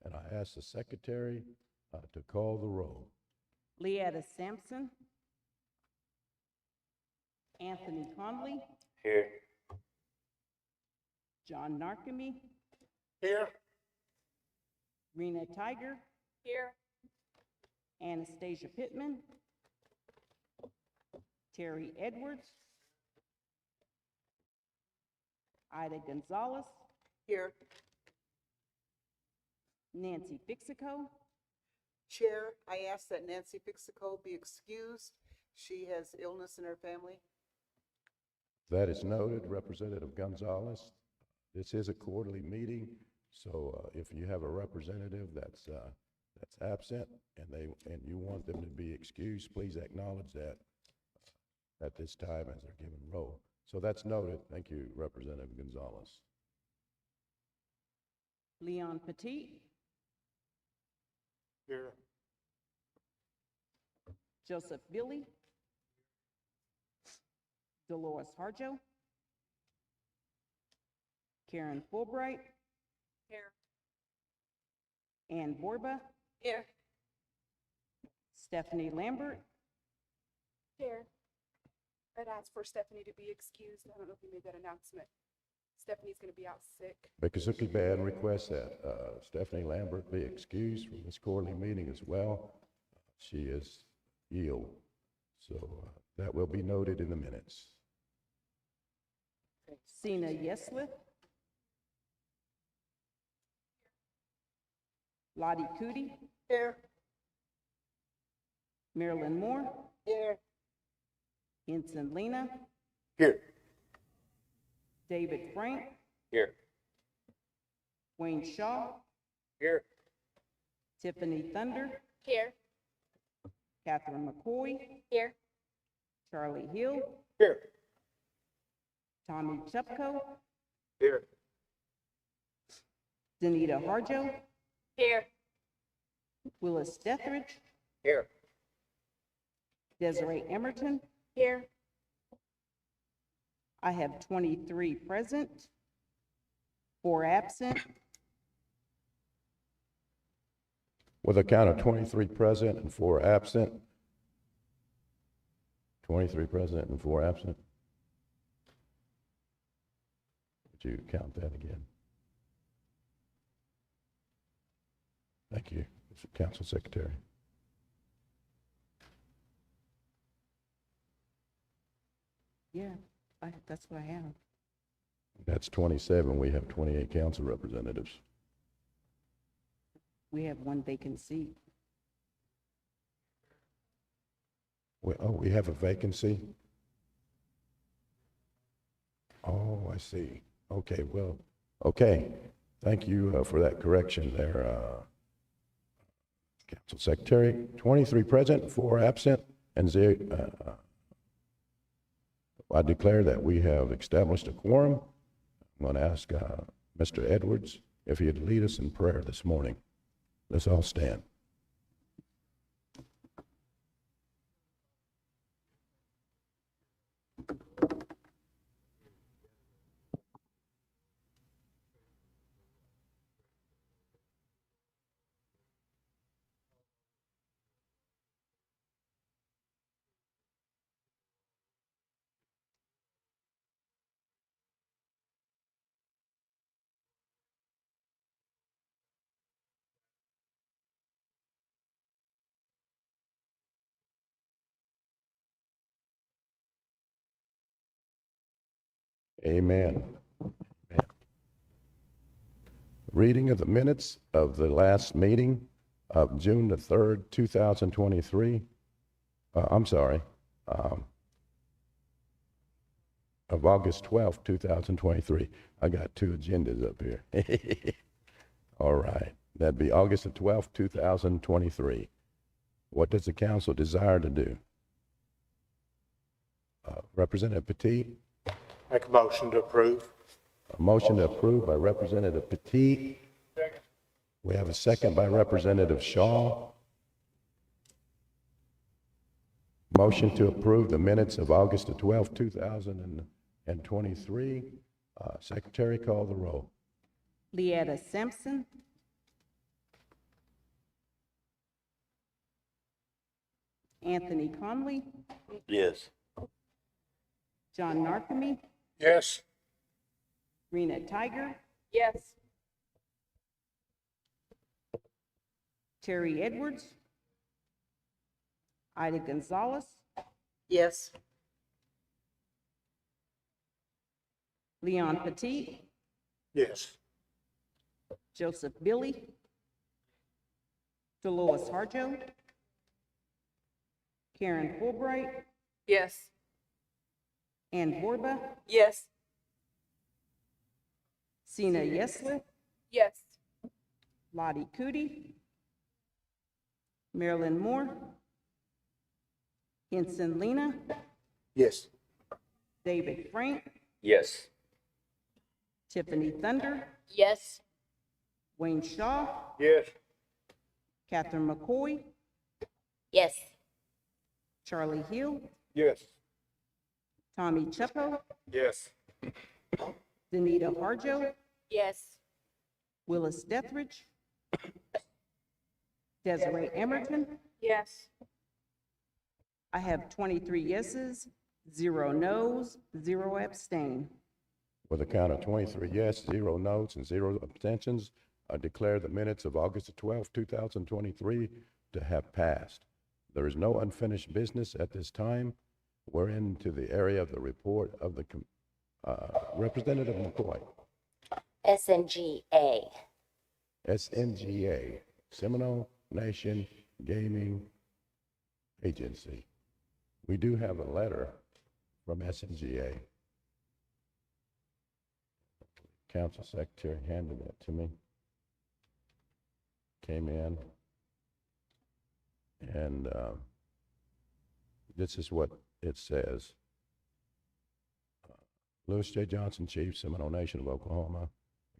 and I ask the secretary to call the roll. Leetta Sampson. Anthony Conley. Here. John Narkemy. Here. Rena Tiger. Here. Anastasia Pittman. Terry Edwards. Ida Gonzalez. Here. Nancy Fixico. Chair, I ask that Nancy Fixico be excused. She has illness in her family. That is noted, Representative Gonzalez. This is a quarterly meeting, so if you have a representative that's absent and you want them to be excused, please acknowledge that at this time as they're given roll. So that's noted. Thank you, Representative Gonzalez. Leon Petit. Here. Joseph Billy. Dolores Harjo. Karen Fulbright. Here. Ann Borba. Here. Stephanie Lambert. Chair, I'd ask for Stephanie to be excused. I don't know if you made that announcement. Stephanie's going to be out sick. Because Band requests that Stephanie Lambert be excused from this quarterly meeting as well. She is ill, so that will be noted in the minutes. Sina Yeslith. Lottie Cootie. Here. Marilyn Moore. Here. Ensign Lena. Here. David Frank. Here. Wayne Shaw. Here. Tiffany Thunder. Here. Catherine McCoy. Here. Charlie Hill. Here. Tommy Chupko. Here. Danita Harjo. Here. Willis Dethridge. Here. Desiree Emerton. Here. I have 23 present, 4 absent. With a count of 23 present and 4 absent. 23 present and 4 absent. Would you count that again? Thank you, Mr. Council Secretary. Yeah, that's what I have. That's 27. We have 28 council representatives. We have 1 vacant seat. We have a vacancy? Oh, I see. Okay, well, okay. Thank you for that correction there, Council Secretary. 23 present, 4 absent, and 0. I declare that we have established a quorum. I'm going to ask Mr. Edwards if he'd lead us in prayer this morning. Let's all stand. Amen. Amen. Reading of the minutes of the last meeting of June the 3rd, 2023. Of August 12th, 2023. I got 2 agendas up here. All right. That'd be August the 12th, 2023. What does the council desire to do? Representative Petit? Make a motion to approve. A motion to approve by Representative Petit. Second. We have a second by Representative Shaw. Motion to approve the minutes of August the 12th, 2023. Secretary, call the roll. Leetta Sampson. Anthony Conley, Yes. John Narcome, Yes. Rena Tiger, Yes. Terry Edwards, Ida Gonzalez, Yes. Leon Petit, Yes. Joseph Billy, Dolores Harjo, Karen Fulbright, Yes. Ann Borba, Yes. Sina Yesler, Yes. Lottie Cootie, Marilyn Moore, Henson Lena, Yes. David Frank, Yes. Tiffany Thunder, Yes. Wayne Shaw, Yes. Catherine McCoy, Yes. Charlie Hill, Yes. Tommy Chuppo, Yes. Danita Harjo, Yes. Willis Dethridge, Desiree Emerton. Yes. I have 23 yeses, 0 nos, 0 abstain. With a count of 23 yes, 0 noes, and 0 abstentions, I declare the minutes of August the 12th, 2023 to have passed. There is no unfinished business at this time. We're into the area of the report of the Representative McCoy, SNGA. SNGA, Seminole Nation Gaming Agency. We do have a letter from SNGA. Council Secretary handed that to me. Came in. And this is what it says. Louis J. Johnson, Chief, Seminole Nation of Oklahoma,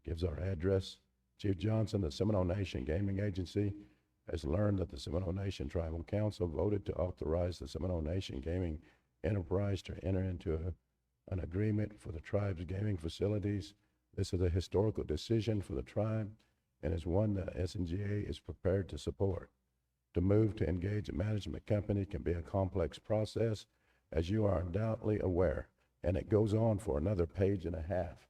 gives our address. Chief Johnson, the Seminole Nation Gaming Agency, has learned that the Seminole Nation Tribal Council voted to authorize the Seminole Nation Gaming Enterprise to enter into an agreement for the tribe's gaming facilities. This is a historical decision for the tribe and is one that SNGA is prepared to support. To move to engage a management company can be a complex process, as you are undoubtedly aware, and it goes on for another page and a half.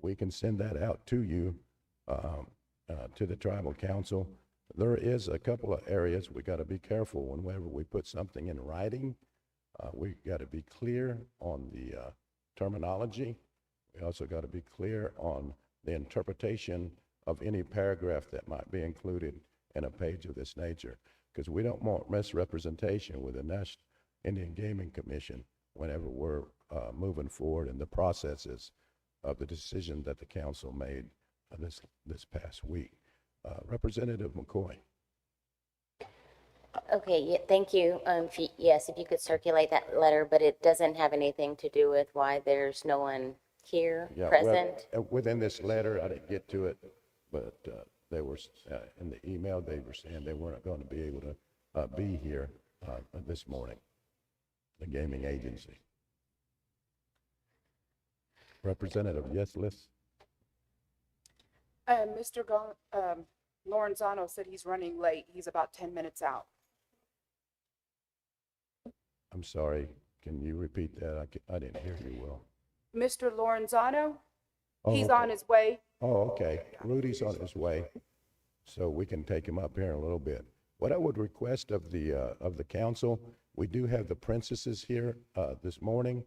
We can send that out to you, to the tribal council. There is a couple of areas we got to be careful whenever we put something in writing. We got to be clear on the terminology. We also got to be clear on the interpretation of any paragraph that might be included in a page of this nature, because we don't want misrepresentation with the National Indian Gaming Commission whenever we're moving forward in the processes of the decision that the council made this past week. Representative McCoy. Okay, yeah, thank you. Yes, if you could circulate that letter, but it doesn't have anything to do with why there's no one here Yeah, present. well, within this letter, I didn't get to it, but they were, in the email, they were saying they weren't going to be able to be here this morning, the gaming agency. Representative Yeslis. Mr. Lorenzano said he's running late. He's about 10 minutes out. I'm sorry, can you repeat that? I didn't hear you well. Mr. Lorenzano, Oh, he's okay. on his way. Oh, okay. Rudy's on his way, so we can take him up here in a little bit. What I would request of the council, we do have the princesses here this morning,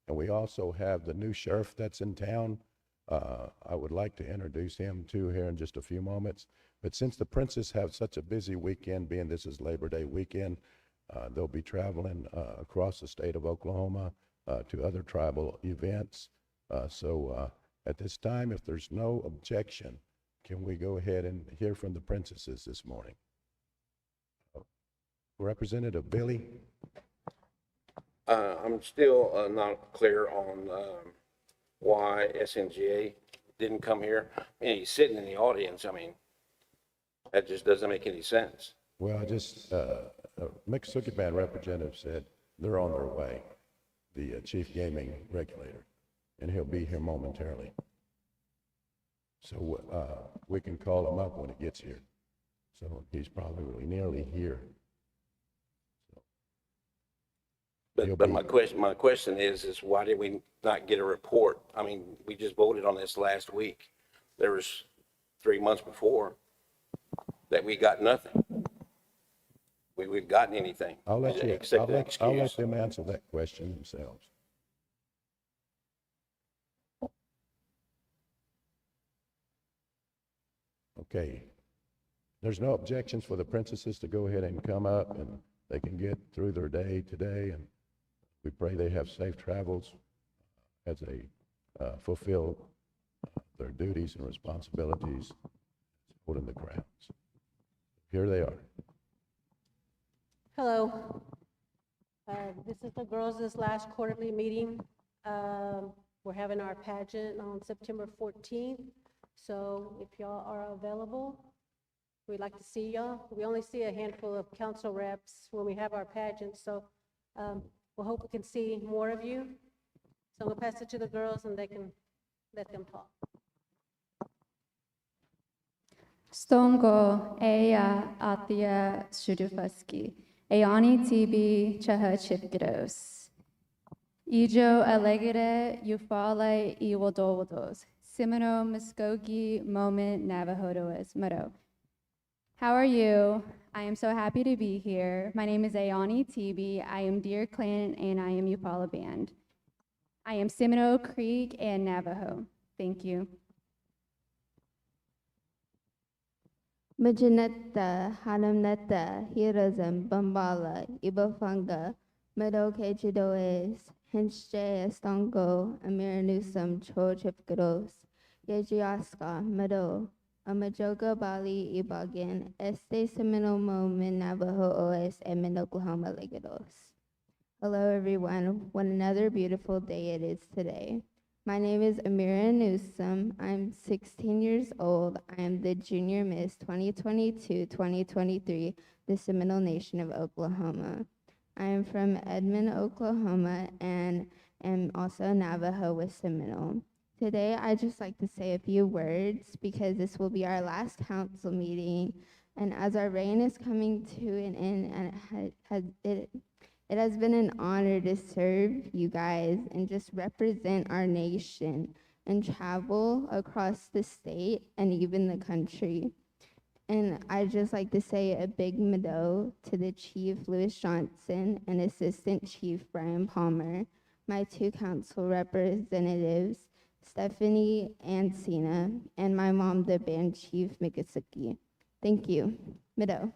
and we also have the new sheriff that's in town. I would like to introduce him too here in just a few moments. But since the princes have such a busy weekend, being this is Labor Day weekend, they'll be traveling across the state of Oklahoma to other tribal events. So at this time, if there's no objection, can we go ahead and hear from the princesses this morning? Representative Billy? I'm still not clear on why SNGA didn't come here. I mean, he's sitting in the audience. I mean, that just doesn't make any sense. Well, just Mississippi Band representative said they're on their way, the chief gaming regulator, and he'll be here momentarily. So we can call him up when he gets here. So he's probably nearly here. So You'll But be- my question is why did we not get a report? I mean, we just voted on this last week. There was 3 months before that we got nothing. We've gotten anything. I'll let you, Except an I'll let excuse. them answer that question themselves. Okay. There's no objections for the princesses to go ahead and come up, and they can get through their day today, and we pray they have safe travels as they fulfill their duties and responsibilities holding the crowns. Here they are. Hello. This is the girls' last quarterly meeting. We're having our pageant on September 14th. So if y'all are available, we'd like to see y'all. We only see a handful of council reps when we have our pageant, so we'll hope we can see more of you. So I'm gonna pass it to the girls and they can let them talk. Stongo Ea Atia Shudufaski, Eani Tibi Chaha Chipgidos. Ijo Alegre Ufale Iwadowados, Seminole Muskogee Moment Navajodoes Meadow. How are you? I am so happy to be here. My name is Ayani Tibi. I am Deer Clan and I am Eufaula Band. I am Seminole Creek and Navajo. Thank you. Majinetta, Hanamnetta, Hirazam, Bambala, Ibafanga, Medoke Chidoes, Henche Estongo, Amiranusam, Cho Chipgados, Yejiaska, Medo, Amajoga Bali, Ibagan, Este Seminole Moment, Navajo OS, and Oklahoma Legados. Hello, everyone. What another beautiful day it is today. My name is Amira Newsom. I'm 16 years old. I am the Junior Miss 2022-2023, the Seminole Nation of Oklahoma. I am from Edmond, Oklahoma, and am also Navajo with Seminole. Today, I'd just like to say a few words because this will be our last council meeting. And as our reign is coming to an end, and it has been an honor to serve you guys and just represent our nation and travel across the state and even the country. And I'd just like to say a big mado to the Chief Louis Johnson and Assistant Chief Brian Palmer, my two council representatives, Stephanie Ancina, and my mom, the Band Chief Mikasuki. Thank you. Mado.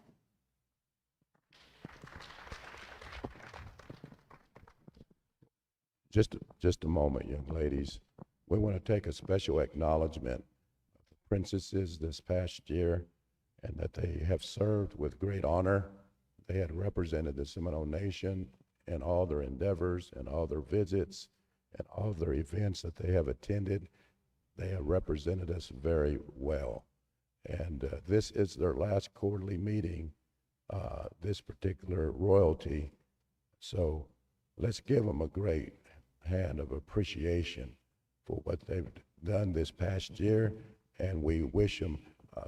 Just a moment, young ladies. We want to take a special acknowledgement of the princesses this past year and that they have served with great honor. They had represented the Seminole Nation in all their endeavors and all their visits and all their events that they have attended. They have represented us very well. And this is their last quarterly meeting, this particular royalty. So let's give them a great hand of appreciation for what they've done this past year, and we wish them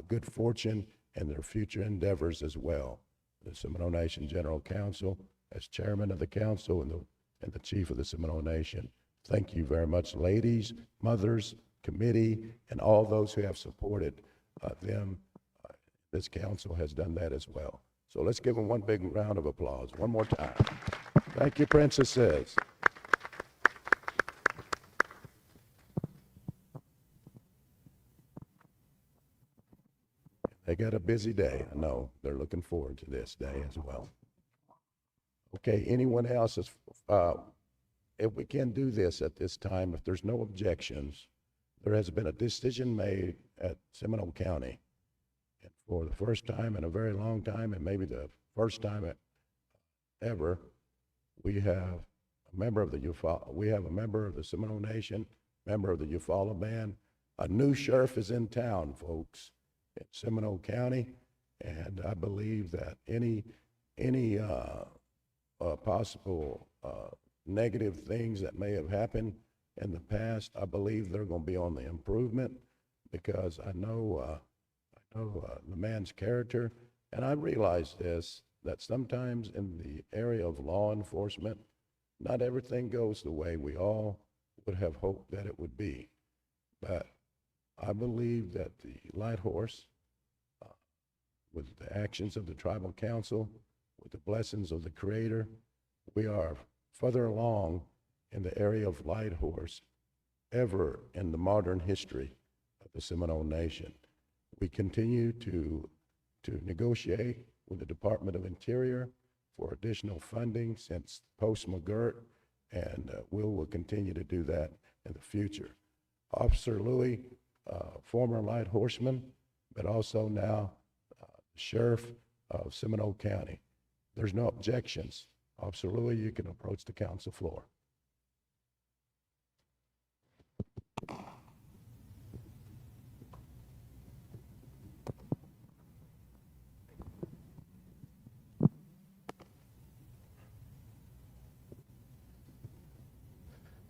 good fortune in their future endeavors as well. The Seminole Nation General Council, as chairman of the council and the chief of the Seminole Nation, thank you very much, ladies, mothers, committee, and all those who have supported them. This council has done that as well. So let's give them one big round of applause one more time. Thank you, princesses. They got a busy day. I know. They're looking forward to this day as well. Okay, anyone else? If we can do this at this time, if there's no objections, there has been a decision made at Seminole County. And for the first time in a very long time, and maybe the first time ever, we have a member of the Seminole Nation, member of the Eufaula Band. A new sheriff is in town, folks, in Seminole County, and I believe that any possible negative things that may have happened in the past, I believe they're going to be on the improvement, because I know the man's character, and I realize this, that sometimes in the area of law enforcement, Not everything goes the way we all would have hoped that it would be. But I believe that the Light Horse, with the actions of the tribal council, with the blessings of the Creator, we are further along in the area of Light Horse ever in the modern history of the Seminole Nation. We continue to negotiate with the Department of Interior for additional funding since post-McGirt, and we will continue to do that in the future. Officer Louis, former light horseman, but also now sheriff of Seminole County. There's no objections. Officer Louis, you can approach the council floor.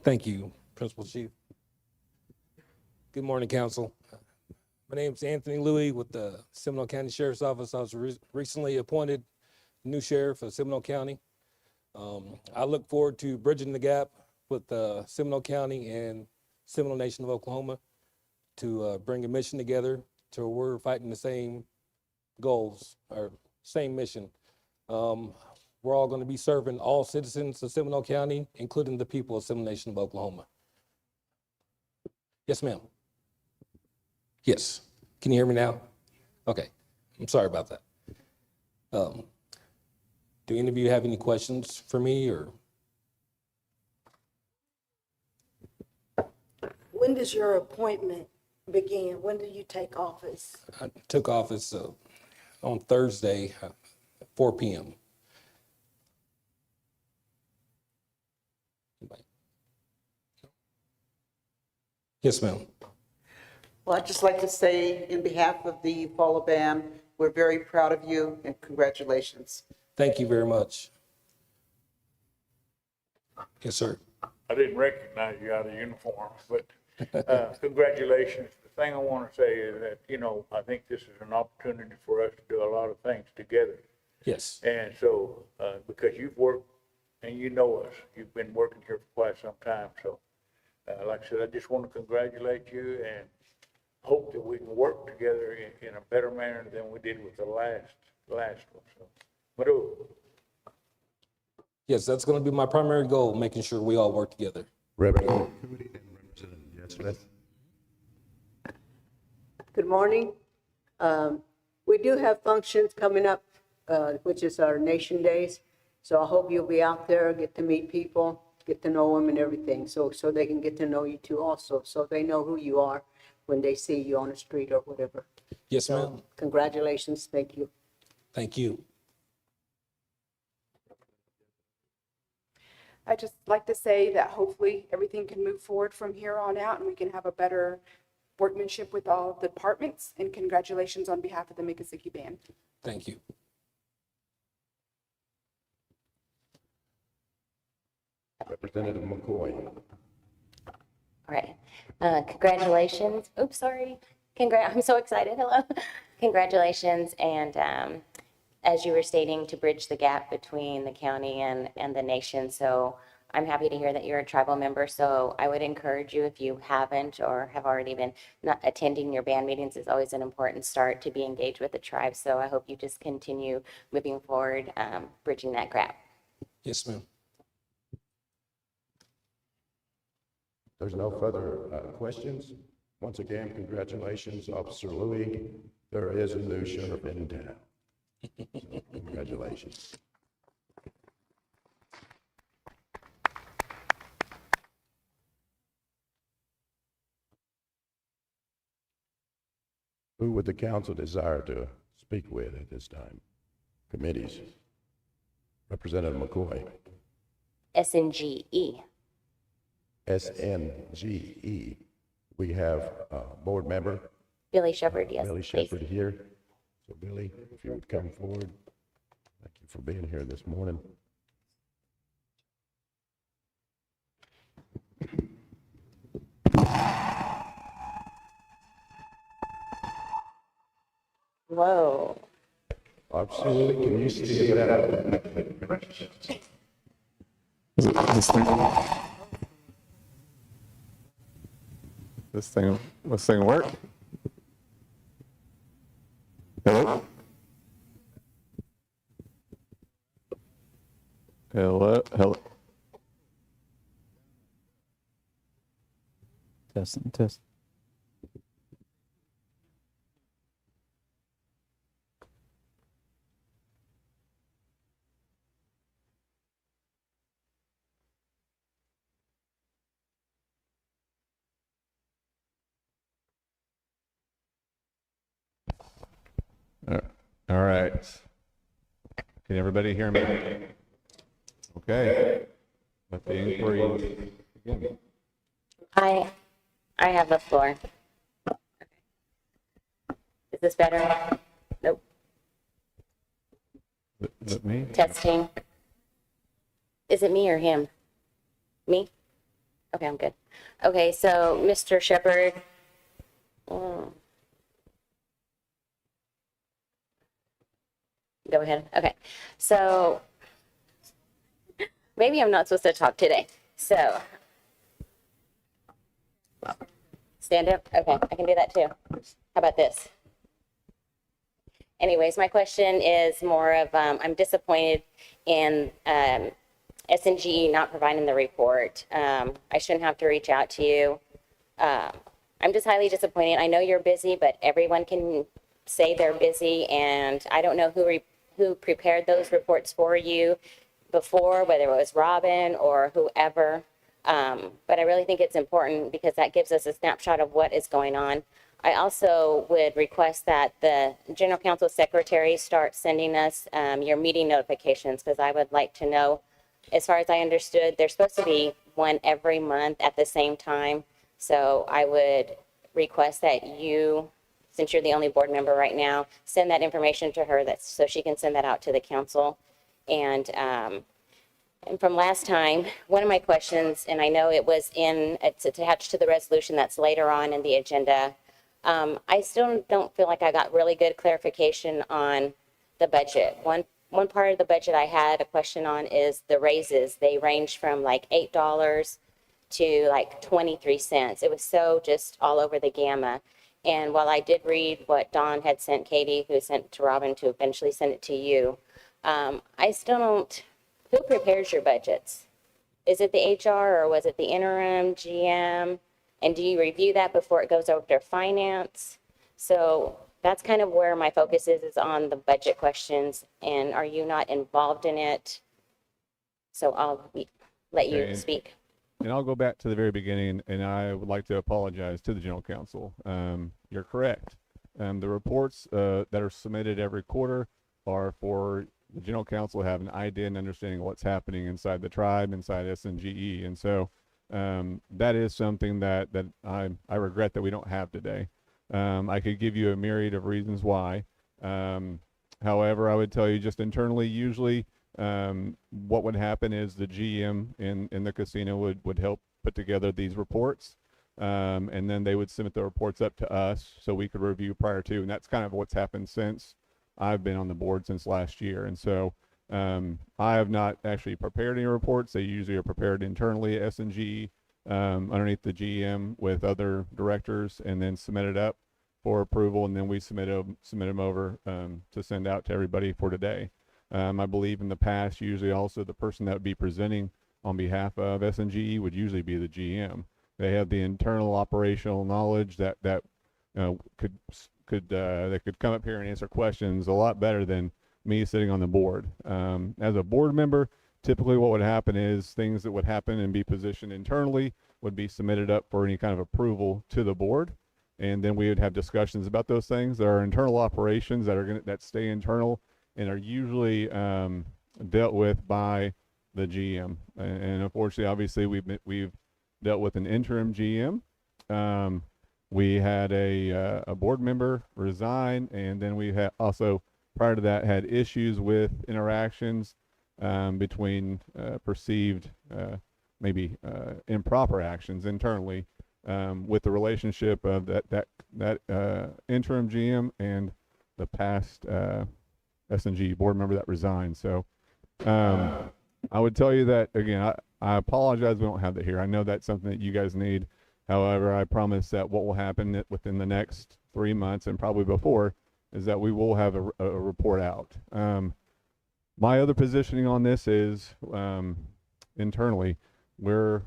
Thank you, Principal Chief. Good morning, Council. My name is Anthony Louis with the Seminole County Sheriff's Office. I was recently appointed new sheriff of Seminole County. I look forward to bridging the gap with Seminole County and Seminole Nation of Oklahoma to bring a mission together to where we're fighting the same goals or same mission. We're all going to be serving all citizens of Seminole County, including the people of Seminole Nation of Oklahoma. Yes, ma'am. Yes. Can you hear me now? Okay. I'm sorry about that. Do any of you have any questions for me or? When does your appointment begin? When do you take office? I took office on Thursday at 4 p.m. Yes, ma'am. Well, I'd just like to say, in behalf of the Follow Band, we're very proud of you and congratulations. Thank you very much. Yes, sir. I didn't recognize you out of uniform, but congratulations. The thing I want to say is that, I think this is an opportunity for us to do a lot of things together. Yes. And so, because you've worked and you know us, you've been working here for quite some time. So, like I said, I just want to congratulate you and hope that we can work together in a better manner than we did with the last one. So, Yes, that's going to be my primary goal, making sure we all work together. Representative Cootie and Representative Smith. Good morning. We do have functions coming up, which is our Nation Days. So I hope you'll be out there, get to meet people, get to know them and everything. So they can get to know you too also, so they know who you are when they see you on the street or whatever. Yes, ma'am. Congratulations. Thank you. Thank you. I'd just like to say that hopefully everything can move forward from here on out and we can have a better workmanship with all the departments. And congratulations on behalf of the Miccosukee Band. Thank you. Representative McCoy. All right. Congratulations. Oops, sorry. I'm so excited. Hello. Congratulations. And as you were stating, to bridge the gap between the county and the nation. So I'm happy to hear that you're a tribal member. So I would encourage you, if you haven't or have already been not attending your band meetings, is always an important start to be engaged with the tribe. So I hope you just continue moving forward, bridging that gap. Yes, ma'am. There's no further questions. Once again, congratulations, Officer Louis. There is a new sheriff in town. So, congratulations. Who would the council desire to speak with at this time? Committees. Representative McCoy. SNGE. SNGE. We have board member Billy Shepherd, yes. Billy please. Shepherd here. So Billy, if you would come forward. Thank you for being here this morning. Whoa. Absolutely. Can you see that? This thing work? Hello? Hello? Test. All right. Can everybody hear me? Okay. Let the inquiry begin. I have the floor. Is this better? Nope. Is it me? Testing. Is it me or him? Me? Okay, I'm good. Okay, so Mr. Shepherd. Go ahead. Okay, so maybe I'm not supposed to talk today. So stand up. Okay, I can do that too. How about this? Anyways, my question is more of, I'm disappointed in S&G not providing the report. I shouldn't have to reach out to you. I'm just highly disappointed. I know you're busy, but everyone can say they're busy, and I don't know who prepared those reports for you before, whether it was Robin or whoever. But I really think it's important because that gives us a snapshot of what is going on. I also would request that the General Counsel Secretary start sending us your meeting notifications, because I would like to know, as far as I understood, there's supposed to be one every month at the same time. So I would request that you, since you're the only board member right now, send that information to her so she can send that out to the council. And from last time, one of my questions, and I know it's attached to the resolution that's later on in the agenda. I still don't feel like I got really good clarification on the budget. One part of the budget I had a question on is the raises. They range from like $8 to like 23 cents. It was so just all over the gamma. And while I did read what Dawn had sent Katie, who sent to Robin to eventually send it to you, I still don't, who prepares your budgets? Is it the HR or was it the interim GM? And do you review that before it goes over to finance? So that's kind of where my focus is on the budget questions. And are you not involved in it? So I'll let you speak. And I'll go back to the very beginning, and I would like to apologize to the General Counsel. You're correct. The reports that are submitted every quarter are for the General Counsel to have an idea and understanding of what's happening inside the tribe, inside SNGE. And so that is something that I regret that we don't have today. I could give you a myriad of reasons why. However, I would tell you just internally, usually what would happen is the GM in the casino would help put together these reports. And then they would submit the reports up to us so we could review prior to. And that's kind of what's happened since I've been on the board since last year. And so I have not actually prepared any reports. They usually are prepared internally at S&G underneath the GM with other directors and then submitted up for approval. And then we submit them over to send out to everybody for today. I believe in the past, usually also the person that would be presenting on behalf of S&G would usually be the GM. They have the internal operational knowledge that could come up here and answer questions a lot better than me sitting on the board. As a board member, typically what would happen is things that would happen and be positioned internally would be submitted up for any kind of approval to the board. And then we would have discussions about those things. There are internal operations that stay internal and are usually dealt with by the GM. And unfortunately, obviously, we've dealt with an interim GM. We had a board member resign, and then we had also, prior to that, had issues with interactions between perceived maybe improper actions internally with the relationship of that interim GM and the past S&G board member that resigned. So I would tell you that, again, I apologize we don't have that here. I know that's something that you guys need. However, I promise that what will happen within the next 3 months and probably before is that we will have a report out. My other positioning on this is internally, we're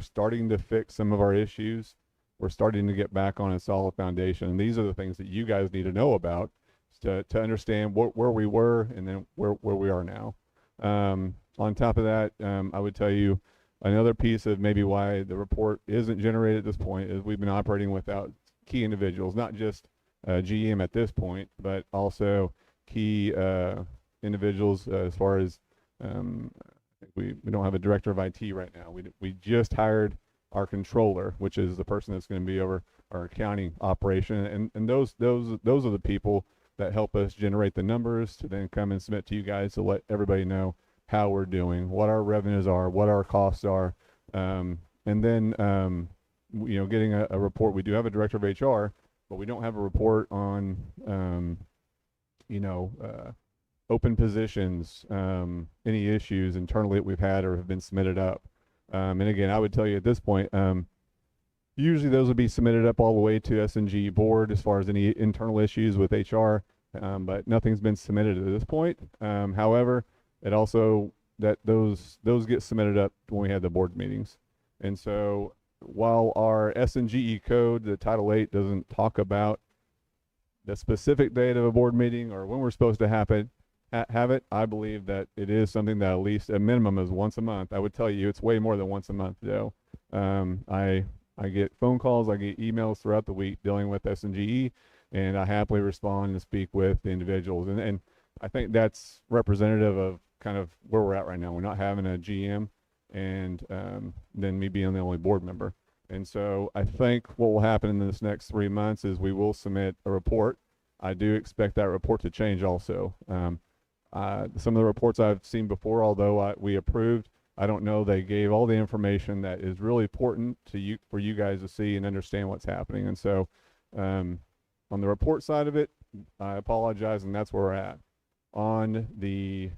starting to fix some of our issues. We're starting to get back on a solid foundation. And these are the things that you guys need to know about to understand where we were and then where we are now. On top of that, I would tell you another piece of maybe why the report isn't generated at this point is we've been operating without key individuals, not just GM at this point, but also key individuals as far as we don't have a director of IT right now. We just hired our controller, which is the person that's going to be over our accounting operation, and those are the people that help us generate the numbers to then come and submit to you guys to let everybody know how we're doing, what our revenues are, what our costs are, and then getting a report. We do have a director of HR, but we don't have a report on open positions, any issues internally that we've had or have been submitted up. And again, I would tell you at this point, usually those would be submitted up all the way to S&G board as far as any internal issues with HR, but nothing's been submitted at this point. However, it also, that those get submitted up when we have the board meetings. And so while our S&GE code, the Title 8, doesn't talk about the specific date of a board meeting or when we're supposed to have it, I believe that it is something that at least a minimum is once a month. I would tell you it's way more than once a month, though. I get phone calls, I get emails throughout the week dealing with S&GE, and I happily respond and speak with the individuals. And I think that's representative of kind of where we're at right now. We're not having a GM and then me being the only board member. And so I think what will happen in this next 3 months is we will submit a report. I do expect that report to change also. Some of the reports I've seen before, although we approved, I don't know they gave all the information that is really important to you, for you guys to see and understand what's happening. And so on the report side of it, I apologize, and that's where we're at. On the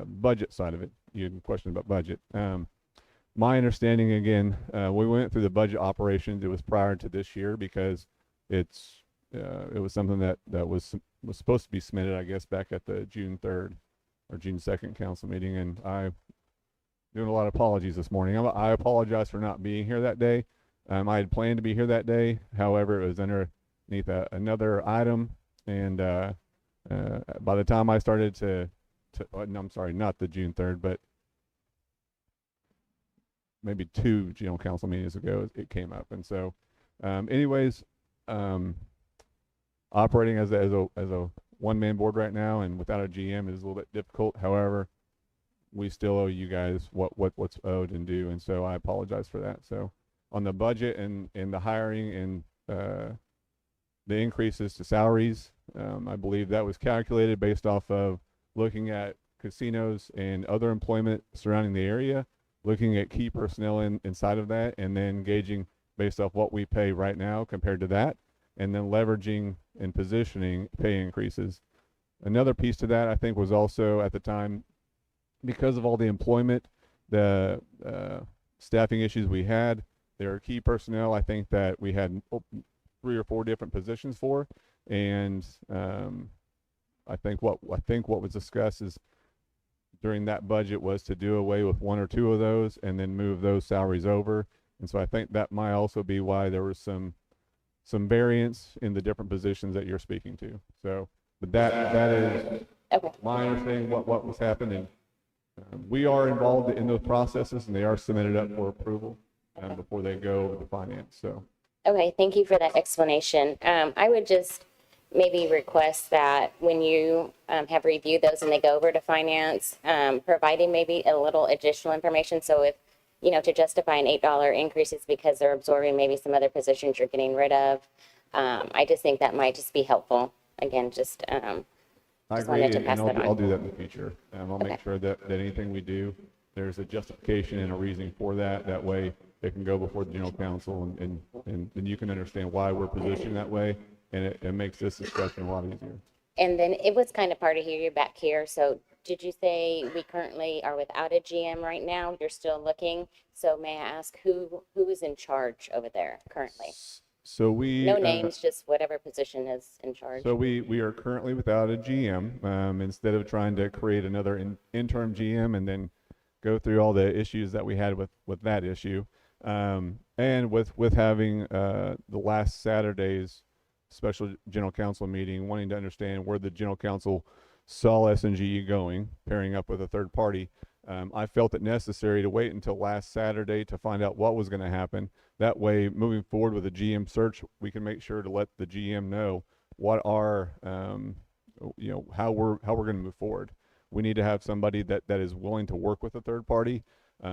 budget side of it, you had a question about budget. My understanding, again, we went through the budget operations. It was prior to this year because it was something that was supposed to be submitted, I guess, back at the June 3rd or June 2nd council meeting. And I'm doing a lot of apologies this morning. I apologize for not being here that day. I had planned to be here that day. However, it was underneath another item. And by the time I started no, I'm sorry, not the June 3rd, but maybe 2 general council meetings ago, it came up. And so anyways, operating as a one-man board right now and without a GM is a little bit difficult. However, we still owe you guys what's owed and due, and so I apologize for that. So on the budget and the hiring and the increases to salaries, I believe that was calculated based off of looking at casinos and other employment surrounding the area, looking at key personnel inside of that, and then gauging based off what we pay right now compared to that, and then leveraging and positioning pay increases. Another piece to that, I think, was also at the time, because of all the employment, the staffing issues we had, there are key personnel, I think, that we had 3 or 4 different positions for, and I think what was discussed is during that budget was to do away with 1 or 2 of those and then move those salaries over. And so I think that might also be why there was some variance in the different positions that you're speaking to. So, but that is my understanding what was happening. We are involved in those processes, and they are submitted up for approval before they go over to finance. So. Okay, thank you for that explanation. I would just maybe request that when you have reviewed those and they go over to finance, providing maybe a little additional information. So if, to justify an $8 increase is because they're absorbing maybe some other positions you're getting rid of. I just think that might just be helpful. Again, just I agree, wanted to pass and that on. I'll do that in the future. I'll make sure that anything we do, there's a justification and a reasoning for that. That way it can go before the general council and you can understand why we're positioned that way. And it makes this discussion a lot easier. And then it was kind of hard to hear you back here. So did you say we currently are without a GM right now? You're still looking. So may I ask who is in charge over there currently? So we. No names, just whatever position is in charge. So we are currently without a GM. Instead of trying to create another interim GM and then go through all the issues that we had with that issue, and with having the last Saturday's special general council meeting, wanting to understand where the general council saw SNGE going, pairing up with a third party. I felt it necessary to wait until last Saturday to find out what was going to happen. That way, moving forward with the GM search, we can make sure to let the GM know what our, how we're going to move forward. We need to have somebody that is willing to work with a third party.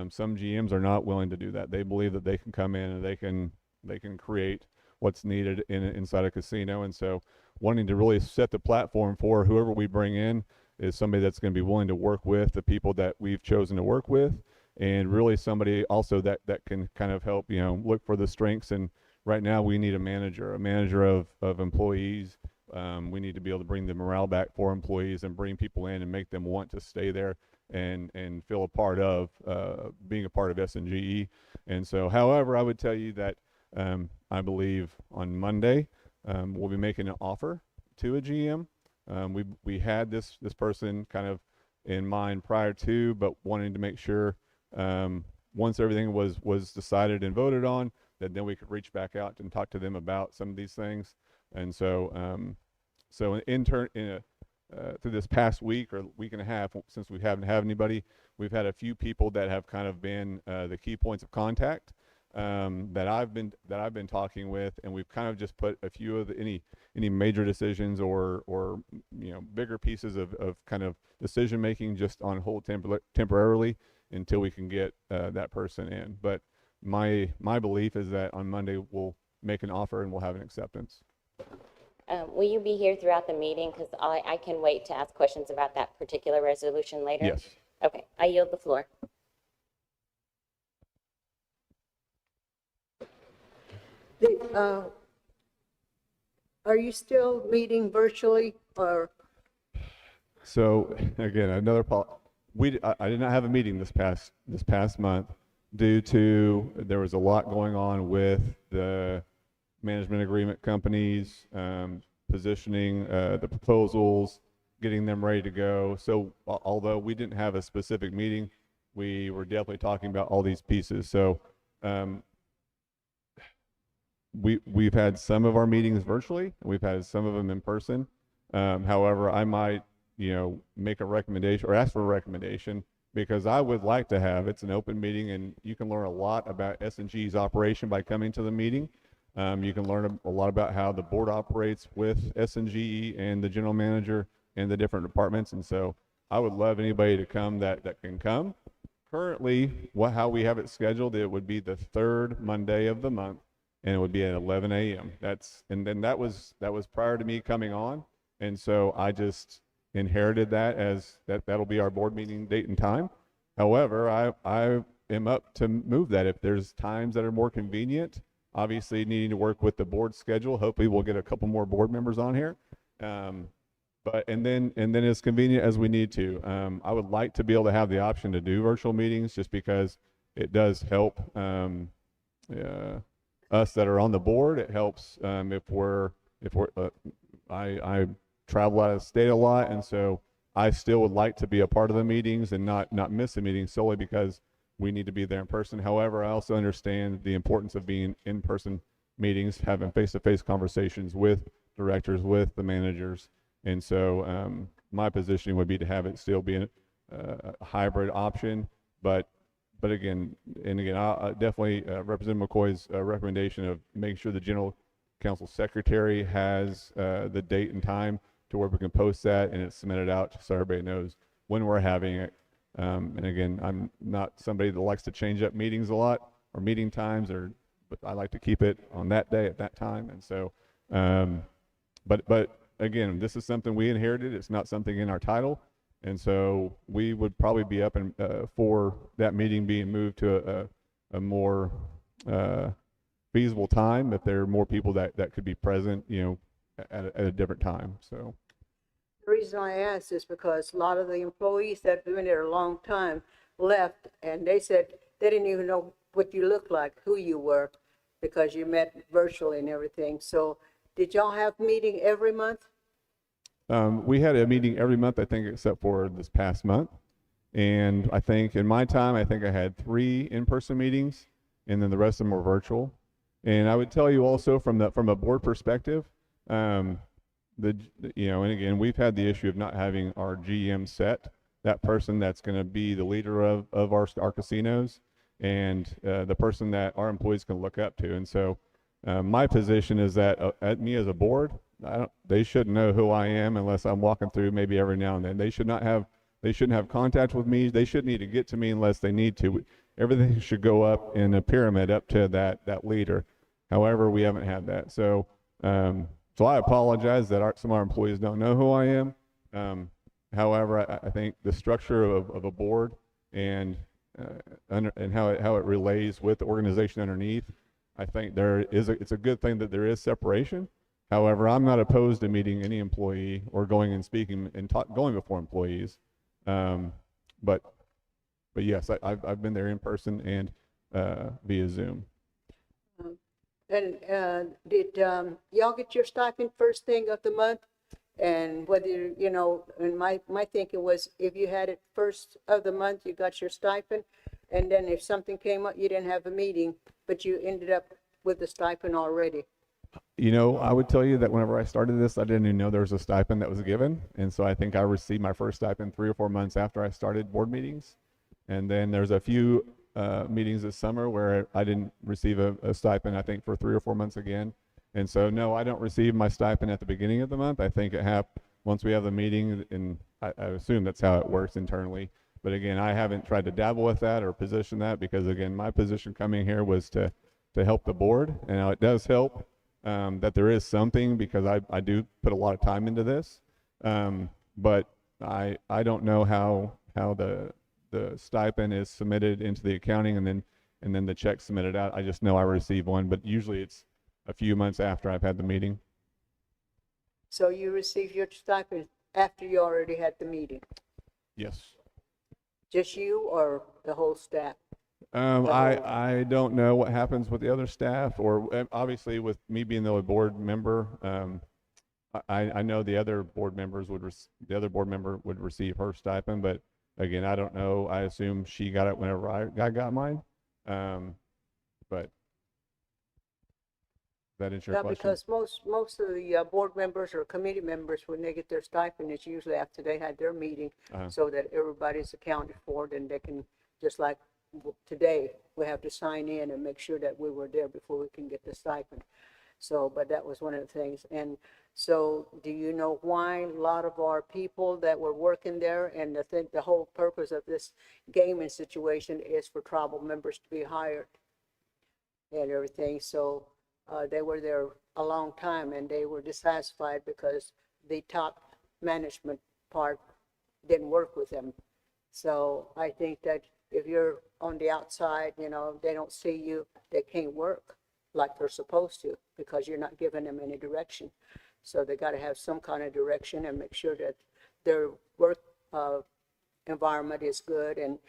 Some GMs are not willing to do that. They believe that they can come in and they can create what's needed inside a casino. And so wanting to really set the platform for whoever we bring in is somebody that's going to be willing to work with the people that we've chosen to work with, and really somebody also that can kind of help, look for the strengths. And right now we need a manager of employees. We need to be able to bring the morale back for employees and bring people in and make them want to stay there and feel a part of being a part of SNGE. And so, however, I would tell you that I believe on Monday we'll be making an offer to a GM. We had this person kind of in mind prior to, but wanting to make sure once everything was decided and voted on, that then we could reach back out and talk to them about some of these things. And so through this past week or week and a half, since we haven't had anybody, we've had a few people that have kind of been the key points of contact that I've been talking with, and we've kind of just put a few of any major decisions or bigger pieces of kind of decision making just on hold temporarily until we can get that person in. But my belief is that on Monday we'll make an offer and we'll have an acceptance. Will you be here throughout the meeting? Because I can wait to ask questions about that particular resolution later. Yes. Okay, I yield the floor. Are you still meeting virtually or? So again, I did not have a meeting this past month due to there was a lot going on with the management agreement companies, positioning the proposals, getting them ready to go. So although we didn't have a specific meeting, we were definitely talking about all these pieces. So we've had some of our meetings virtually, and we've had some of them in person. However, I might, make a recommendation or ask for a recommendation, because I would like to have, it's an open meeting and you can learn a lot about SNG's operation by coming to the meeting. You can learn a lot about how the board operates with SNGE and the general manager and the different departments. And so I would love anybody to come that can come. Currently, how we have it scheduled, it would be the third Monday of the month, and it would be at 11 a.m. And then that was prior to me coming on. And so I just inherited that as that'll be our board meeting date and time. However, I am up to move that if there's times that are more convenient. Obviously, needing to work with the board schedule. Hopefully, we'll get a couple more board members on here. And then as convenient as we need to. I would like to be able to have the option to do virtual meetings, just because it does help us that are on the board. It helps I travel out of state a lot, and so I still would like to be a part of the meetings and not miss a meeting solely because we need to be there in person. However, I also understand the importance of being in-person meetings, having face-to-face conversations with directors, with the managers. And so my position would be to have it still be a hybrid option. But again, I'll definitely Representative McCoy's recommendation of making sure the General Council Secretary has the date and time to where we can post that and it's submitted out so everybody knows when we're having it. And again, I'm not somebody that likes to change up meetings a lot or meeting times, but I like to keep it on that day at that time. And so, but again, this is something we inherited. It's not something in our title. And so we would probably be up for that meeting being moved to a more feasible time if there are more people that could be present, at a different time. So. The reason I asked is because a lot of the employees that have been there a long time left, and they said they didn't even know what you looked like, who you were, because you met virtually and everything. So did y'all have meeting every month? We had a meeting every month, I think, except for this past month. And I think in my time, I think I had 3 in-person meetings, and then the rest of them were virtual. And I would tell you also from a board perspective, and again, we've had the issue of not having our GM set, that person that's going to be the leader of our casinos, and the person that our employees can look up to. And so my position is that at me as a board, they shouldn't know who I am unless I'm walking through maybe every now and then. They shouldn't have contact with me. They shouldn't need to get to me unless they need to. Everything should go up in a pyramid up to that leader. However, we haven't had that. So I apologize that some of our employees don't know who I am. However, I think the structure of a board and how it relays with the organization underneath, I think it's a good thing that there is separation. However, I'm not opposed to meeting any employee or going and speaking and going before employees. But yes, I've been there in person and via Zoom. And did y'all get your stipend first thing of the month? And whether, and my thinking was if you had it first of the month, you got your stipend. And then if something came up, you didn't have a meeting, but you ended up with the stipend already. I would tell you that whenever I started this, I didn't even know there was a stipend that was given. And so I think I received my first stipend 3 or 4 months after I started board meetings. And then there's a few meetings this summer where I didn't receive a stipend, I think, for 3 or 4 months again. And so, no, I don't receive my stipend at the beginning of the month. I think it happens once we have the meeting, and I assume that's how it works internally. But again, I haven't tried to dabble with that or position that because, again, my position coming here was to help the board. And now it does help that there is something because I do put a lot of time into this. But I don't know how the stipend is submitted into the accounting and then the check submitted out. I just know I receive one, but usually it's a few months after I've had the meeting. So you received your stipend after you already had the meeting? Yes. Just you or the whole staff? I don't know what happens with the other staff, or obviously with me being the board member. I know the other board member would receive her stipend, but again, I don't know. I assume she got it whenever I got mine. But that answer your question? Because most of the board members or committee members, when they get their stipend, it's usually after they had their meeting, so that everybody's accounted for, then they can, just like today, we have to sign in and make sure that we were there before we can get the stipend. So, but that was one of the things. And so do you know why a lot of our people that were working there, and the whole purpose of this gaming situation is for tribal members to be hired and everything. So they were there a long time and they were dissatisfied because the top management part didn't work with them. So I think that if you're on the outside, they don't see you, they can't work like they're supposed to because you're not giving them any direction. So they got to have some kind of direction and make sure that their work environment is good and,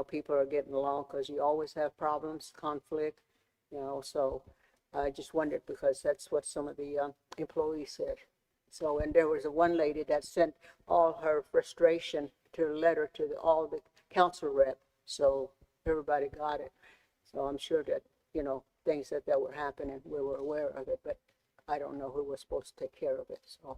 people are getting along, because you always have problems, conflict, so I just wondered because that's what some of the employees said. So, and there was one lady that sent all her frustration to a letter to all the council rep, so everybody got it. So I'm sure that, things that were happening, we were aware of it, but I don't know who was supposed to take care of it, so.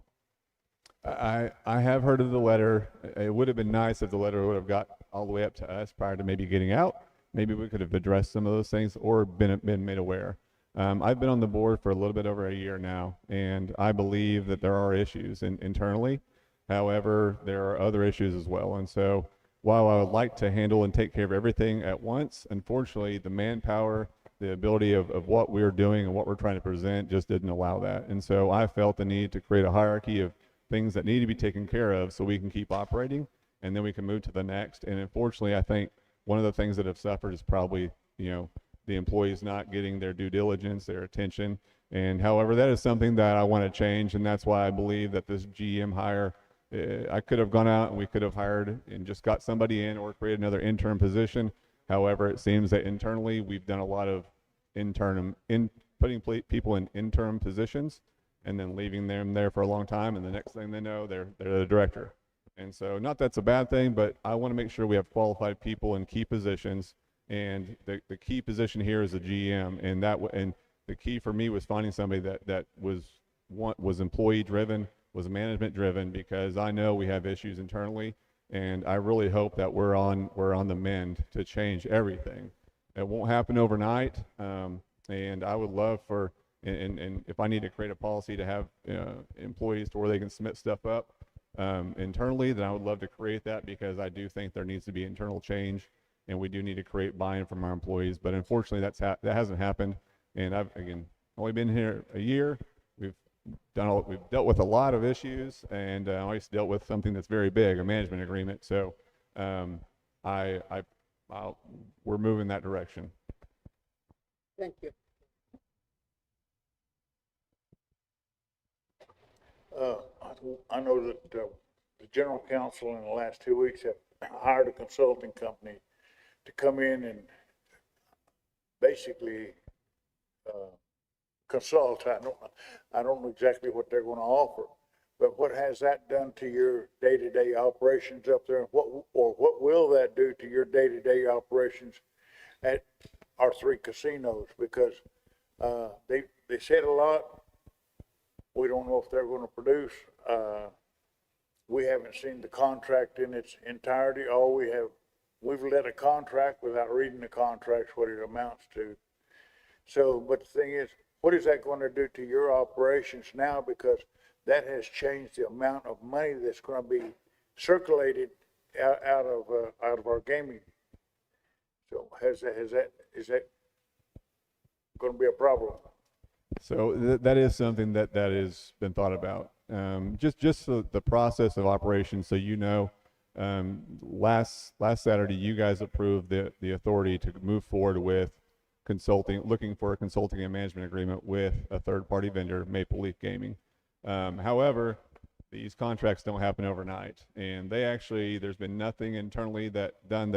I have heard of the letter. It would have been nice if the letter would have got all the way up to us prior to maybe getting out. Maybe we could have addressed some of those things or been made aware. I've been on the board for a little bit over a year now, and I believe that there are issues internally. However, there are other issues as well. And so while I would like to handle and take care of everything at once, unfortunately, the manpower, the ability of what we're doing and what we're trying to present just didn't allow that. And so I felt the need to create a hierarchy of things that need to be taken care of so we can keep operating, and then we can move to the next. And unfortunately, I think one of the things that have suffered is probably, the employees not getting their due diligence, their attention. And however, that is something that I want to change, and that's why I believe that this GM hire I could have gone out and we could have hired and just got somebody in or created another interim position. However, it seems that internally we've done a lot of putting people in interim positions and then leaving them there for a long time, and the next thing they know, they're the director. And so, not that's a bad thing, but I want to make sure we have qualified people in key positions. And the key position here is a GM, and and the key for me was finding somebody that was employee driven, was management driven, because I know we have issues internally, and I really hope that we're on the mend to change everything. It won't happen overnight, and I would love for, and if I need to create a policy to have employees to where they can submit stuff up internally, then I would love to create that, because I do think there needs to be internal change, and we do need to create buy-in from our employees. But unfortunately, that hasn't happened, and I've, again, only been here a year. We've dealt with a lot of issues, and I always dealt with something that's very big, a management agreement. So we're moving that direction. Thank you. I know that the general counsel in the last 2 weeks have hired a consulting company to come in and basically consult. I don't know exactly what they're going to offer, but what has that done to your day-to-day operations up there? What will that do to your day-to-day operations at our 3 casinos? Because they said a lot. We don't know if they're going to produce. We haven't seen the contract in its entirety. We've let a contract without reading the contracts, what it amounts to. So, but the thing is, what is that going to do to your operations now? Because that has changed the amount of money that's going to be circulated out of our gaming. So, is that going to be a problem? So that is something that has been thought about. Just the process of operation. So last Saturday you guys approved the authority to move forward with looking for a consulting and management agreement with a third-party vendor, Maple Leaf Gaming. However, these contracts don't happen overnight, and there's been nothing internally that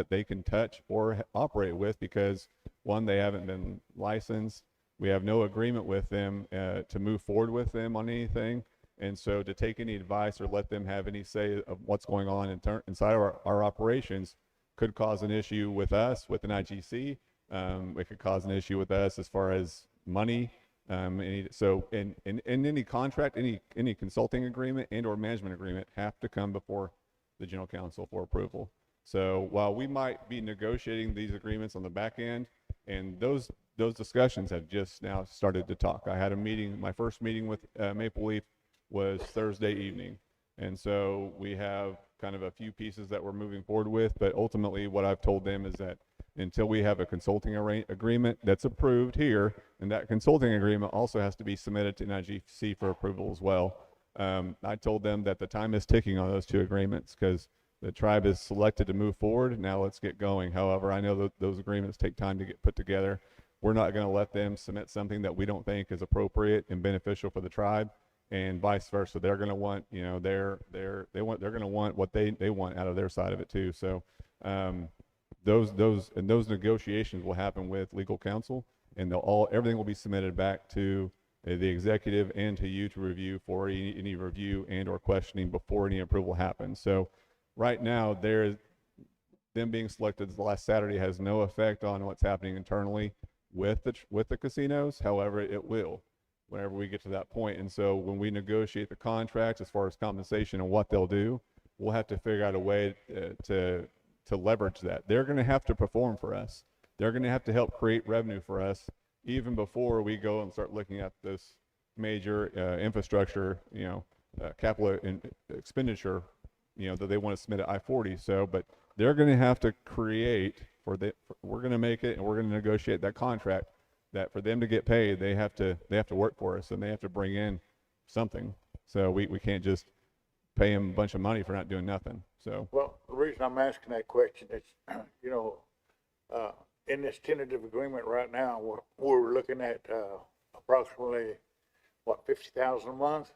they can touch or operate with, because one, they haven't been licensed. We have no agreement with them to move forward with them on anything. And so to take any advice or let them have any say of what's going on inside of our operations could cause an issue with us, with an IGC. It could cause an issue with us as far as money. So in any contract, any consulting agreement and or management agreement have to come before the general counsel for approval. So while we might be negotiating these agreements on the back end, and those discussions have just now started to talk. I had a meeting, my first meeting with Maple Leaf was Thursday evening. And so we have kind of a few pieces that we're moving forward with, but ultimately what I've told them is that until we have a consulting agreement that's approved here, and that consulting agreement also has to be submitted to NIGC for approval as well. I told them that the time is ticking on those 2 agreements, because the tribe is selected to move forward. Now let's get going. However, I know that those agreements take time to get put together. We're not going to let them submit something that we don't think is appropriate and beneficial for the tribe, and vice versa. They're going to want, they're going to want what they want out of their side of it too. So those negotiations will happen with legal counsel, and everything will be submitted back to the executive and to you to review for any review and or questioning before any approval happens. So right now, them being selected the last Saturday has no effect on what's happening internally with the casinos. However, it will whenever we get to that point. And so when we negotiate the contracts as far as compensation and what they'll do, we'll have to figure out a way to leverage that. They're going to have to perform for us. They're going to have to help create revenue for us even before we go and start looking at this major infrastructure, capital expenditure, that they want to submit at I-40. So, but they're going to have to create we're going to make it, and we're going to negotiate that contract that for them to get paid, they have to work for us, and they have to bring in something. So we can't just pay them a bunch of money for not doing nothing. So, well, the reason I'm asking that question is, in this tentative agreement right now, we're looking at approximately $50,000 a month.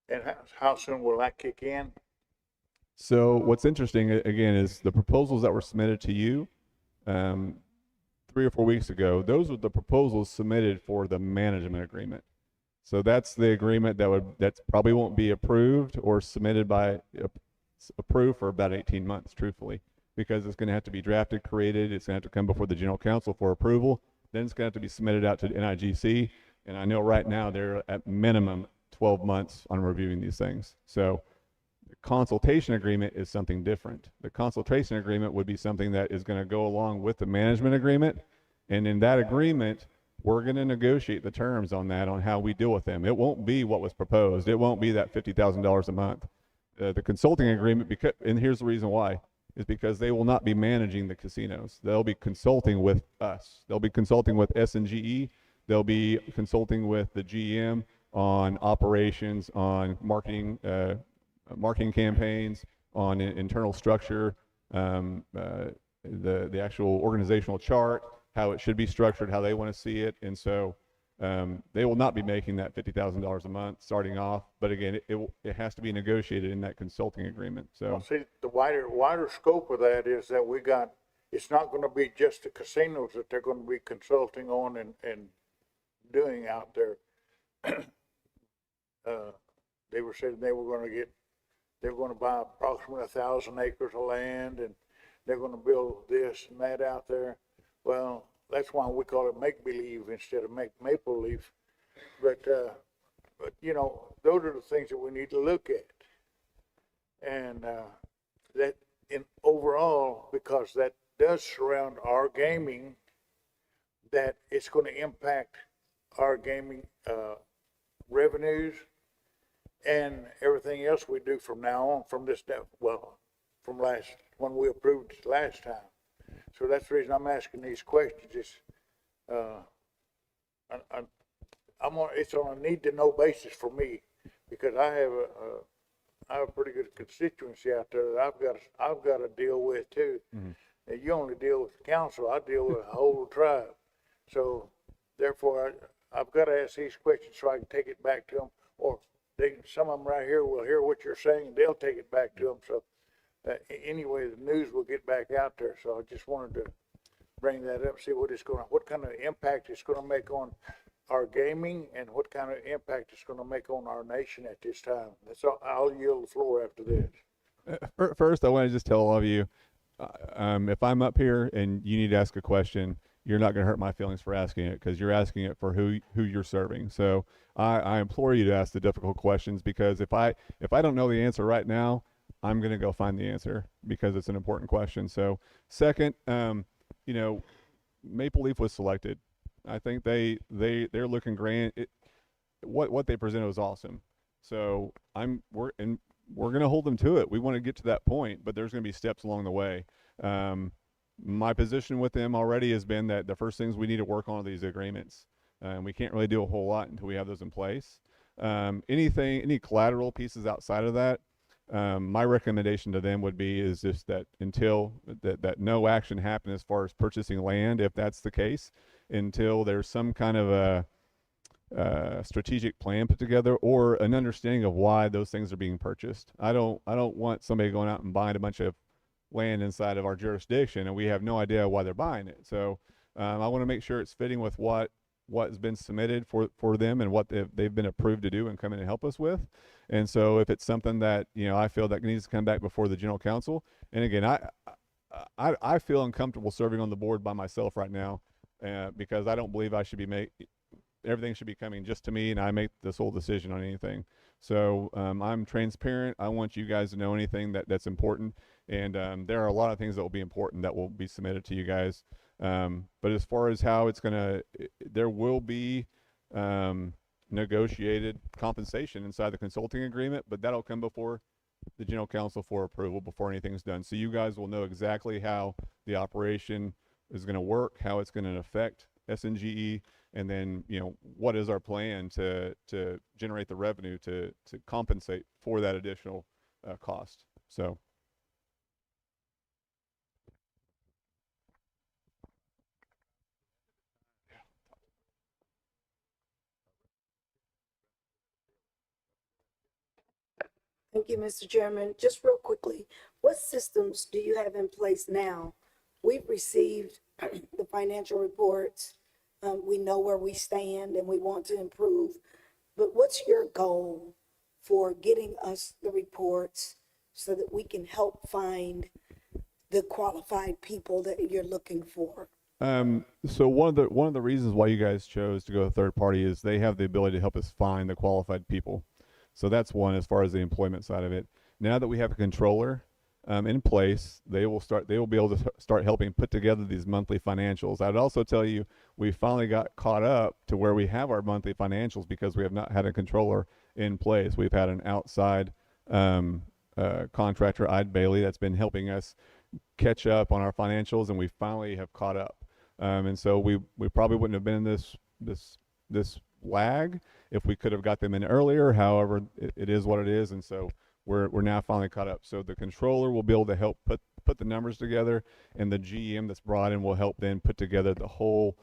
And how soon will that kick in? So what's interesting, again, is the proposals that were submitted to you, 3 or 4 weeks ago, those were the proposals submitted for the management agreement. So that's the agreement that probably won't be approved or submitted by, approved for about 18 months, truthfully, because it's going to have to be drafted, created, it's going to have to come before the general council for approval, then it's going to have to be submitted out to NIGC, and I know right now they're at minimum 12 months on reviewing these things. So the consultation agreement is something different. The consultation agreement would be something that is going to go along with the management agreement, and in that agreement, we're going to negotiate the terms on that, on how we deal with them. It won't be what was proposed. It won't be that $50,000 a month. The consulting agreement, because, and here's the reason why, is because they will not be managing the casinos. They'll be consulting with us. They'll be consulting with SNGE. They'll be consulting with the GM on operations, on marketing, marketing campaigns, on internal structure, the actual organizational chart, how it should be structured, how they want to see it. And so they will not be making that $50,000 a month starting off. But again, it has to be negotiated in that consulting agreement. So Well, see, the wider scope of that is that it's not going to be just the casinos that they're going to be consulting on and doing out there. They were saying they were going to buy approximately 1,000 acres of land, and they're going to build this and that out there. Well, that's why we call it make-believe instead of maple leaf. But you know, those are the things that we need to look at. And that in overall, because that does surround our gaming, that it's going to impact our gaming revenues and everything else we do from now on, from this, well, from when we approved it last time. So that's the reason I'm asking these questions. Is it's on a need-to-know basis for me, because I have a pretty good constituency out there that I've got to deal with too. Mhm. And you only deal with the council, I deal with a whole tribe. So therefore, I've got to ask these questions so I can take it back to them, or some of them right here will hear what you're saying, and they'll take it back to them. So anyway, the news will get back out there. So I just wanted to bring that up, see what kind of impact it's going to make on our gaming, and what kind of impact it's going to make on our nation at this time. That's all. I'll yield the floor after this. First, I want to just tell all of you, if I'm up here and you need to ask a question, you're not going to hurt my feelings for asking it, because you're asking it for who you're serving. So I implore you to ask the difficult questions, because if I don't know the answer right now, I'm going to go find the answer, because it's an important question. So second, you know, Maple Leaf was selected. I think they're looking grand. What they presented was awesome. So we're going to hold them to it. We want to get to that point, but there's going to be steps along the way. My position with them already has been that the first things we need to work on are these agreements. We can't really do a whole lot until we have those in place. Any collateral pieces outside of that, my recommendation to them would be is just that until that no action happen as far as purchasing land, if that's the case, until there's some kind of a strategic plan put together, or an understanding of why those things are being purchased. I don't want somebody going out and buying a bunch of land inside of our jurisdiction and we have no idea why they're buying it. So I want to make sure it's fitting with what's been submitted for them and what they've been approved to do and come in and help us with. And so if it's something that, you know, I feel that needs to come back before the general council, and again, I feel uncomfortable serving on the board by myself right now, because I don't believe I should be everything should be coming just to me and I make this whole decision on anything. So I'm transparent. I want you guys to know anything that's important, and there are a lot of things that will be important that will be submitted to you guys. But as far as how it's there will be negotiated compensation inside the consulting agreement, but that'll come before the general council for approval before anything's done. So you guys will know exactly how the operation is going to work, how it's going to affect SNGE, and then, you know, what is our plan to generate the revenue to compensate for that additional cost. So. Thank you, Mr. Chairman. Just real quickly, what systems do you have in place now? We've received the financial reports. We know where we stand and we want to improve. But what's your goal for getting us the reports so that we can help find the qualified people that you're looking for? So one of the reasons why you guys chose to go with third party is they have the ability to help us find the qualified people. So that's one as far as the employment side of it. Now that we have a controller in place, they will be able to start helping put together these monthly financials. I'd also tell you we finally got caught up to where we have our monthly financials because we have not had a controller in place. We've had an outside contractor, Ide Bailey, that's been helping us catch up on our financials, and we finally have caught up. And so we probably wouldn't have been in this lag if we could have got them in earlier. However, it is what it is, and so we're now finally caught up. So the controller will be able to help put the numbers together, and the GM that's brought in will help then put together the whole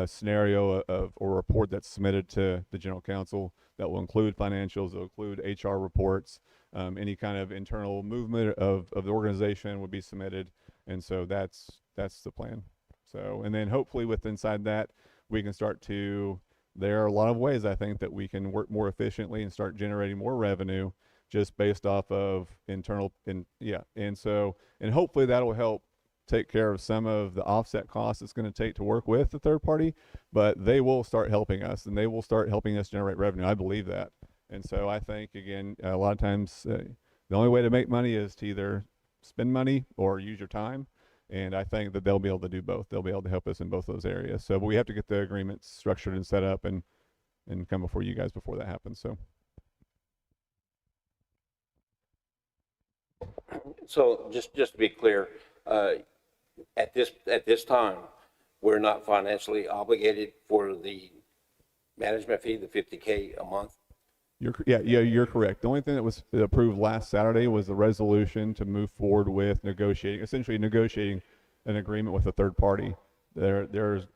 scenario or report that's submitted to the general counsel that will include financials, will include HR reports, any kind of internal movement of the organization would be submitted, and so that's the plan. So, and then hopefully with inside that, we can start to, there are a lot of ways I think that we can work more efficiently and start generating more revenue just based off of internal, and so, and hopefully that'll help take care of some of the offset costs it's going to take to work with the third party, but they will start helping us and they will start helping us generate revenue. I believe that. And so I think, again, a lot of times the only way to make money is to either spend money or use your time. And I think that they'll be able to do both. They'll be able to help us in both those areas. So, but we have to get the agreements structured and set up and come before you guys before that happens. So just to be clear, at this time, we're not financially obligated for the management fee, the $50K a month. You're correct. The only thing that was approved last Saturday was the resolution to move forward with essentially negotiating an agreement with a third party. There's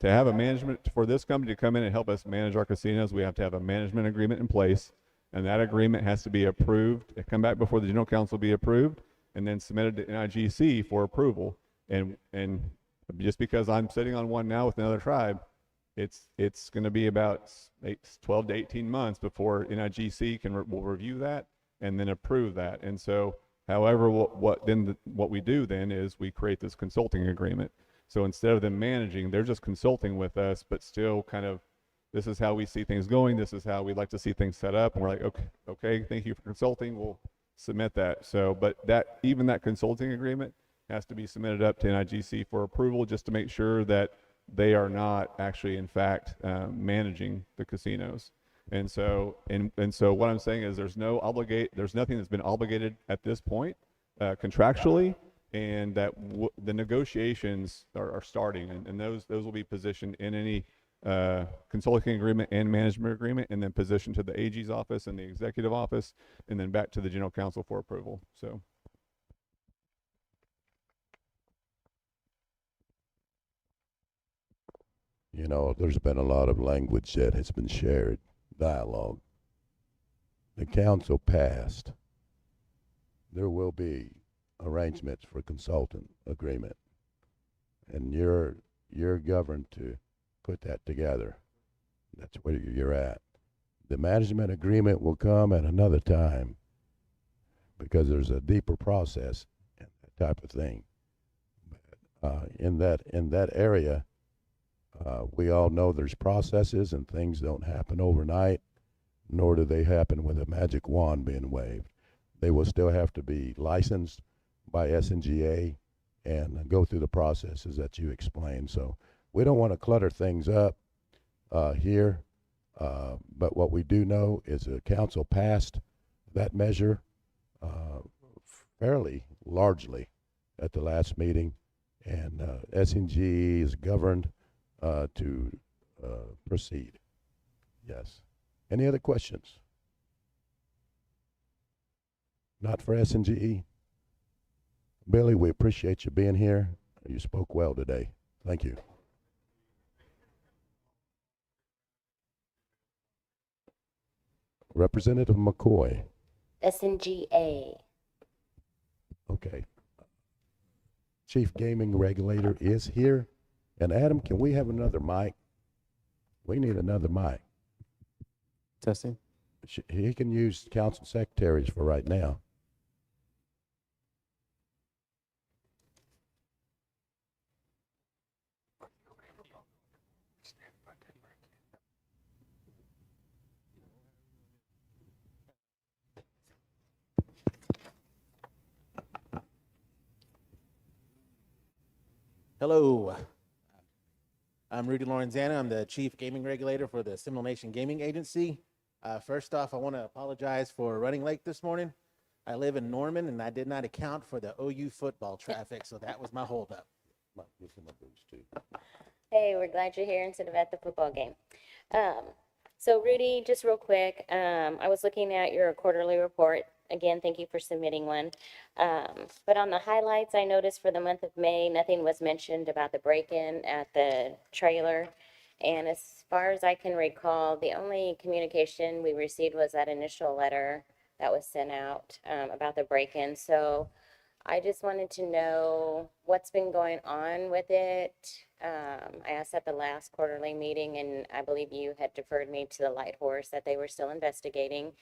to have a management for this company to come in and help us manage our casinos. We have to have a management agreement in place, and that agreement has to be approved. Come back before the general counsel, be approved, and then submitted to NIGC for approval. And just because I'm sitting on one now with another tribe, it's going to be about 12 to 18 months before NIGC will review that and then approve that. And so, however, what we do then is we create this consulting agreement. So instead of them managing, they're just consulting with us, but still kind of, this is how we see things going. This is how we'd like to see things set up. And we're like, okay, thank you for consulting. We'll submit that. So, but even that consulting agreement has to be submitted up to NIGC for approval, just to make sure that they are not actually, in fact, managing the casinos. And so what I'm saying is there's nothing that's been obligated at this point contractually, and that the negotiations are starting, and those will be positioned in any consulting agreement and management agreement, and then positioned to the AG's office and the executive office, and then back to the general counsel for approval. So. You know, there's been a lot of language that has been shared, dialogue. The council passed. There will be arrangements for consultant agreement, and you're governed to put that together. That's where you're at. The management agreement will come at another time because there's a deeper process and that type of thing. In that area, we all know there's processes and things don't happen overnight, nor do they happen with a magic wand being waved. They will still have to be licensed by SNGA and go through the processes that you explained. So we don't want to clutter things up here, but what we do know is the council passed that measure fairly largely at the last meeting, and SNG is governed to proceed. Yes. Any other questions? Not for S&GE? Billy, we appreciate you being here. You spoke well today. Thank you. Representative McCoy. SNGA. Okay. Chief Gaming Regulator is here. And Adam, can we have another mic? We need another mic. Testing. He can use council secretaries for right now. Hello. I'm Rudy Lorenzana. I'm the Chief Gaming Regulator for the Seminole Nation Gaming Agency. First off, I want to apologize for running late this morning. I live in Norman, and I did not account for the OU football traffic, so that was my holdup. Hey, we're glad you're here instead of at the football game. So Rudy, just real quick, I was looking at your quarterly report. Again, thank you for submitting one. But on the highlights, I noticed for the month of May, nothing was mentioned about the break-in at the trailer. And as far as I can recall, the only communication we received was that initial letter that was sent out about the break-in. So I just wanted to know what's been going on with it. I asked at the last quarterly meeting, and I believe you had deferred me to the Light Horse that they were still investigating.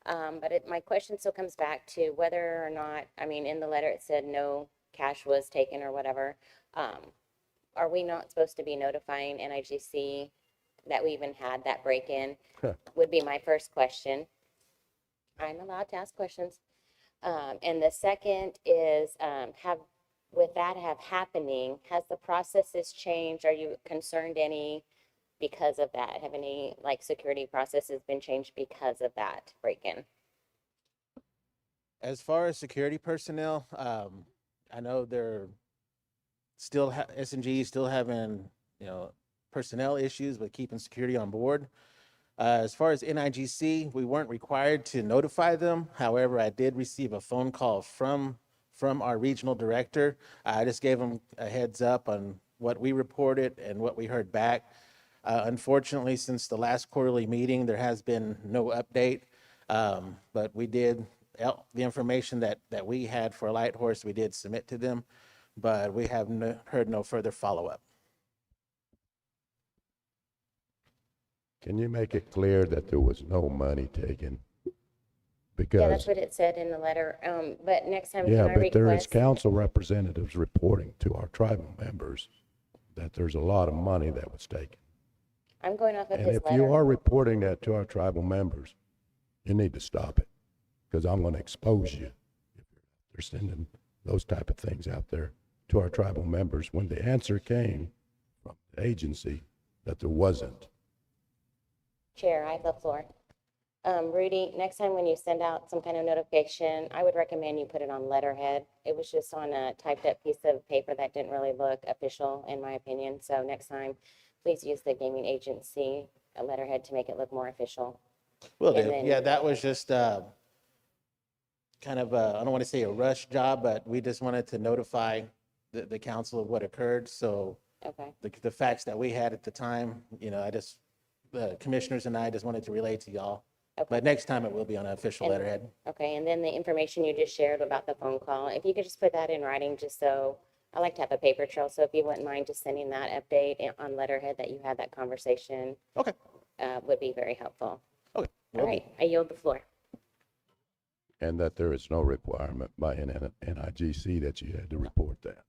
But my question still comes back to whether or not, I mean, in the letter it said no cash was taken or whatever. Are we not supposed to be notifying NIGC that we even had that break-in? Would be my first question. I'm allowed to ask questions. And the second is, with that happening, has the processes changed? Are you concerned any because of that? Have any security processes been changed because of that break-in? As far as security personnel, I know they're still SNG still having personnel issues with keeping security on board. As far as NIGC, we weren't required to notify them. However, I did receive a phone call from our regional director. I just gave him a heads up on what we reported and what we heard back. Unfortunately, since the last quarterly meeting, there has been no update. But we did, the information that we had for Light Horse, we did submit to them, but we have heard no further follow-up. Can you make it clear that there was no money taken? Because Yeah, that's what it said in the letter. But next time, yeah, can I but there is request? council representatives reporting to our tribal members that there's a lot of money that was taken. I'm going off of And his if letter. you are reporting that to our tribal members, you need to stop it, because I'm going to expose you if you're sending those type of things out there to our tribal members when the answer came from the agency that there wasn't. Chair, I have the floor. Rudy, next time when you send out some kind of notification, I would recommend you put it on letterhead. It was just on a typed up piece of paper that didn't really look official, in my opinion. So next time, please use the gaming agency a letterhead to make it look more official. Well, And then- yeah, that was just kind of I don't want to say a rush job, but we just wanted to notify the council of what occurred. So Okay. the facts that we had at the time, the commissioners and I just wanted to relay to y'all. Okay. But next time it will be on an official And- letterhead. Okay, and then the information you just shared about the phone call, if you could just put that in writing, just so, I like to have a paper trail, so if you wouldn't mind just sending that update on letterhead that you had that conversation. Okay. Would be very helpful. Okay. All right, I yield the floor. And that there is no requirement by NIGC that you had to report that.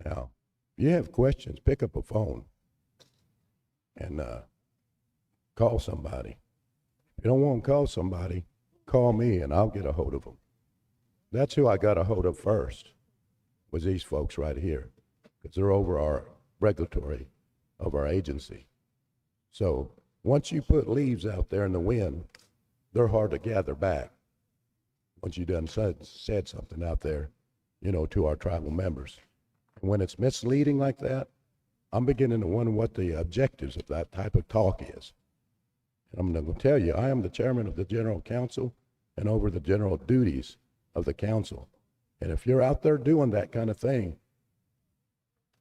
Now, if you have questions, pick up a phone and call somebody. If you don't want to call somebody, call me and I'll get a hold of them. That's who I got a hold of first, was these folks right here, because they're over our regulatory of our agency. So once you put leaves out there in the wind, they're hard to gather back. Once you done said something out there, to our tribal members. And when it's misleading like that, I'm beginning to wonder what the objectives of that type of talk is. And I'm going to tell you, I am the chairman of the general council and over the general duties of the council. And if you're out there doing that kind of thing,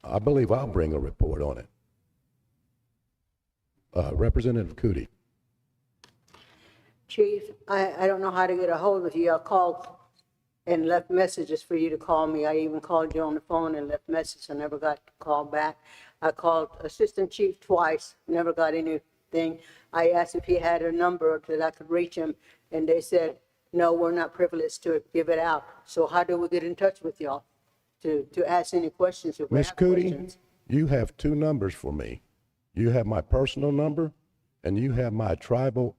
I believe I'll bring a report on it. Representative Cootie. Chief, I don't know how to get a hold of you. I called and left messages for you to call me. I even called you on the phone and left messages. I never got to call back. I called Assistant Chief twice, never got anything. I asked if he had a number that I could reach him, and they said, no, we're not privileged to give it out. So how do we get in touch with y'all to ask any questions if we Ms. have Cootie, questions? you have two numbers for me. You have my personal number and you have my tribal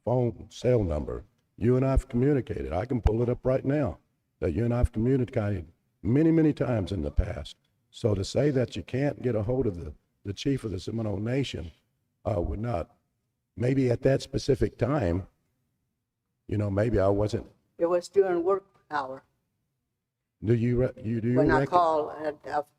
phone cell number. You and I have communicated. I can pull it up right now, that you and I have communicated many, many times in the past. So to say that you can't get a hold of the chief of the Seminole Nation would not, maybe at that specific time, you know, maybe I wasn't. It was during work hour. Do you When I reckon? called,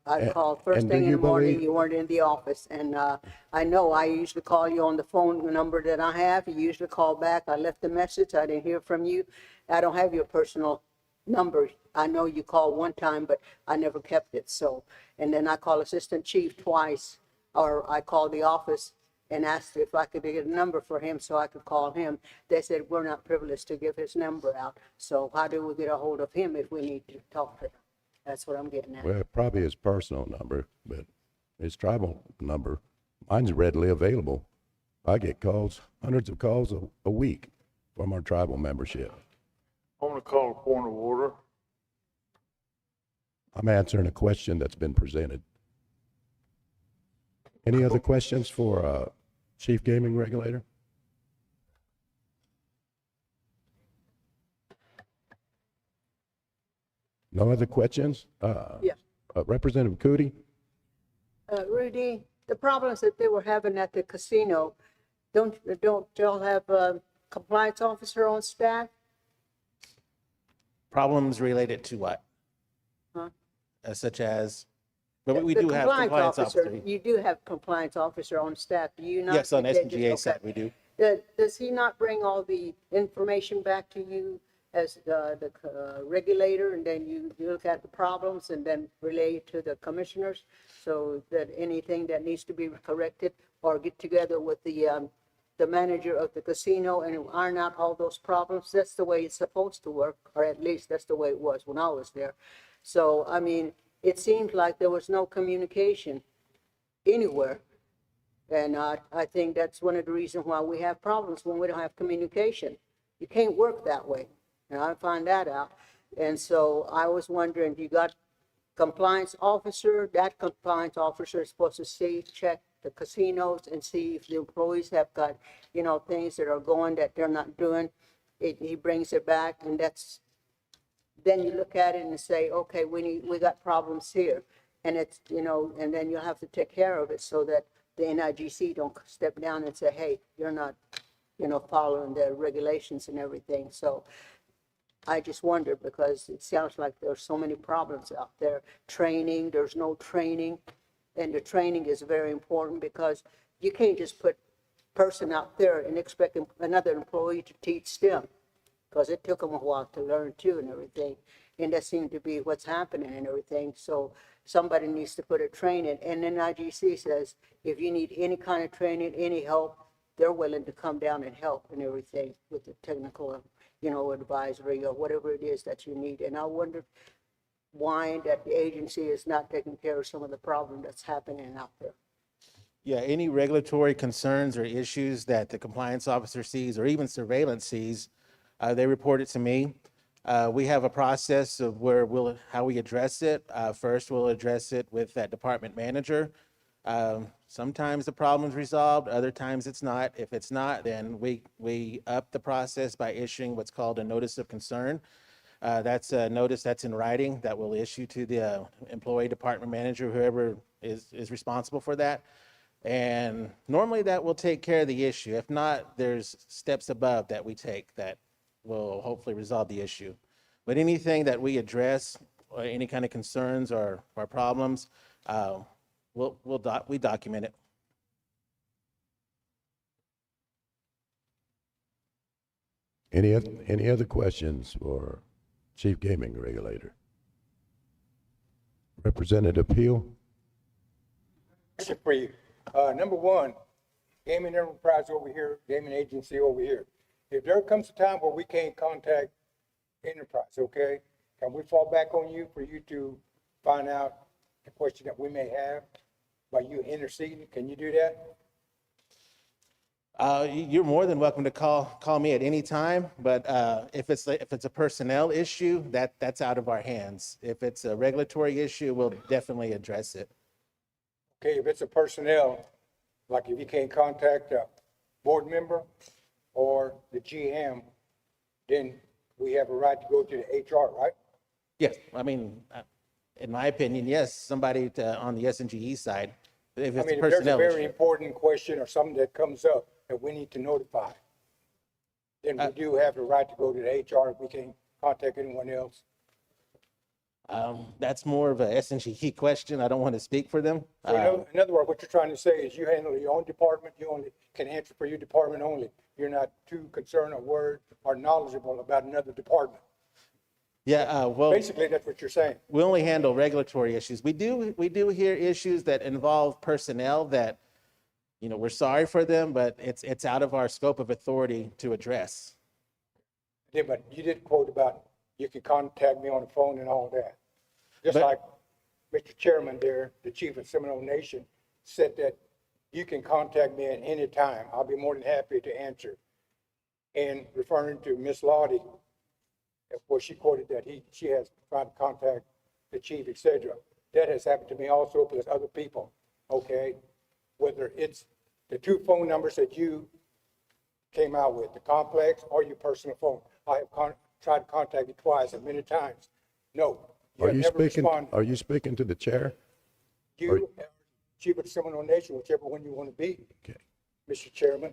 I called first and do thing in you the morning, believe- you weren't in the office. And I know I usually call you on the phone number that I have. You usually call back. I left a message. I didn't hear from you. I don't have your personal number. I know you called one time, but I never kept it. So, and then I called Assistant Chief twice, or I called the office and asked if I could get a number for him so I could call him. They said, we're not privileged to give his number out. So how do we get a hold of him if we need to talk to him? That's what I'm getting at. Well, probably his personal number, but his tribal number, mine's readily available. I get calls, hundreds of calls a week from our tribal membership. I want to call a point of order. I'm answering a question that's been presented. Any other questions for Chief Gaming Regulator? No other questions? Yeah. Representative Cootie? Rudy, the problems that they were having at the casino, don't y'all have a compliance officer on staff? Problems related to what? Huh? Such as, but we The do have compliance officer. You do have compliance officer on staff, do you not? Yes, on They just- SNGA okay. side, we do. Does he not bring all the information back to you as the regulator, and then you look at the problems and then relay it to the commissioners, so that anything that needs to be corrected, or get together with the manager of the casino and iron out all those problems? That's the way it's supposed to work, or at least that's the way it was when I was there. So, I mean, it seems like there was no communication anywhere. And I think that's one of the reasons why we have problems, when we don't have communication. You can't work that way. And I find that out. And so I was wondering, you got compliance officer, that compliance officer is supposed to check the casinos and see if the employees have got, you know, things that are going that they're not doing. He brings it back, and then you look at it and say, okay, we got problems here. And it's, you know, and then you'll have to take care of it so that the NIGC don't step down and say, hey, you're not, you know, following the regulations and everything. So I just wondered, because it sounds like there's so many problems out there. Training, there's no training. And the training is very important, because you can't just put person out there and expect another employee to teach them, because it took them a while to learn too and everything. And that seemed to be what's happening and everything. So somebody needs to put a training. And then IGC says, if you need any kind of training, any help, they're willing to come down and help and everything with the technical, you know, advisory or whatever it is that you need. And I wonder why that the agency is not taking care of some of the problem that's happening out there. Yeah, any regulatory concerns or issues that the compliance officer sees, or even surveillance sees, they report it to me. We have a process of how we address it. First, we'll address it with that department manager. Sometimes the problem's resolved, other times it's not. If it's not, then we up the process by issuing what's called a notice of concern. That's a notice that's in writing that we'll issue to the employee department manager, whoever is responsible for that. And normally that will take care of the issue. If not, there's steps above that we take that will hopefully resolve the issue. But anything that we address, or any kind of concerns or problems, we document it. Any other questions for Chief Gaming Regulator? Representative Peel? Question for you. Number one, gaming enterprise over here, gaming agency over here. if there comes a time where we can't contact Enterprise, okay, can we fall back on you for you to find out the question that we may have by you interceding? Can you do that? You're more than welcome to call me at any time, but if it's a personnel issue, that's out of our hands. If it's a regulatory issue, we'll definitely address it. Okay, if it's a personnel, like if you can't contact a board member or the GM, then we have a right to go to the HR, right? Yes, I mean, in my opinion, yes, somebody on the S&GE side, if I it's mean, a if there's a personnel very issue. important question or something that comes up that we need to notify, then we do have the right to go to the HR if we can't contact anyone else. That's more of a S&GE question. I don't want to speak for them. So in other words, what you're trying to say is you handle your own department, you only can answer for your department only. You're not too concerned or worried or knowledgeable about another department. Yeah, well, Basically, that's what you're saying. we only handle regulatory issues. We do hear issues that involve personnel that, we're sorry for them, but it's out of our scope of authority to address. Yeah, but you did quote about you can contact me on the phone and all that. Just like Mr. Chairman there, the chief of Seminole Nation, said that you can contact me at any time. I'll be more than happy to answer. And referring to Miss Lottie, of course, she quoted that she has tried to contact the chief, et cetera. That has happened to me also, plus other people, okay? Whether it's the 2 phone numbers that you came out with, the complex or your personal phone. I have tried to contact you twice and many times. No, you have never responded. Are you speaking to the chair? You, chief of the Seminole Nation, whichever one you want to be, Okay. Mr. Chairman.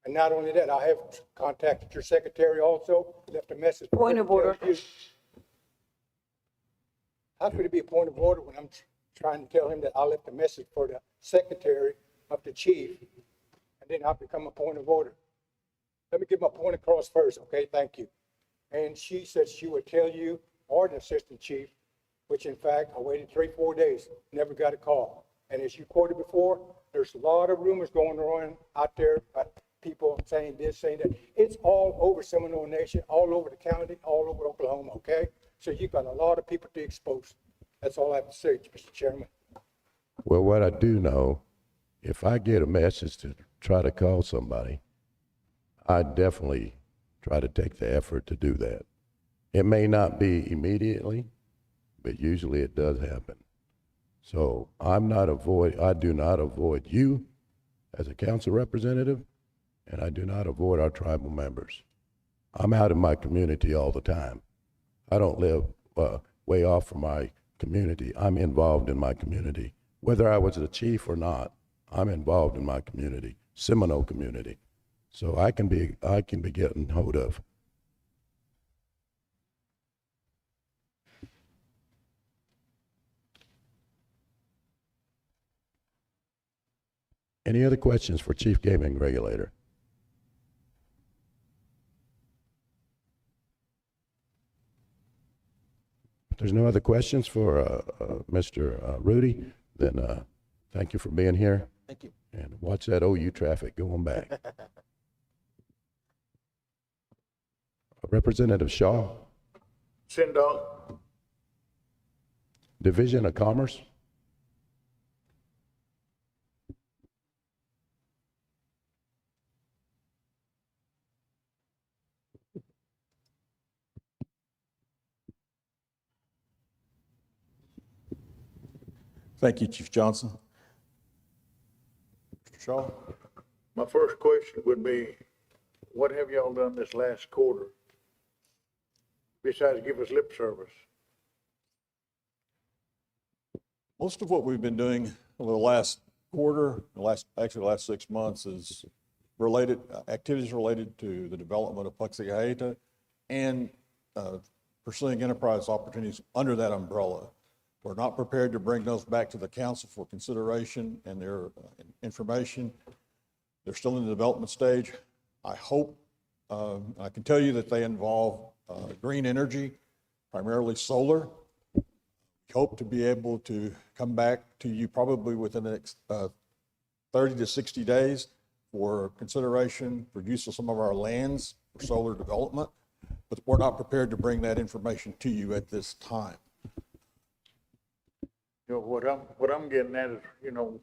And not only that, I have contacted your secretary also, left a message. Point of order. How could it be a point of order when I'm trying to tell him that I left a message for the secretary of the chief, and then I've become a point of order? Let me get my point across first, okay? Thank you. And she said she would tell you or the assistant chief, which in fact, I waited 3-4 days, never got a call. And as you quoted before, there's a lot of rumors going on out there about people saying this, saying that. It's all over Seminole Nation, all over the county, all over Oklahoma, okay? So you've got a lot of people to expose. That's all I have to say, Mr. Chairman. Well, what I do know, if I get a message to try to call somebody, I definitely try to take the effort to do that. It may not be immediately, but usually it does happen. So I do not avoid you as a council representative, and I do not avoid our tribal members. I'm out in my community all the time. I don't live way off from my community. I'm involved in my community. Whether I was the chief or not, I'm involved in my community, Seminole community. So I can be getting hold of. Any other questions for Chief Gaming Regulator? If there's no other questions for Mr. Rudy, then thank you for being here. Thank you. And watch that OU traffic going back. Representative Shaw, Seminole. Division of Commerce. Thank you, Chief Johnson. Mr. Shaw? My first question would be, what have y'all done this last quarter besides give us lip service? Most of what we've been doing over the last quarter, the last 6 months is activities related to the development of Puxigaeta and pursuing enterprise opportunities under that umbrella. We're not prepared to bring those back to the council for consideration and their information. They're still in the development stage. I hope, I can tell you that they involve green energy, primarily solar. We hope to be able to come back to you probably within the next 30 to 60 days for consideration for use of some of our lands for solar development, but we're not prepared to bring that information to you at this time. You know, what I'm getting at is, you know,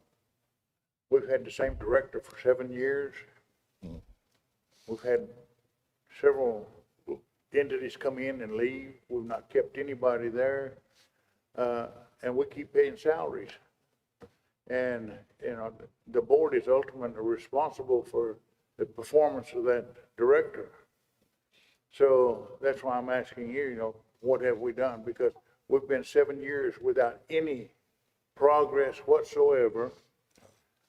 we've had the same director for 7 years. We've had several entities come in and leave. We've not kept anybody there. And we keep paying salaries. And, you know, the board is ultimately responsible for the performance of that director. So that's why I'm asking you, you know, what have we done? Because we've been 7 years without any progress whatsoever.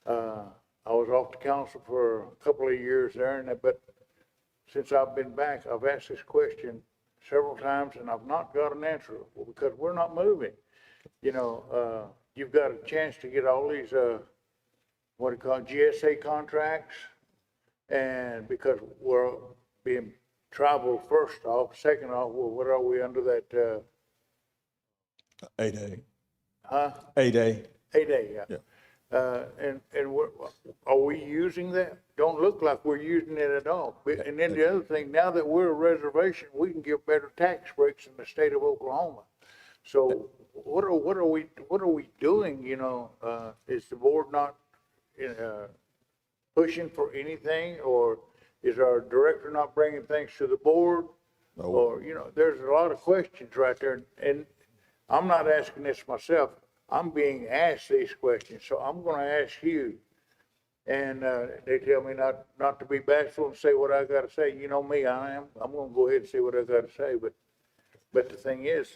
I was off the council for a couple of years there, but since I've been back, I've asked this question several times and I've not got an answer because we're not moving. You know, you've got a chance to get all these, what do you call it, GSA contracts. And because we're being tribal first off, second off, well, what are we under that? 8A. Huh? 8A. 8A, yeah. Yeah. And are we using that? Don't look like we're using it at all. And then the other thing, now that we're a reservation, we can give better tax breaks in the state of Oklahoma. So what are we doing? You know, is the board not pushing for anything, or is our director not bringing things to the board? No. Or, you know, there's a lot of questions right there, and I'm not asking this myself. I'm being asked these questions, so I'm going to ask you. And they tell me not to be bashful and say what I got to say. You know me, I'm going to go ahead and say what I got to say. But the thing is,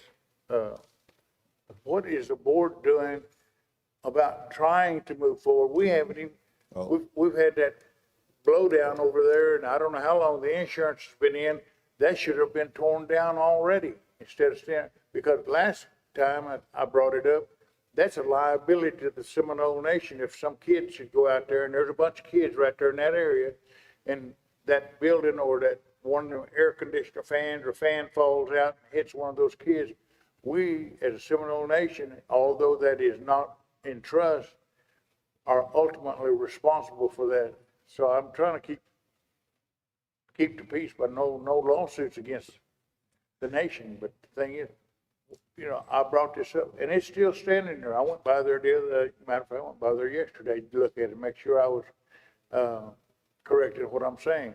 what is the board doing about trying to move forward? We haven't even, we've had that blowdown over there, and I don't know how long the insurance has been in. That should have been torn down already instead of staying, because last time I brought it up, that's a liability to the Seminole Nation if some kid should go out there, and there's a bunch of kids right there in that area, and that building or that one of the air conditioner fans or fan falls out and hits one of those kids. We, as a Seminole Nation, although that is not in trust, are ultimately responsible for that. So I'm trying to keep the peace, but no lawsuits against the nation. But the thing is, you know, I brought this up, and it's still standing there. I went by there the other, matter of fact, I went by there yesterday to look at it, make sure I was correct in what I'm saying.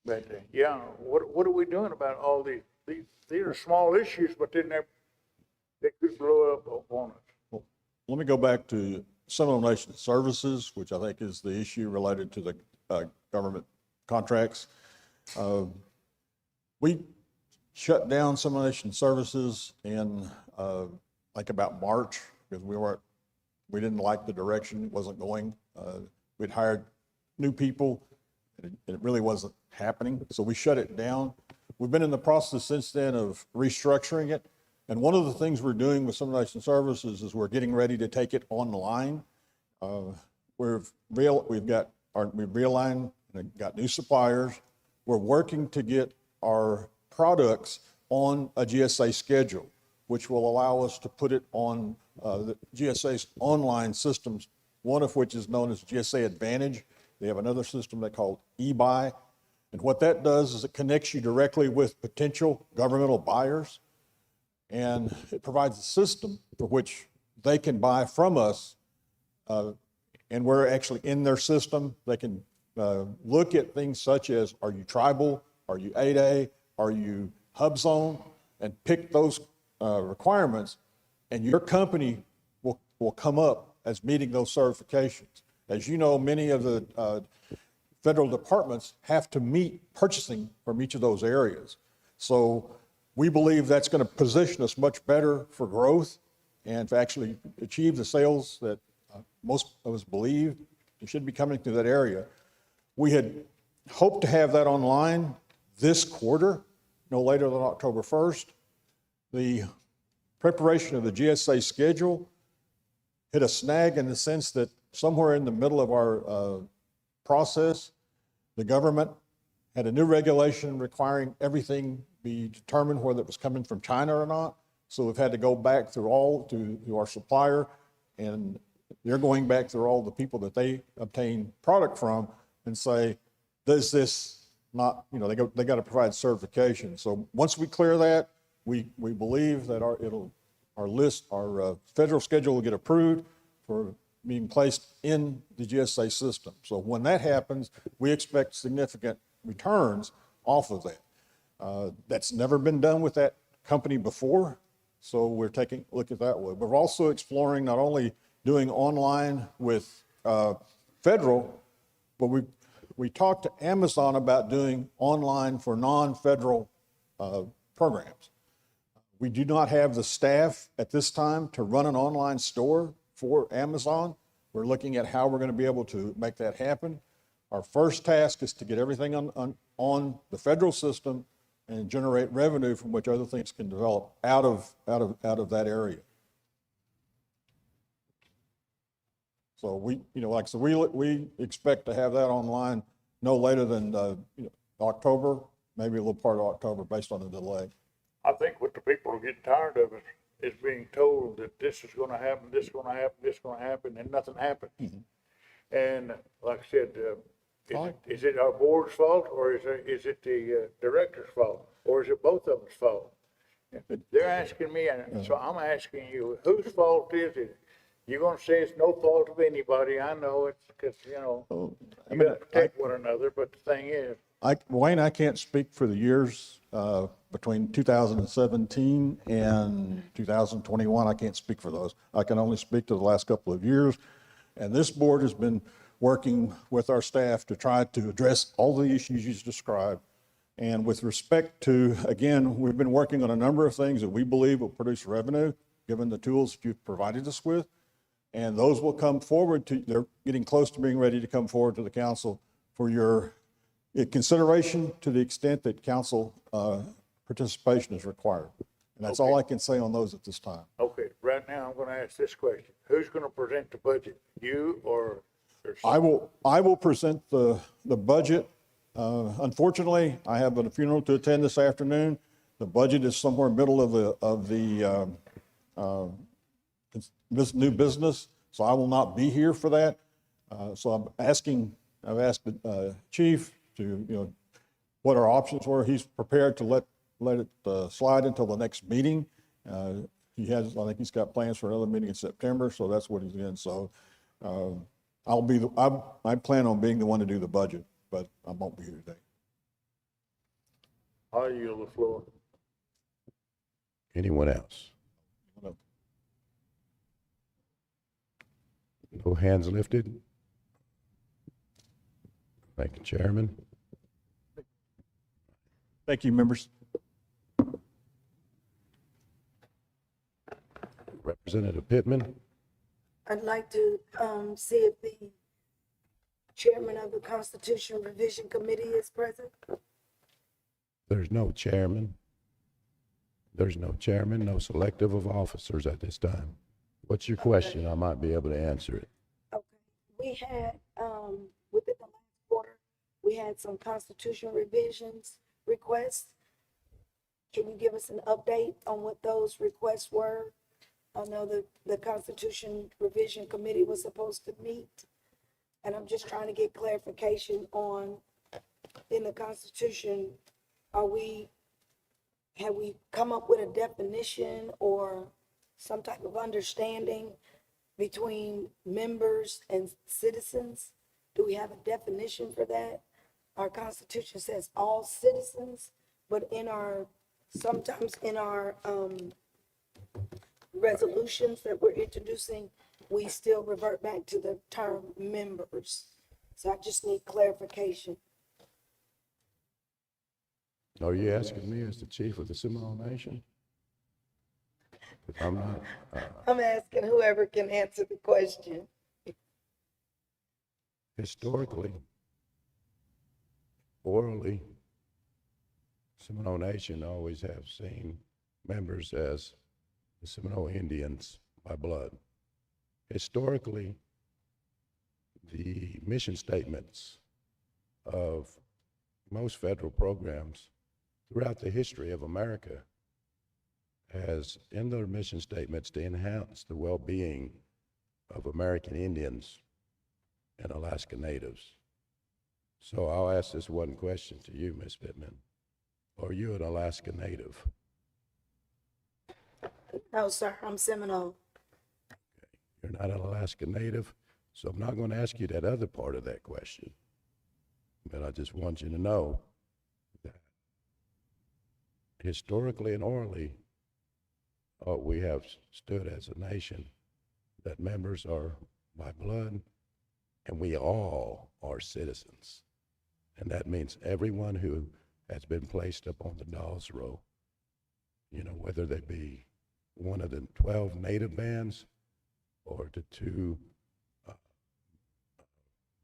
But yeah, what are we doing about all these? These are small issues, but then they could blow up on us. Well, let me go back to Seminole Nation Services, which I think is the issue related to the government contracts. We shut down Seminole Nation Services in like about March because we didn't like the direction it wasn't going. We'd hired new people and it really wasn't happening. So we shut it down. We've been in the process since then of restructuring it. And one of the things we're doing with Seminole Nation Services is we're getting ready to take it online. We've realigned and got new suppliers. We're working to get our products on a GSA schedule, which will allow us to put it on the GSA's online systems, one of which is known as GSA Advantage. They have another system they call eBuy. And what that does is it connects you directly with potential governmental buyers. And it provides a system for which they can buy from us. And we're actually in their system. They can look at things such as, are you tribal? Are you 8A? Are you hub zone? And pick those requirements. And your company will come up as meeting those certifications. As you know, many of the federal departments have to meet purchasing from each of those areas. So we believe that's going to position us much better for growth and to actually achieve the sales that most of us believe should be coming to that area. We had hoped to have that online this quarter, no later than October 1st. The preparation of the GSA schedule hit a snag in the sense that somewhere in the middle of our process, the government had a new regulation requiring everything be determined whether it was coming from China or not. So we've had to go back through our supplier and they're going back through all the people that they obtain product from and say, does this not, you know, they got to provide certification. So once we clear that, we believe that our federal schedule will get approved for being placed in the GSA system. So when that happens, we expect significant returns off of that. That's never been done with that company before, so we're taking a look at that way. We're also exploring not only doing online with federal, but we talked to Amazon about doing online for non-federal programs. We do not have the staff at this time to run an online store for Amazon. We're looking at how we're going to be able to make that happen. Our first task is to get everything on the federal system and generate revenue from which other things can develop out of that area. So we expect to have that online no later than October, maybe a little part of October based on the delay. I think what the people are getting tired of is being told that this is gonna happen, this is gonna happen, this is gonna happen, and nothing happens. And like I said, is it our board's fault, or is it the director's fault, or is it both of us' fault? They're asking me, and so I'm asking you, whose fault is it? You're gonna say it's no fault of anybody. I know it's because, you gotta protect one another, but the thing is, Wayne, I can't speak for the years between 2017 and 2021. I can't speak for those. I can only speak to the last couple of years. And this board has been working with our staff to try to address all the issues you just described. And with respect to, again, we've been working on a number of things that we believe will produce revenue, given the tools that you've provided us with. And those will come forward they're getting close to being ready to come forward to the council for your consideration to the extent that council participation is required. And that's all I can say on those at this time. okay, right now I'm gonna ask this question. Who's gonna present the budget? You or I will present the budget. Unfortunately, I have a funeral to attend this afternoon. The budget is somewhere middle of this new business, so I will not be here for that. So I've asked the chief to, what our options were. He's prepared to let it slide until the next meeting. I think he's got plans for another meeting in September, so that's what he's in. So I plan on being the one to do the budget, but I won't be here today. I yield the floor. Anyone else? No hands lifted? Thank you, Chairman. Thank you, members. Representative Pittman? I'd like to see if the chairman of the Constitution Revision Committee is present. There's no chairman. There's no chairman, no selective of officers at this time. What's your question? I might be able to answer it. Okay, we had, within the last quarter, we had some Constitution revisions requests. Can you give us an update on what those requests were? I know the Constitution Revision Committee was supposed to meet, and I'm just trying to get clarification on, in the Constitution, have we come up with a definition or some type of understanding between members and citizens? Do we have a definition for that? Our Constitution says all citizens, but sometimes in our resolutions that we're introducing, we still revert back to the term members. So I just need clarification. Are you asking me as the chief of the Seminole Nation? I'm not. I'm asking whoever can answer the question. Historically, orally, Seminole Nation always have seen members as the Seminole Indians by blood. Historically, the mission statements of most federal programs throughout the history of America has in their mission statements to enhance the well-being of American Indians and Alaska Natives. So I'll ask this one question to you, Ms. Pittman. Are you an Alaska Native? No, sir, I'm Seminole. You're not an Alaska Native, so I'm not going to ask you that other part of that question. But I just want you to know that historically and orally, we have stood as a nation that members are by blood, and we all are citizens. And that means everyone who has been placed up on the Dawes Roll, you know, whether they be one of the 12 native bands or the two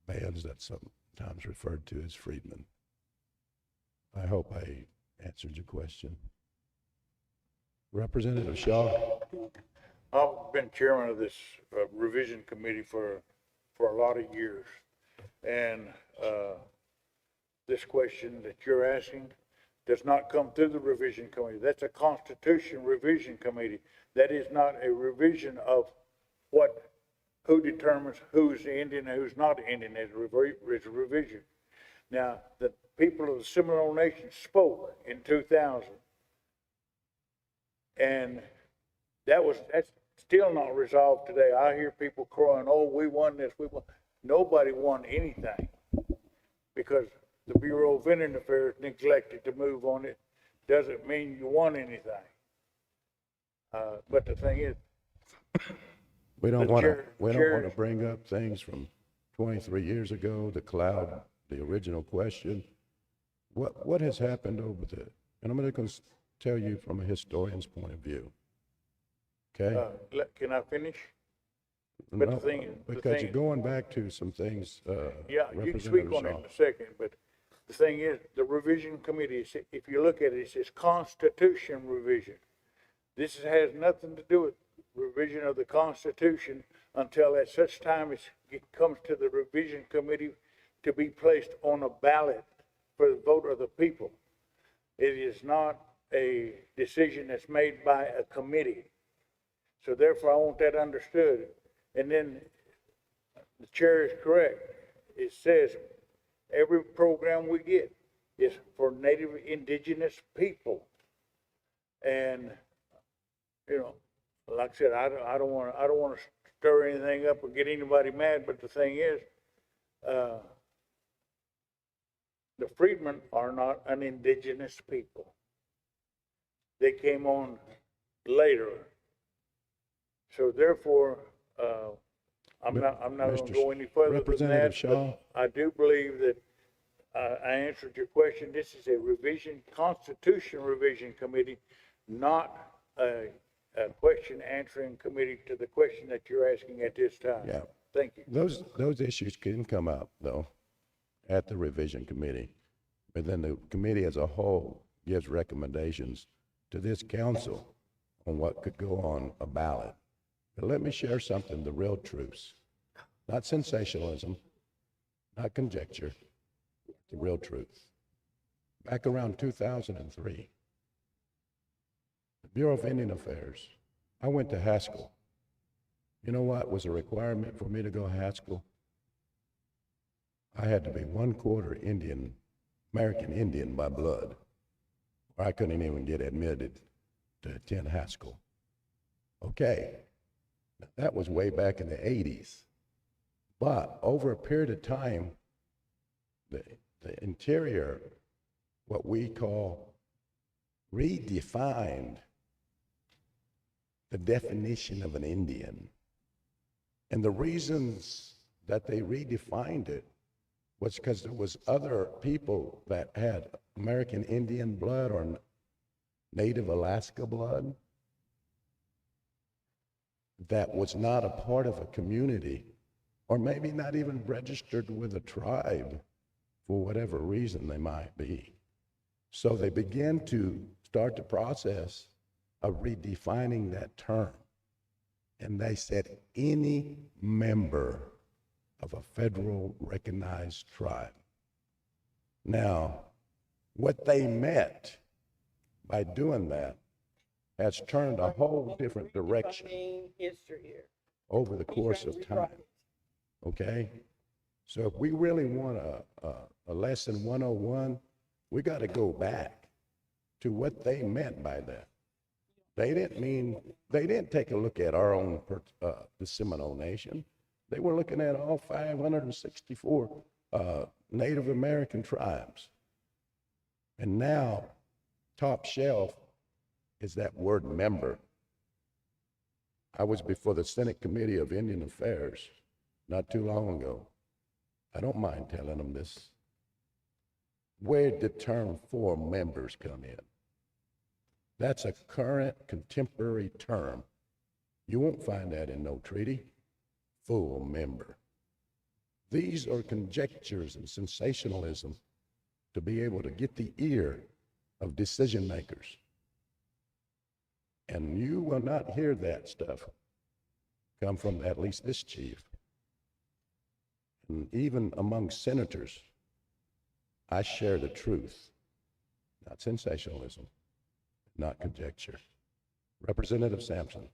bands that sometimes referred to as freedmen. I hope I answered your question. Representative Shaw? I've been chairman of this revision committee for a lot of years. And this question that you're asking does not come through the revision committee. That's a Constitution revision committee. That is not a revision of who determines who's Indian and who's not Indian. It's a revision. Now, the people of the Seminole Nation spoke in 2000. And that's still not resolved today. I hear people crying, oh, we won this, we won. Nobody won anything because the Bureau of Indian Affairs neglected to move on it. Doesn't mean you won anything. But the thing is, we don't want to bring up things from 23 years ago, the cloud, the original question. What has happened over the, and I'm going to tell you from a historian's point of view. Okay? Can I finish? But no, because you're going back to some things. Yeah, you can speak on it in a second, but the thing is, the revision committee, if you look at it, it says Constitution revision. This has nothing to do with revision of the Constitution until at such time as it comes to the revision committee to be placed on a ballot for the vote of the people. It is not a decision that's made by a committee. So therefore, I want that understood. And then the chair is correct. It says every program we get is for Native indigenous people. And, you know, like I said, I don't want to stir anything up or get anybody mad, but the thing is, the freedmen are not an indigenous people. They came on later. So therefore, I'm not going to go any further than that. Shaw? I do believe that I answered your question. This is a Constitution revision committee, not a question answering committee to the question that you're asking at this time. Yeah. Thank you. Those issues can come up, though, at the revision committee. But then the committee as a whole gives recommendations to this council on what could go on a ballot. But let me share something, the real truths. Not sensationalism, not conjecture, the real truth. Back around 2003, the Bureau of Indian Affairs, I went to Haskell. You know what was a requirement for me to go to Haskell? I had to be 1/4 Indian, American Indian by blood, or I couldn't even get admitted to attend Haskell. Okay, that was way back in the 80s. But over a period of time, the interior, what we call redefined the definition of an Indian. And the reasons that they redefined it was because there was other people that had American Indian blood or Native Alaska blood that was not a part of a community, or maybe not even registered with a tribe for whatever reason they might be. So they began to start the process of redefining that term. And they said any member of a federal recognized tribe. Now, what they meant by doing that has turned a whole different direction. History here. over the course of time. Okay? So if we really want a lesson 101, we got to go back to what they meant by that. They didn't take a look at our own, the Seminole Nation. They were looking at all 564 Native American tribes. And now, top shelf is that word member. I was before the Senate Committee of Indian Affairs not too long ago. I don't mind telling them this. Where did the term for members come in? That's a current contemporary term. You won't find that in no treaty. Full member. These are conjectures and sensationalism to be able to get the ear of decision makers. And you will not hear that stuff come from at least this chief. And even among senators, I share the truth, not sensationalism, not conjecture. Representative Sampson.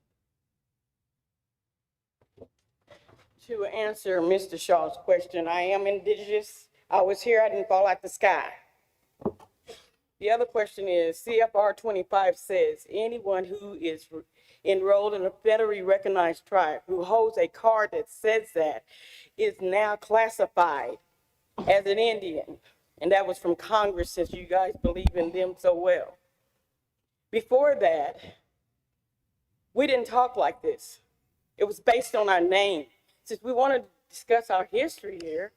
To answer Mr. Shaw's question, I am indigenous. I was here, I didn't fall out the sky. The other question is, CFR 25 says, anyone who is enrolled in a federally recognized tribe who holds a card that says that is now classified as an Indian. And that was from Congress, since you guys believe in them so well. Before that, we didn't talk like this. It was based on our name. Since we want to discuss our history here,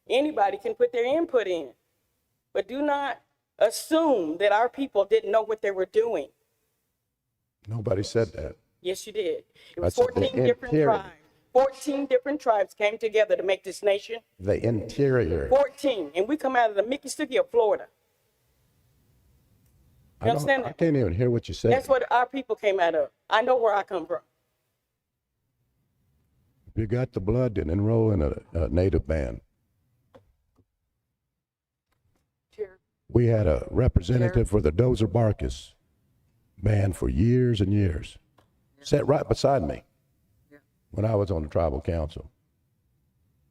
anybody can put their input in. But do not assume that our people didn't know what they were doing. Nobody said that. Yes, you did. It was I said the 14 different interior. tribes. 14 different tribes came together to make this nation. The interior. 14. And we come out of the Mickey of Florida. You understand I that? can't even hear what you said. That's what our people came out of. I know where I come from. If you got the blood, then enroll in a native band. Chair. We had a representative for the Dozer Barkus band for years and years. Sat right beside me when I was on the tribal council.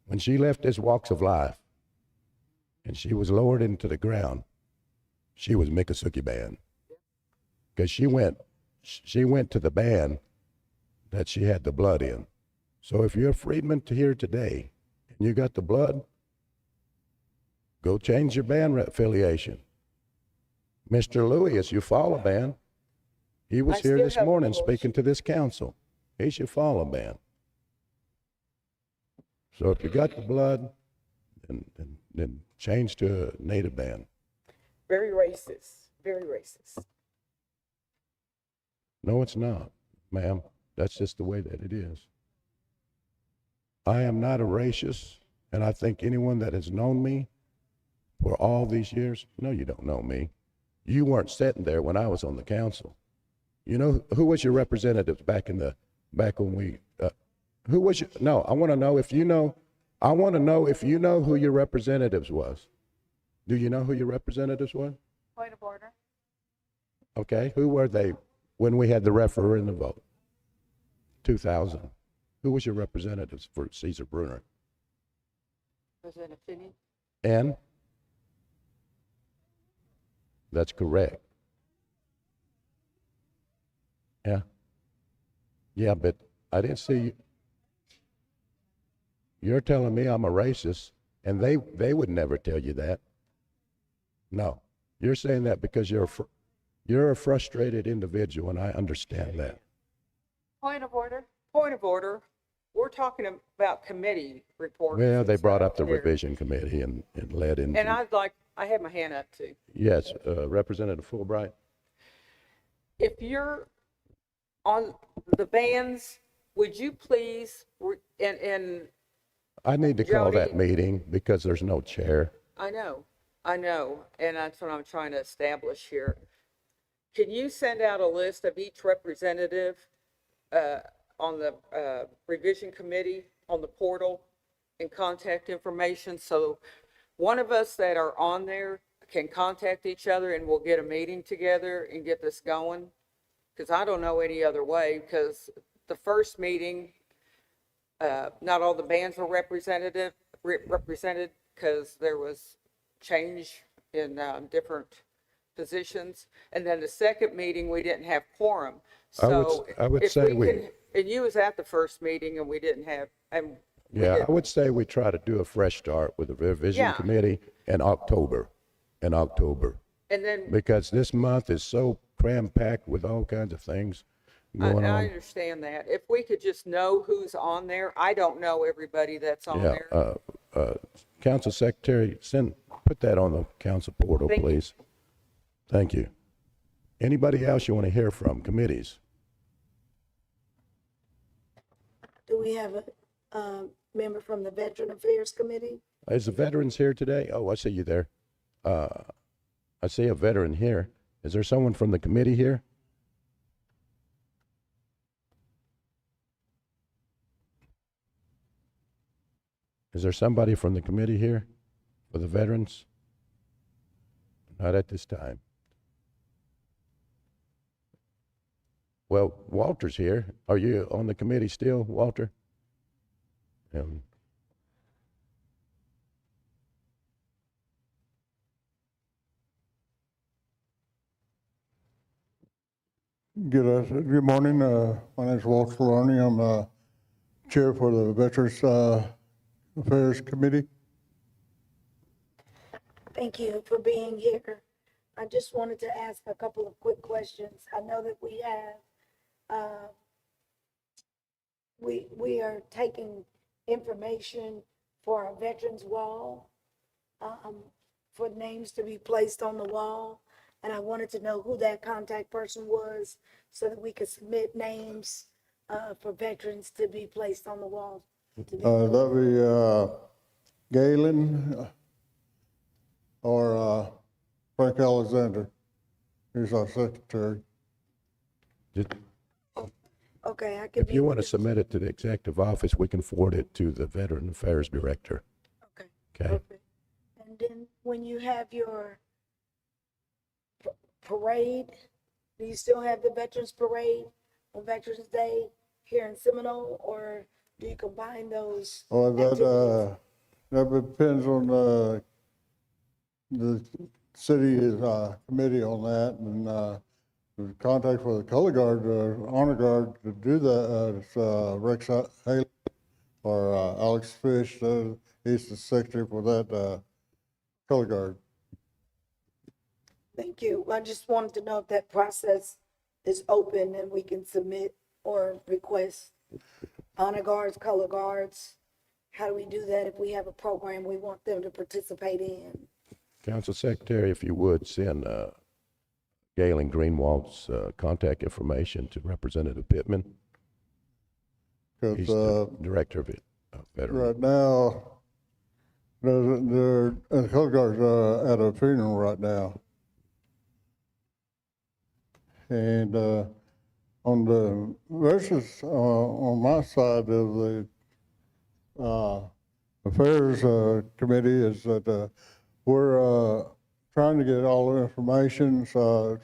When she left this walks of life and she was lowered into the ground, she was Miccosukee band. Because she went to the band that she had the blood in. So if you're a freedman to here today and you got the blood, go change your band affiliation. Mr. Louis, is your follow band. He was here this morning speaking to this council. He's your follow band. So if you got the blood, then change to a native band. Very racist. Very racist. No, it's not, ma'am. That's just the way that it is. I am not a racist, and I think anyone that has known me for all these years, no, you don't know me. You weren't sitting there when I was on the council. You know, who was your representatives back when we, who was your, no, I want to know if you know who your representatives was. Do you know who your representatives were? Point of order. Okay, who were they when we had the referendum vote? 2000. Who was your representatives for Caesar Bruner? Representative Finney? And? That's correct. Yeah. Yeah, but I didn't see you. You're telling me I'm a racist, and they would never tell you that. No. You're saying that because you're a frustrated individual, and I understand that. Point of order. Point of order. We're talking about committee reports. Well, they and brought stuff up the here. revision committee and led into. And I had my hand up too. Yes, Representative Fulbright. If you're on the bands, would you please, and I need to call that Jody. meeting because there's no chair. I know, and that's what I'm trying to establish here. Can you send out a list of each representative on the revision committee on the portal and contact information, so one of us that are on there can contact each other and we'll get a meeting together and get this going? Because I don't know any other way, because the first meeting, not all the bands were represented, because there was change in, different positions. And then the second meeting, we didn't have quorum. So I would if say we could, and you was at the first meeting and we didn't have, and we Yeah, I didn't. would say we try to do a fresh start with the revision Yeah. committee in October, And then, because this month is so cram-packed with all kinds of things going I on. understand that. If we could just know who's on there, I don't know everybody that's on Yeah, there. Council Secretary, put that on the council portal, Thank you. please. Thank you. Anybody else you want to hear from, committees? Do we have a member from the Veteran Affairs Committee? Is the veterans here today? Oh, I see you there. I see a veteran here. Is there someone from the committee here? Is there somebody from the committee here for the veterans? Not at this time. Well, Walter's here. Are you on the committee still, Walter? Good morning. My name is Walter Larney. I'm chair for the Veterans Affairs Committee. Thank you for being here. I just wanted to ask a couple of quick questions. I know that we have, we are taking information for our veterans wall, for names to be placed on the wall. And I wanted to know who that contact person was so that we could submit names, for veterans to be placed on the wall. That'd be Galen or Frank Alexander. He's our secretary. Okay, I can. If you want to submit it to the executive office, we can forward it to the Veteran Affairs Director. Okay. Okay? Perfect. And then when you have your parade, do you still have the Veterans Parade on Veterans Day here in Seminole, or do you combine those? Well, activities? that depends on the city committee on that, and the contact for the color guard, honor guard to do that is Rex Haley or Alex Fish. He's the secretary for that color guard. Thank you. I just wanted to know if that process is open and we can submit or request honor guards, color guards. How do we do that if we have a program we want them to participate in? Council Secretary, if you would, send Galen Greenwald's contact information to Representative Pittman. He's the Director of Veteran. Right now, the color guard's at a funeral right now. And on the versus on my side of the affairs committee is that we're trying to get all the information for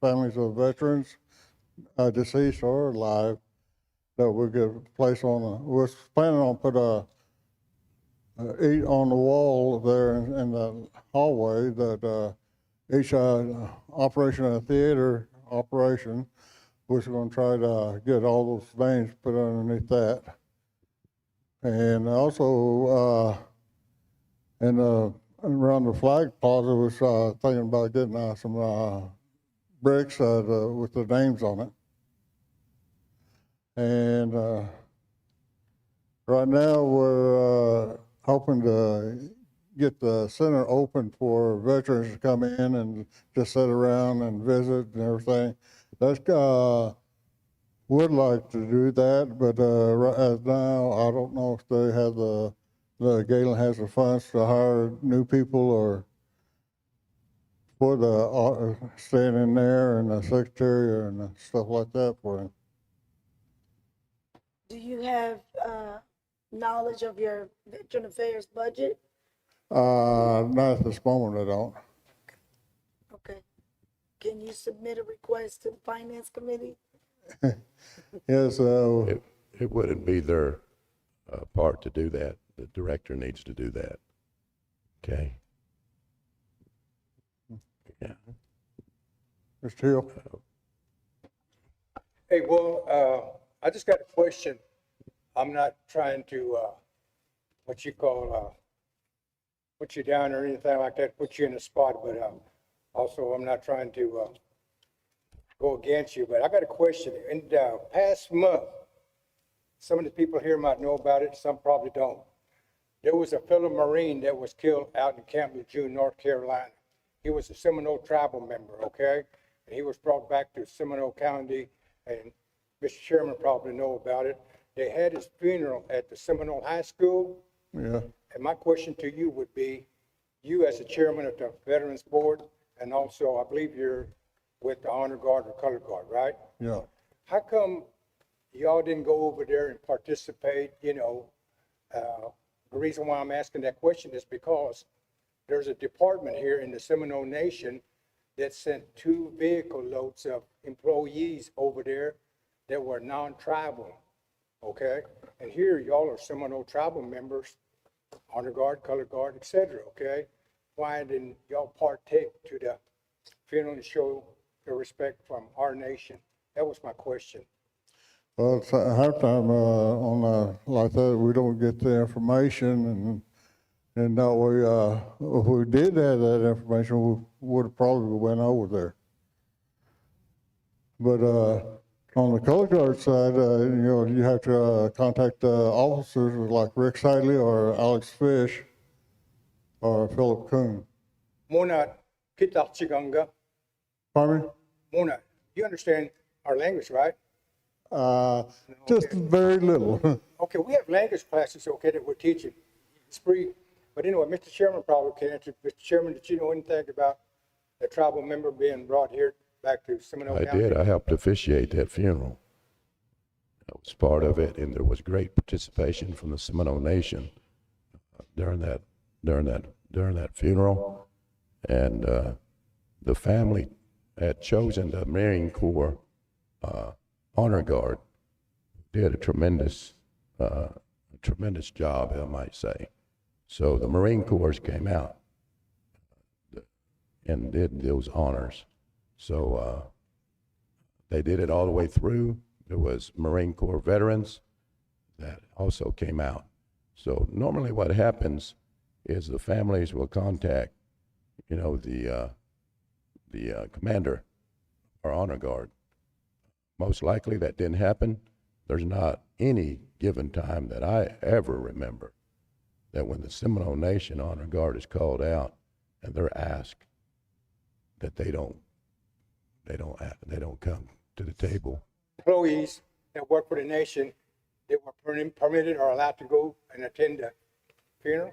families of veterans, deceased or alive, that we could place on. We're planning on put on the wall there in the hallway that. Each operation, a theater operation, we're going to try to get all those names put underneath that. And also, around the flag plaza, was thinking about getting some bricks with the names on it. And right now, we're hoping to get the center open for veterans to come in and just sit around and visit and everything. That's would like to do that, but right as now, I don't know if they have the Galen has the funds to hire new people or for the staying in there and the secretary and stuff like that for him. Do you have knowledge of your Veteran Affairs budget? Not at this moment, I don't. Okay. Can you submit a request to the Finance Committee? Yes, it wouldn't be their part to do that. The director needs to do that. Okay? Yeah. Mr. Hill? Hey, well, I just got a question. I'm not trying to, what you call, put you down or anything like that, put you in a spot, but, also I'm not trying to, go against you, but I got a question. In the past month, some of the people here might know about it, some probably don't. There was a fellow Marine that was killed out in Camp Lejeune, North Carolina. He was a Seminole tribal member, okay? And he was brought back to Seminole County, and Mr. Chairman probably know about it. They had his funeral at the Seminole High School. Yeah. And my question to you would be, you as the chairman of the Veterans Board, and also I believe you're with the Honor Guard or Color Guard, right? Yeah. How come y'all didn't go over there and participate, you know? The reason why I'm asking that question is because there's a department here in the Seminole Nation that sent 2 vehicle loads of employees over there that were non-tribal, okay? And here y'all are Seminole tribal members, Honor Guard, Color Guard, etc., okay? Why didn't y'all partake to the funeral and show the respect from our nation? That was my question. Well, it's halftime, on, like that, we don't get the information, and that way, if we did have that information, we would have probably went over there. But, on the Coast Guard side, you know, you have to, contact the officers like Rick Sidley or Alex Fish or Philip Kuhn. Mona Kitachiganga. Pardon me? Mona, you understand our language, right? Just very little. Okay, we have language classes, okay, that we're teaching. It's free. But anyway, Mr. Chairman probably can answer. Mr. Chairman, did you know anything about a tribal member being brought here back to Seminole I County? did. I helped officiate that funeral. That was part of it, and there was great participation from the Seminole Nation during that funeral. And the family had chosen the Marine Corps Honor Guard. Did a tremendous job, I might say. So the Marine Corps came out and did those honors. So they did it all the way through. There was Marine Corps veterans that also came out. So normally what happens is the families will contact, you know, the commander or honor guard. Most likely that didn't happen. There's not any given time that I ever remember that when the Seminole Nation Honor Guard is called out and they're asked, that they don't come to the table. Employees that work for the nation that were permitted or allowed to go and attend the funeral?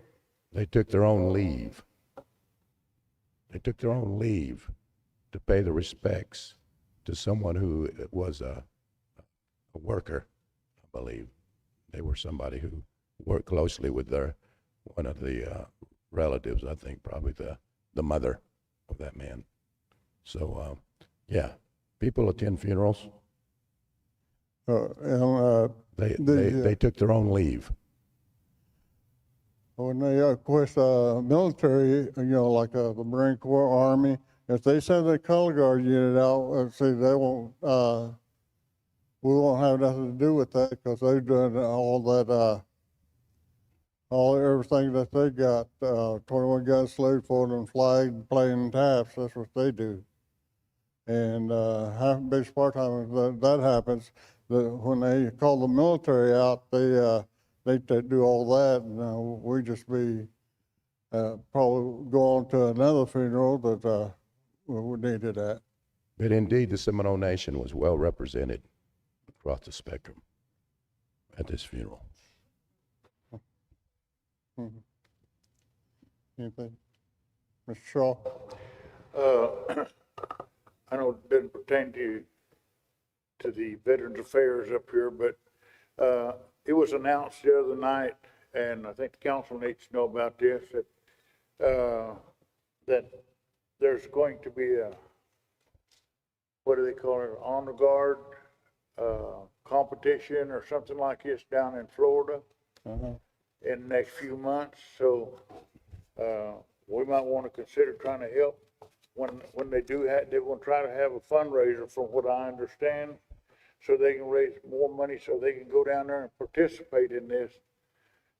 They took their own leave. They took their own leave to pay the respects to someone who was a worker, I believe. They were somebody who worked closely with one of the relatives, I think probably the mother of that man. So, yeah, people attend funerals. They took their own leave. When they, of course, military, you know, like the Marine Corps, Army, if they send the color guard unit out, see, they won't, we won't have nothing to do with that because they've done all that, everything that they got, 21 gun salute, folding flag, playing taps, that's what they do. And biggest part time that happens, when they call the military out, they do all that, and we just be probably go on to another funeral that we needed at. But indeed, the Seminole Nation was well represented across the spectrum at this funeral. Mm-hmm. Anything? Mr. Shaw? I know it doesn't pertain to the Veterans Affairs up here, but it was announced the other night, and I think the council needs to know about this, that there's going to be a, what do they call it, honor guard, competition or something like this down in Florida Uh-huh. in the next few months, so, we might wanna consider trying to help when they do have, they're gonna try to have a fundraiser from what I understand, so they can raise more money, so they can go down there and participate in this.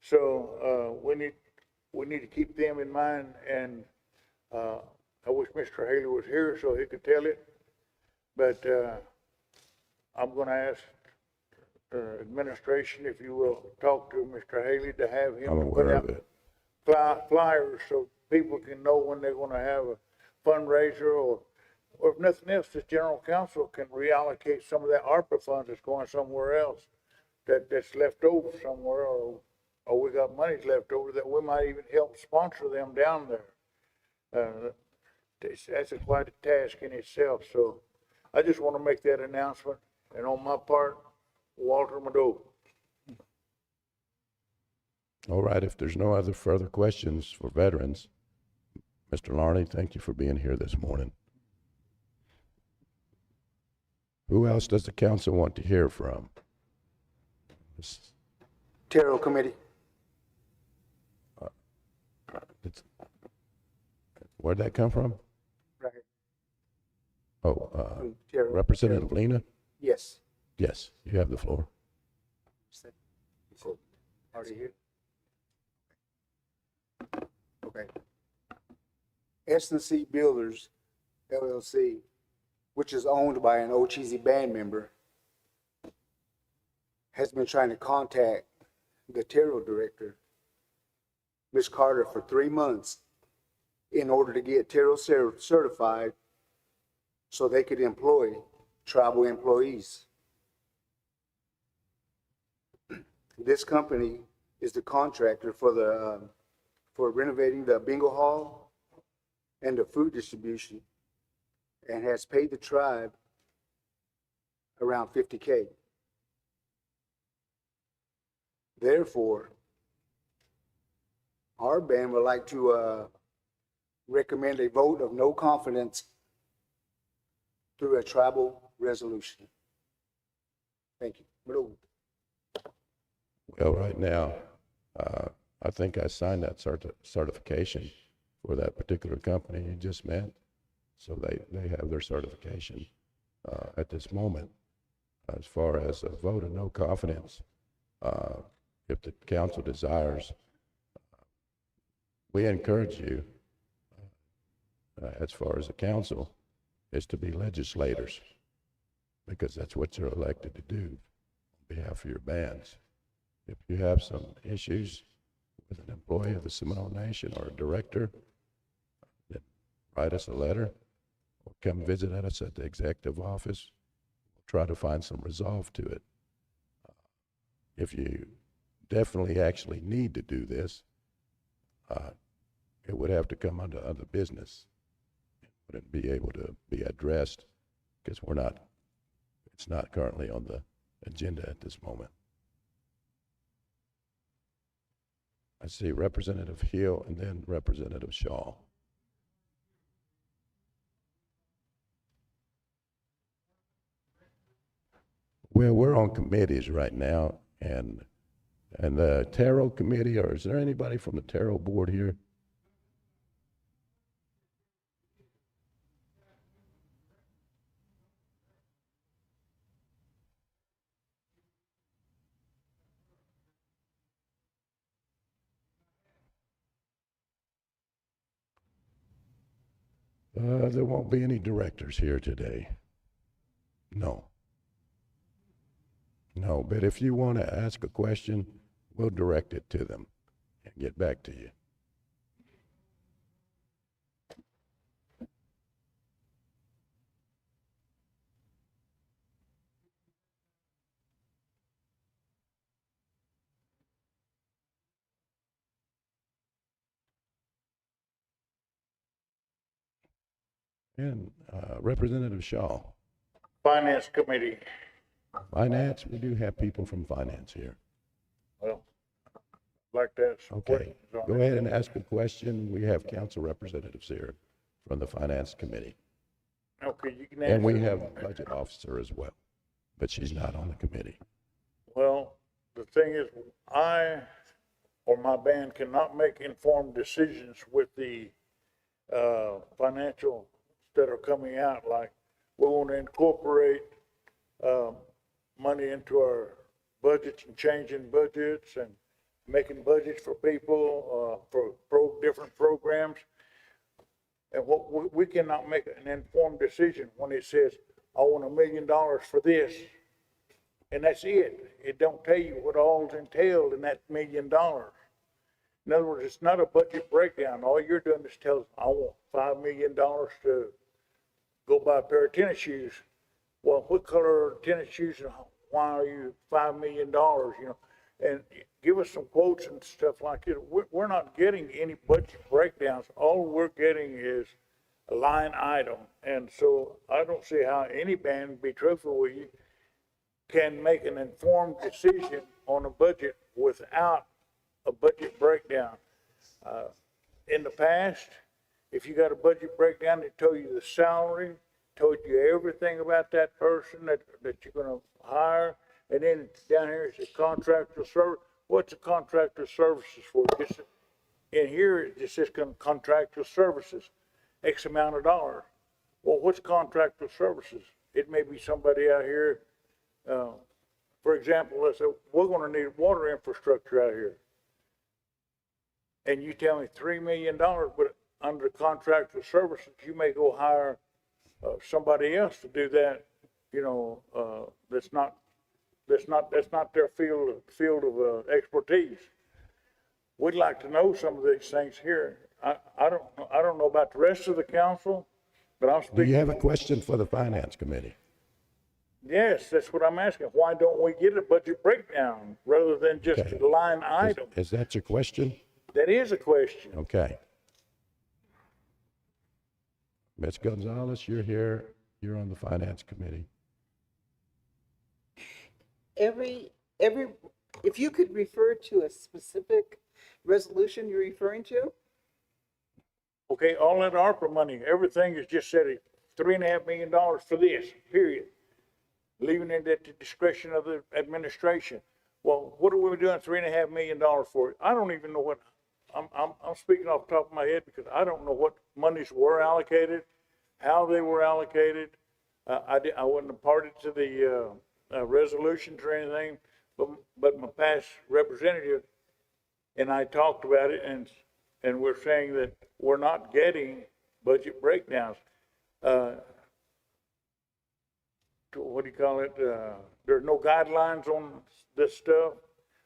So, we need to keep them in mind, and, I wish Mr. Haley was here so he could tell it, but, I'm gonna ask, administration, if you will, talk to Mr. Haley to have him I'm to put aware out of it. flyers so people can know when they're gonna have a fundraiser, or if nothing else, the general council can reallocate some of that ARPA funds that's going somewhere else, that's left over somewhere, or we got monies left over that we might even help sponsor them down there. That's quite a task in itself, so I just wanna make that announcement, and on my part, Walter Mado. All right, if there's no other further questions for veterans, Mr. Larney, thank you for being here this morning. Who else does the council want to hear from? Terrell Committee. Where'd that come from? Right. Oh, Terrell. Representative Lena? Yes. Yes, you have the floor. Already here? Okay. S&C Builders LLC, which is owned by an Ocheesy band member, has been trying to contact the Terrell director, Ms. Carter, for 3 months in order to get Terrell certified so they could employ tribal employees. This company is the contractor for renovating the bingo hall and the food distribution, and has paid the tribe around $50K. Therefore, our band would like to recommend a vote of no confidence through a tribal resolution. Thank you. Well, right now, I think I signed that certification for that particular company you just met. So they have their certification at this moment. As far as a vote of no confidence, if the council desires, we encourage you, as far as the council, is to be legislators, because that's what you're elected to do on behalf of your bands. If you have some issues with an employee of the Seminole Nation or a director, then write us a letter or come visit us at the executive office. We'll try to find some resolve to it. If you definitely actually need to do this, it would have to come under other business. It wouldn't be able to be addressed because it's not currently on the agenda at this moment. I see Representative Hill and then Representative Shaw. Well, we're on committees right now, and the Terrell Committee, or is there anybody from the Terrell Board here? There won't be any directors here today. No. No, but if you want to ask a question, we'll direct it to them and get back to you. And Representative Shaw. Finance Committee. Finance, we do have people from finance here. Well, I'd like to ask some Okay, questions on go it. ahead and ask a question. We have council representatives here from the Finance Committee. Okay, you can And we answer. have a budget officer as well. but she's not on the committee. Well, the thing is, I or my band cannot make informed decisions with the financials that are coming out, like we want to incorporate money into our budgets and changing budgets and making budgets for people for different programs. And what we cannot make an informed decision when it says, I want $1 million for this. And that's it. It don't tell you what all's entailed in that $1 million. In other words, it's not a budget breakdown. All you're doing is tell us, I want $5 million to go buy a pair of tennis shoes. Well, what color are tennis shoes and why are you $5 million, you know? And give us some quotes and stuff like that. We're not getting any budget breakdowns. All we're getting is a line item. And so I don't see how any band, to be truthful with you, can make an informed decision on a budget without a budget breakdown. In the past, if you got a budget breakdown, it told you the salary, told you everything about that person that you're gonna hire, and then down here it's a contractor service. What's a contractor services for? Just in here, it just says contractor services, X amount of dollars. Well, what's contractor services? It may be somebody out here, for example, let's say we're gonna need water infrastructure out here. And you tell me $3 million, but under contractor services, you may go hire somebody else to do that. You know, that's not their field of expertise. We'd like to know some of these things here. I don't know about the rest of the council, but I'm speaking. Do you have a question for the finance committee? Yes, that's what I'm asking. Why don't we get a budget breakdown rather than just a line item? Is that your question? That is a question. Okay. Ms. Gonzalez, you're here. You're on the finance committee. If you could refer to a specific resolution you're referring to? Okay, all that ARPA money, everything is just said $3.5 million for this, period. Leaving it at the discretion of the administration. Well, what are we doing $3.5 million for? I don't even know what, I'm speaking off the top of my head because I don't know what monies were allocated, how they were allocated. I wasn't a party to the resolutions or anything, but my past representative and I talked about it, and we're saying that we're not getting budget breakdowns. What do you call it? There's no guidelines on this stuff.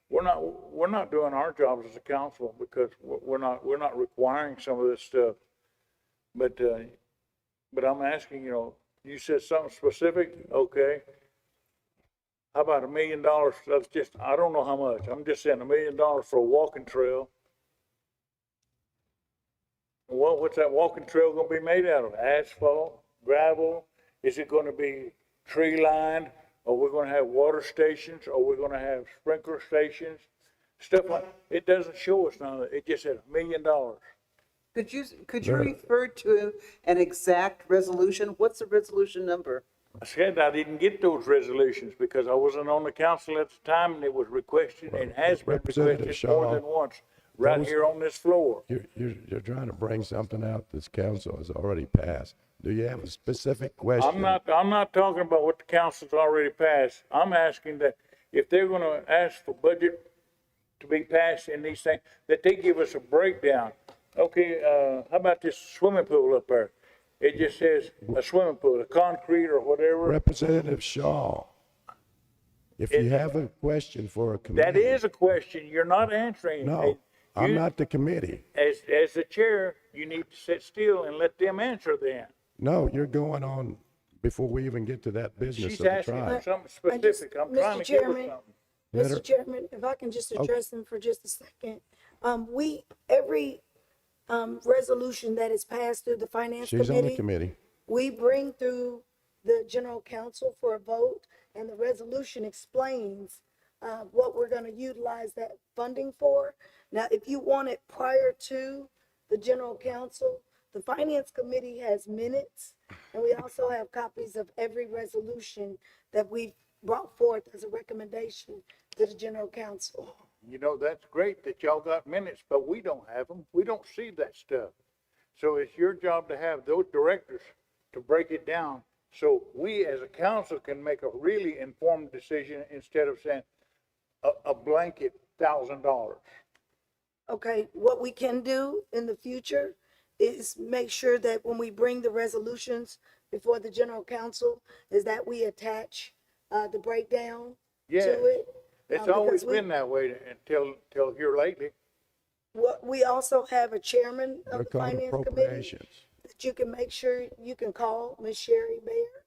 We're not doing our jobs as a council because we're not requiring some of this stuff. But I'm asking, you know, you said something specific, okay. How about $1 million? That's just, I don't know how much. I'm just saying $1 million for a walking trail. Well, what's that walking trail gonna be made out of? Asphalt, gravel? Is it gonna be tree lined? Or we're gonna have water stations? Or we're gonna have sprinkler stations? Stuff like, it doesn't show us none of it. It just said $1 million. Could you refer to an exact resolution? What's the resolution number? I said I didn't get those resolutions because I wasn't on the council at the time, and it was requested and has been Representative requested more Shaw, than once, right here on this floor. You're trying to bring something out this council has already passed. Do you have a specific question? I'm not talking about what the council's already passed. I'm asking that if they're gonna ask for budget to be passed in these things, that they give us a breakdown. Okay, how about this swimming pool up there? It just says a swimming pool, a concrete or whatever. Representative Shaw, if you have a question for a committee. That is a question. You're not answering. No, I'm not the committee. As the chair, you need to sit still and let them answer then. No, you're going on before we even get to that business She's of the asking for tribe. something specific. I'm trying to give her something. Mr. Chairman, if I can just address them for just a second. Every resolution that is passed through the finance She's on the committee. we bring through the general council for a vote, and the resolution explains what we're gonna utilize that funding for. Now, if you want it prior to the general council, the finance committee has minutes, and we also have copies of every resolution that we've brought forth as a recommendation to the general council. You know, that's great that y'all got minutes, but we don't have them. We don't see that stuff. So it's your job to have those directors to break it down so we as a council can make a really informed decision instead of saying a blanket $1,000. Okay, what we can do in the future is make sure that when we bring the resolutions before the general council, is that we attach, the breakdown Yeah, to it. it's because always we- been that way till here lately. What, we also have a chairman They're of the called finance committee appropriations. that you can make sure you can call Ms. Sherry Bayer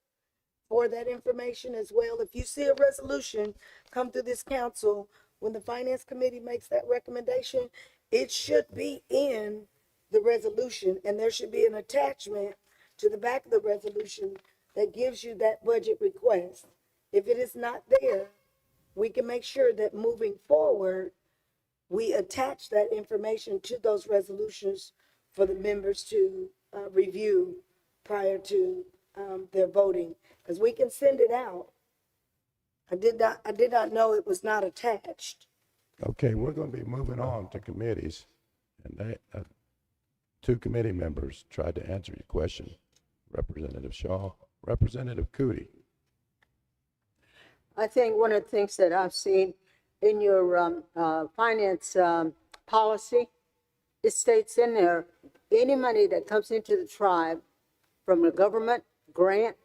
for that information as well. If you see a resolution come through this council, when the finance committee makes that recommendation, it should be in the resolution, and there should be an attachment to the back of the resolution that gives you that budget request. If it is not there, we can make sure that moving forward, we attach that information to those resolutions for the members to review prior to their voting, because we can send it out. I did not know it was not attached. Okay, we're going to be moving on to committees. And two committee members tried to answer your question. Representative Shaw, Representative Cootie. I think one of the things that I've seen in your finance policy, it states in there, any money that comes into the tribe from the government, grant,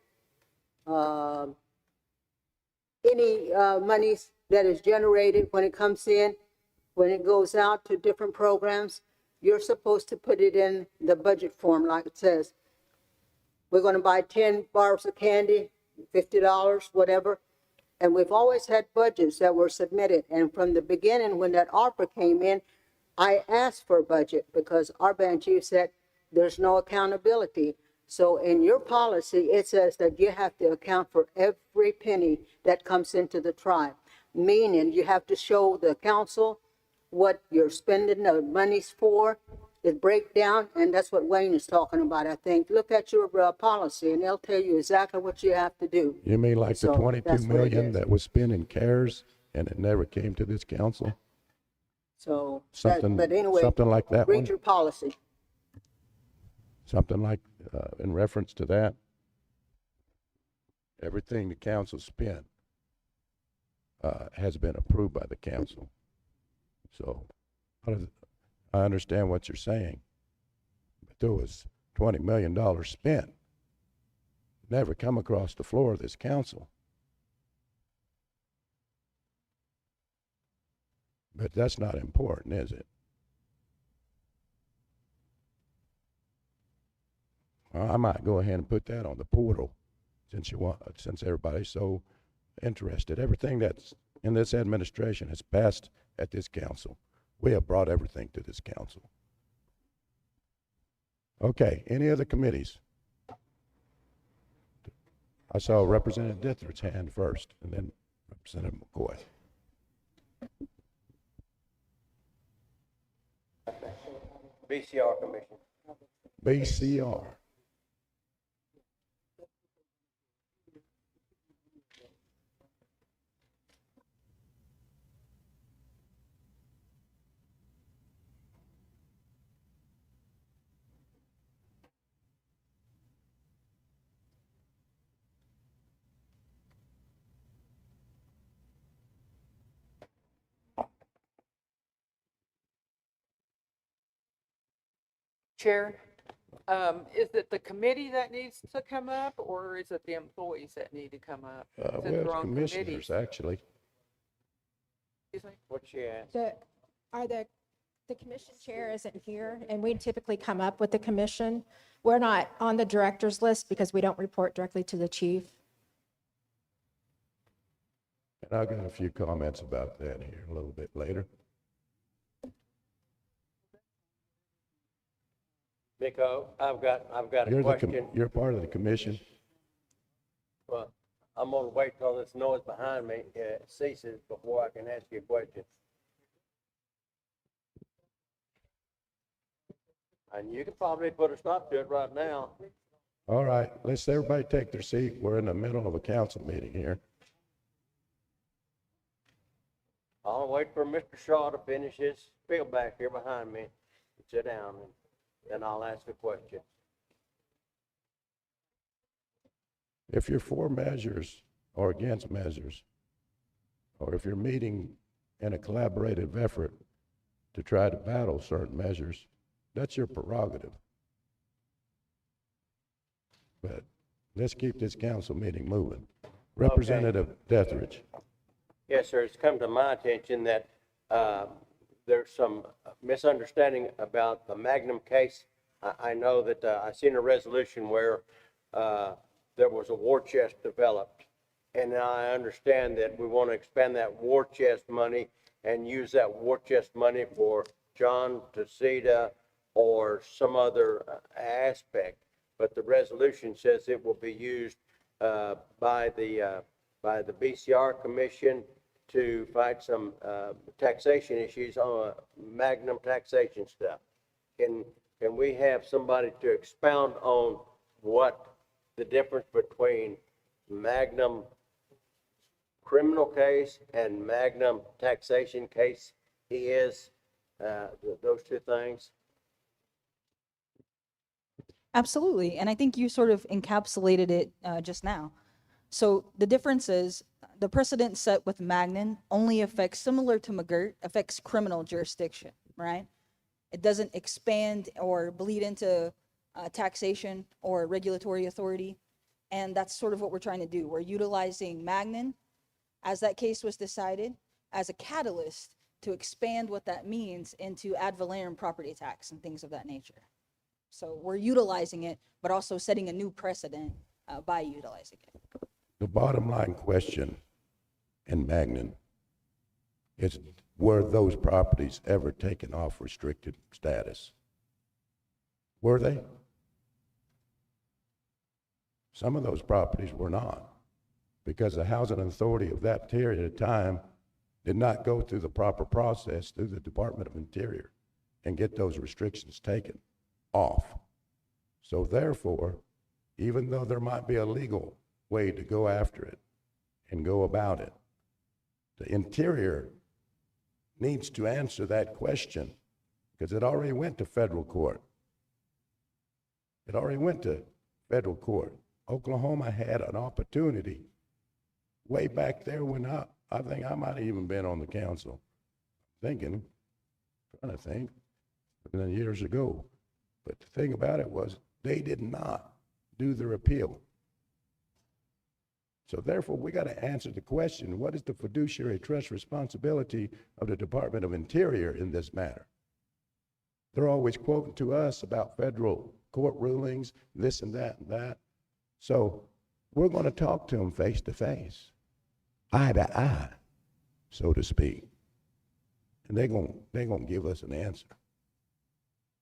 any monies that is generated when it comes in, when it goes out to different programs, you're supposed to put it in the budget form like it says. We're going to buy 10 bars of candy, $50, whatever. And we've always had budgets that were submitted. And from the beginning, when that ARPA came in, I asked for a budget because our band chief said there's no accountability. So in your policy, it says that you have to account for every penny that comes into the tribe, meaning you have to show the council what you're spending the monies for, the breakdown, and that's what Wayne is talking about, I think. Look at your policy, and they'll tell you exactly what you have to do. You mean like the So 22 that's what it million is. that was spent in CARES and it never came to this council? So, Something, but anyway, something like that read one? your policy. Something like, in reference to that? Everything the council spent has been approved by the council. So I understand what you're saying, but there was $20 million spent, never come across the floor of this council. But that's not important, is it? Well, I might go ahead and put that on the portal since everybody's so interested. Everything that's in this administration has passed at this council. We have brought everything to this council. Okay, any other committees? I saw Representative Dithrid's hand first, and then Representative McCoy. BCR Commission. BCR. Chair, is it the committee that needs to come up, or is it the employees that need to come up? Since Well, we're it's on commissioners, committees. actually. Excuse me? What's she asked? The commission chair isn't here, and we typically come up with the commission. We're not on the director's list because we don't report directly to the chief. And I've got a few comments about that here a little bit later. Nico, I've got a question. You're part of the commission. Well, I'm gonna wait till this noise behind me ceases before I can ask you a question. And you can probably put a stop to it right now. All right, let's everybody take their seat. We're in the middle of a council meeting here. I'll wait for Mr. Shaw to finish his spiel back here behind me. Sit down, and then I'll ask a question. If you're for measures or against measures, or if you're meeting in a collaborative effort to try to battle certain measures, that's your prerogative. But let's keep this council meeting moving. Representative Deathridge. Yes, sir. It's come to my attention that there's some misunderstanding about the Magnum case. I know that I seen a resolution where there was a war chest developed. And now I understand that we want to expand that war chest money and use that war chest money for John Tacita or some other aspect. But the resolution says it will be used by the BCR Commission to fight some taxation issues on Magnum taxation stuff. Can we have somebody to expound on what the difference between Magnum criminal case and Magnum taxation case is, those two things? Absolutely. And I think you sort of encapsulated it just now. So the difference is the precedent set with Magnin only affects, similar to McGirt, affects criminal jurisdiction, right? It doesn't expand or bleed into taxation or regulatory authority. And that's sort of what we're trying to do. We're utilizing Magnin, as that case was decided, as a catalyst to expand what that means into ad valorem property tax and things of that nature. So we're utilizing it, but also setting a new precedent by utilizing it. The bottom line question in Magnin is, were those properties ever taken off restricted status? Were they? Some of those properties were not, because the housing authority of that period of time did not go through the proper process through the Department of Interior and get those restrictions taken off. So therefore, even though there might be a legal way to go after it and go about it, the Interior needs to answer that question, because it already went to federal court. It already went to federal court. Oklahoma had an opportunity way back there when I think I might have even been on the council, trying to think, years ago. But the thing about it was, they did not do their appeal. So therefore, we got to answer the question, what is the fiduciary trust responsibility of the Department of Interior in this matter? They're always quoting to us about federal court rulings, this and that and that. So we're going to talk to them face to face, eye to eye, so to speak. And they're going to give us an answer,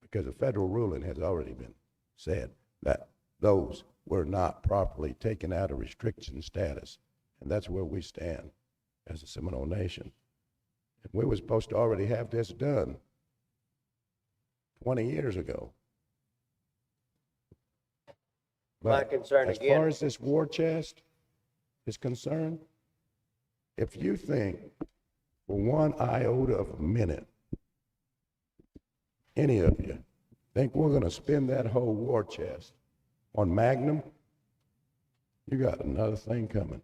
because a federal ruling has already been said that those were not properly taken out of restriction status. And that's where we stand as a Seminole Nation. And we were supposed to already have this done 20 years ago. My concern as again. far as this war chest is concerned, if you think for one iota of a minute, any of you think we're going to spend that whole war chest on Magnum, you got another thing coming.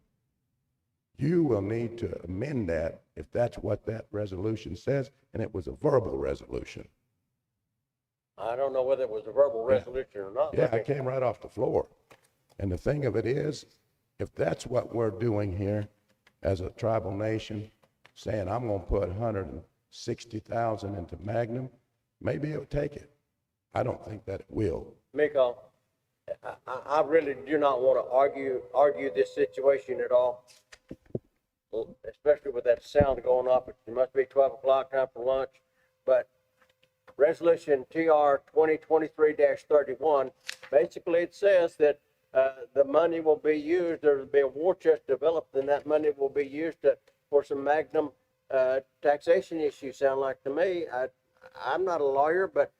You will need to amend that if that's what that resolution says, and it was a verbal resolution. I don't know whether it was a verbal resolution or not. Yeah, it came right off the floor. And the thing of it is, if that's what we're doing here as a tribal nation, saying I'm going to put 160,000 into Magnum, maybe it'll take it. I don't think that it will. Miko, I really do not want to argue this situation at all, especially with that sound going off. It must be 12 o'clock, time for lunch. But Resolution TR 2023-31, basically it says that the money will be used, there will be a war chest developed, and that money will be used for some Magnum taxation issues, sound like to me. I'm not a lawyer, but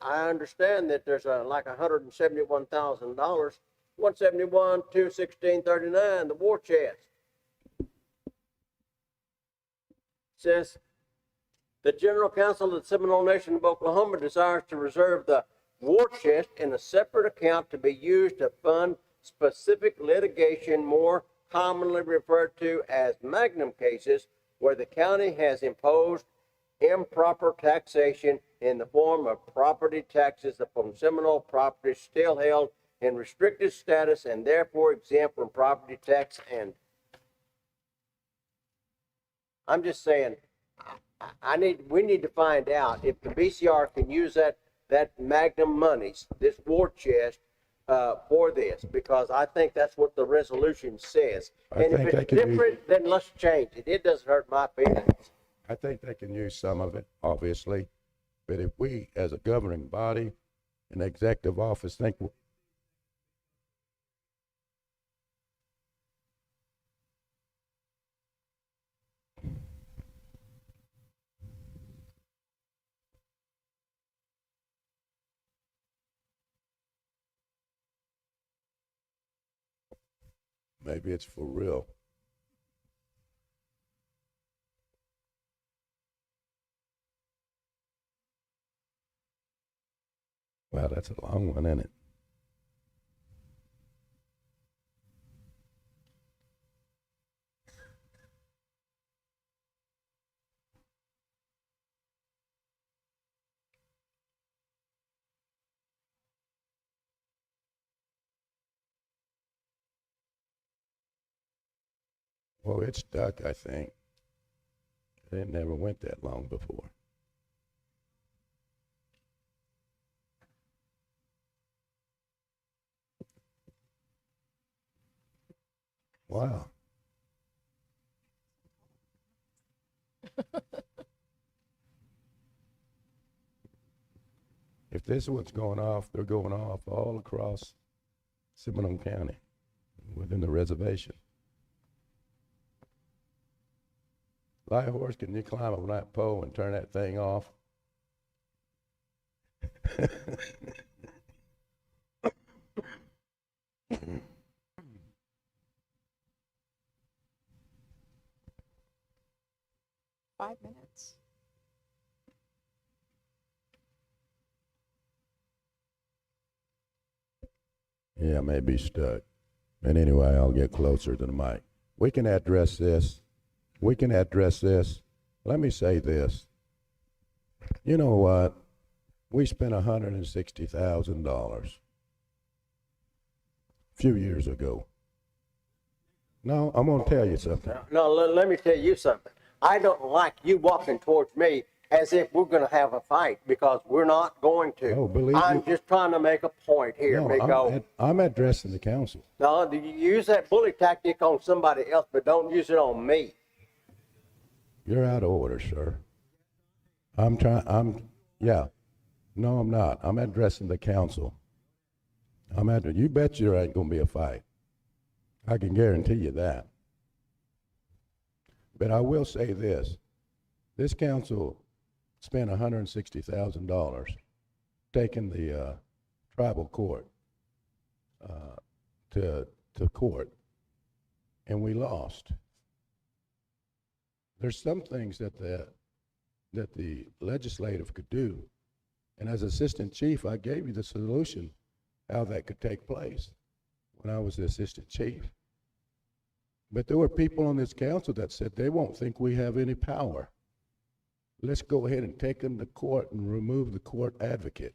I understand that there's like $171,000, 171, 216, 39, the war chest. says, the General Council of the Seminole Nation of Oklahoma desires to reserve the war chest in a separate account to be used to fund specific litigation more commonly referred to as Magnum cases, where the county has imposed improper taxation in the form of property taxes upon Seminole properties still held in restricted status and therefore exempt from property tax. And I'm just saying, we need to find out if the BCR can use that Magnum monies, this war chest, for this, because I think that's what the resolution says. And if it's different, then let's change it. It doesn't hurt my feelings. I think they can use some of it, obviously, but if we, as a governing body, an executive office, think maybe it's for real. Wow, that's a long one, isn't it? Well, it's stuck, I think. It never went that long before. Wow. If this one's going off, they're going off all across Seminole County within the reservation. Light horse, can you climb on that pole and turn that thing off? Five minutes. Yeah, I may be stuck. But anyway, I'll get closer to the mic. We can address this. We can address this. Let me say this. You know what? We spent $160,000 a few years ago. No, I'm going to tell you something. No, let me tell you something. I don't like you walking towards me as if we're going to have a fight, because we're not going to. Oh, believe I'm me. just trying to make a point here, No, Miko. I'm addressing the council. No, you use that bully tactic on somebody else, but don't use it on me. You're out of order, sir. Yeah. No, I'm not. I'm addressing the council. You bet there ain't going to be a fight. I can guarantee you that. But I will say this. This council spent $160,000 taking the tribal court to court, and we lost. There's some things that the legislative could do, and as assistant chief, I gave you the solution how that could take place when I was the assistant chief. But there were people on this council that said they won't think we have any power. Let's go ahead and take them to court and remove the court advocate.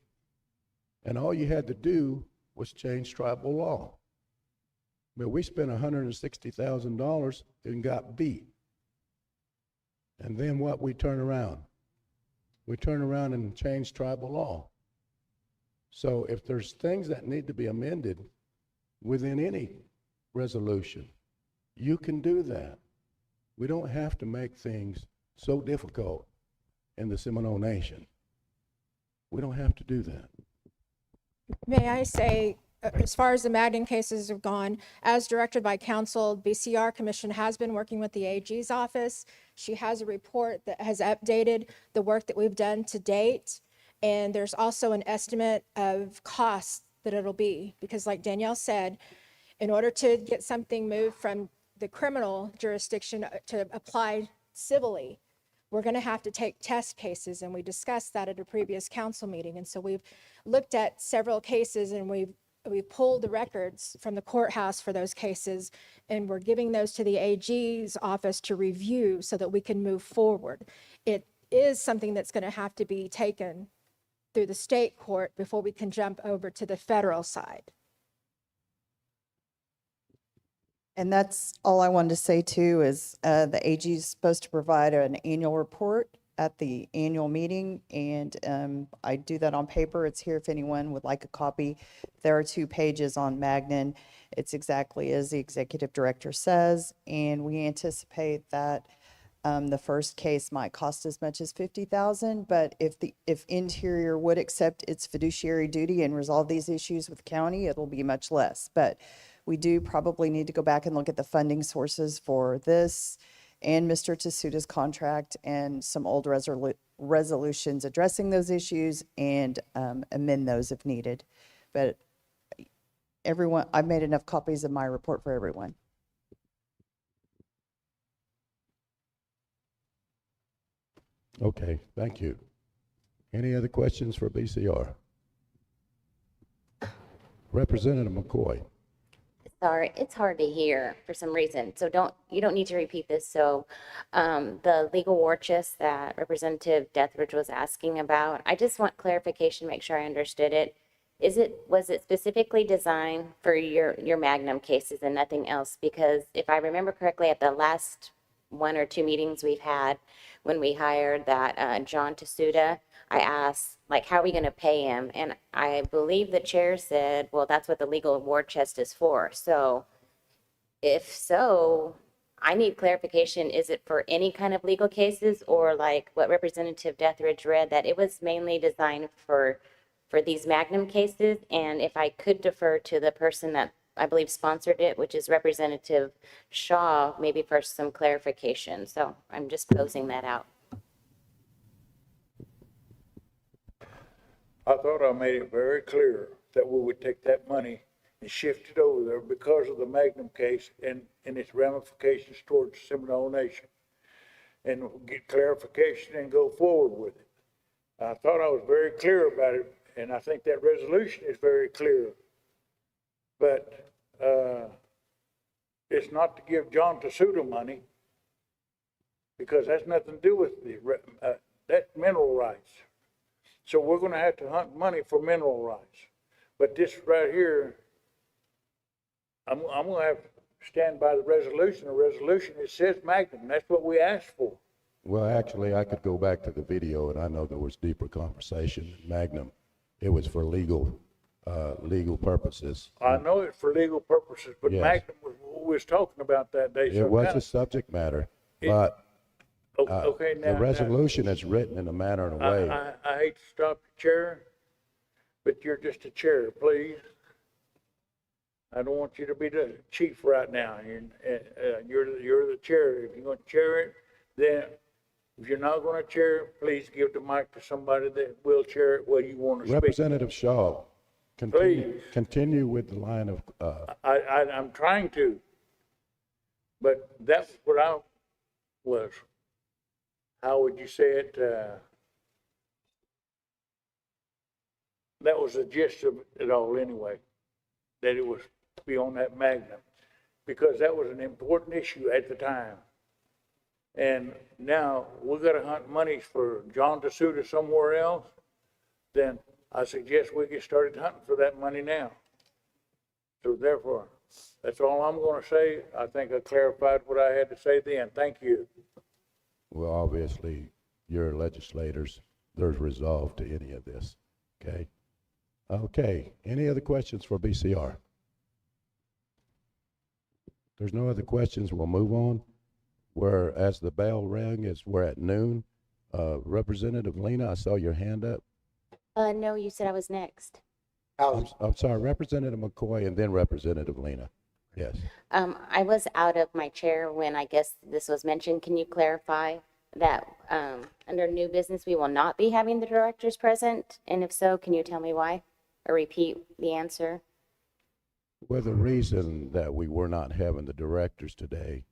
And all you had to do was change tribal law. But we spent $160,000 and got beat. And then what? We turn around. We turn around and change tribal law. So if there's things that need to be amended within any resolution, you can do that. We don't have to make things so difficult in the Seminole Nation. We don't have to do that. May I say, as far as the Magnin cases have gone, as directed by council, BCR Commission has been working with the AG's office. She has a report that has updated the work that we've done to date. And there's also an estimate of costs that it'll be, because like Danielle said, in order to get something moved from the criminal jurisdiction to apply civilly, we're going to have to take test cases, and we discussed that at a previous council meeting. And so we've looked at several cases, and we've pulled the records from the courthouse for those cases, and we're giving those to the AG's office to review so that we can move forward. It is something that's going to have to be taken through the state court before we can jump over to the federal side. And that's all I wanted to say too, is the AG is supposed to provide an annual report at the annual meeting, and I do that on paper. It's here if anyone would like a copy. There are 2 pages on Magnin. It's exactly as the executive director says, and we anticipate that the first case might cost as much as $50,000, but if Interior would accept its fiduciary duty and resolve these issues with county, it'll be much less. But we do probably need to go back and look at the funding sources for this and Mr. Tsuda's contract and some old resolutions addressing those issues, and amend those if needed. But everyone, I've made enough copies of my report for everyone. Okay, thank you. Any other questions for BCR? Representative McCoy. Sorry, it's hard to hear for some reason, so you don't need to repeat this. So the legal war chest that Representative Dethridge was asking about, I just want clarification, make sure I understood it. Was it specifically designed for your Magnum cases and nothing else? Because if I remember correctly, at the last 1 or 2 meetings we've had, when we hired that John Tsuda, I asked, like, how are we going to pay him? And I believe the chair said, well, that's what the legal war chest is for. So if so, I need clarification. Is it for any kind of legal cases, or like what Representative Dethridge read, that it was mainly designed for these Magnum cases? And if I could defer to the person that I believe sponsored it, which is Representative Shaw, maybe for some clarification. So I'm just posing that out. I thought I made it very clear that we would take that money and shift it over there because of the Magnum case and its ramifications towards the Seminole Nation, and get clarification and go forward with it. I thought I was very clear about it, and I think that resolution is very clear. But it's not to give John Tsuda money, because that's nothing to do with that mineral rights. So we're going to have to hunt money for mineral rights. But this right here, I'm going to have to stand by the resolution. The resolution, it says Magnum. That's what we asked for. Well, actually, I could go back to the video, and I know there was deeper conversation. Magnum, it was for legal purposes. I know it's for legal purposes, but Yes. Magnum was what we was talking about that day. It was a subject matter, but okay, now the resolution is written in a manner and a way. I hate to stop the chair, but you're just a chair, please. I don't want you to be the chief right now. You're the chair. If you're going to chair it, then if you're not going to chair it, please give the mic to somebody that will chair it where you want to speak. Representative Shaw, continue with the line of, I'm trying to, but that's what I was. How would you say it? That was the gist of it all anyway, that it was to be on that Magnum, because that was an important issue at the time. And now we're going to hunt monies for John Tsuda somewhere else, then I suggest we get started hunting for that money now. So therefore, that's all I'm going to say. I think I clarified what I had to say then. Thank you. well, obviously, your legislators, there's resolve to any of this, okay? Okay, any other questions for BCR? There's no other questions, we'll move on. As the bell rang, we're at noon. Representative Lena, I saw your hand up. No, you said I was next. I'm sorry, Representative McCoy and then Representative Lena. Yes. I was out of my chair when I guess this was mentioned. Can you clarify that under new business, we will not be having the directors present? And if so, can you tell me why or repeat the answer? Well, the reason that we were not having the directors today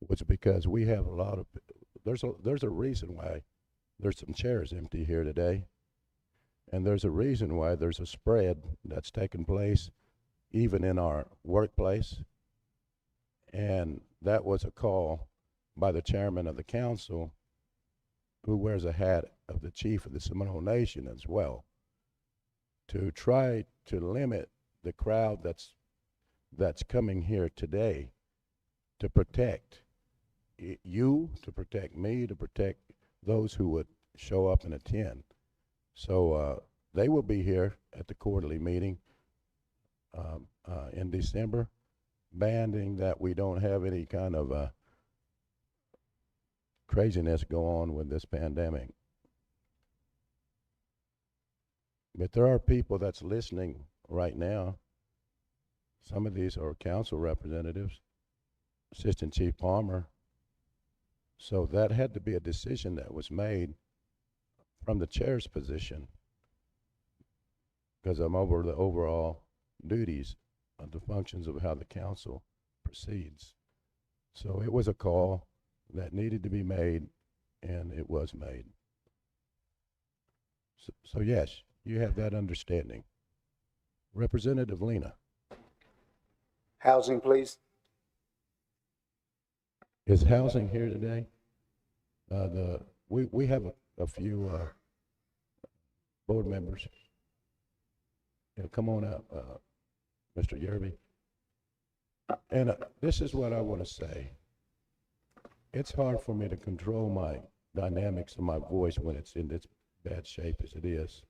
was because we have a lot of there's a reason why there's some chairs empty here today. And there's a reason why there's a spread that's taken place even in our workplace. And that was a call by the chairman of the council, who wears a hat of the chief of the Seminole Nation as well, to try to limit the crowd that's coming here today, to protect you, to protect me, to protect those who would show up and attend. So they will be here at the quarterly meeting in December, banding that we don't have any kind of craziness go on with this pandemic. But there are people that's listening right now. Some of these are council representatives, Assistant Chief Palmer. So that had to be a decision that was made from the chair's position, because I'm over the overall duties of the functions of how the council proceeds. So it was a call that needed to be made, and it was made. So yes, you have that understanding. Representative Lena. Housing, please. Is housing here today? We have a few board members. Yeah, come on up, Mr. Yerby. And this is what I want to say. It's hard for me to control my dynamics of my voice when it's in this bad shape as it is.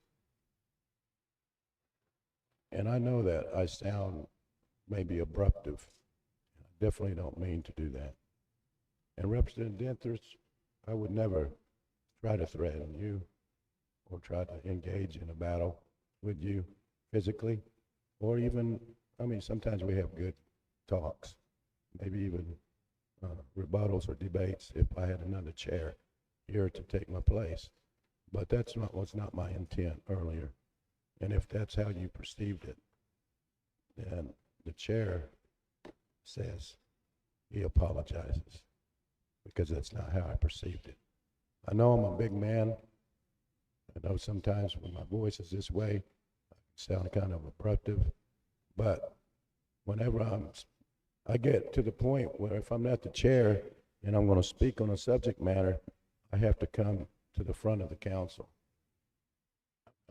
And I know that I sound maybe abruptive. I definitely don't mean to do that. And Representative Denters, I would never try to threaten you or try to engage in a battle with you physically, or even, I mean, sometimes we have good talks, maybe even rebuttals or debates if I had another chair here to take my place. But that's not was not my intent earlier. And if that's how you perceived it, then the chair says he apologizes, because that's not how I perceived it. I know I'm a big man. I know sometimes when my voice is this way, I sound kind of abruptive, but whenever I get to the point where if I'm not the chair and I'm going to speak on a subject matter, I have to come to the front of the council.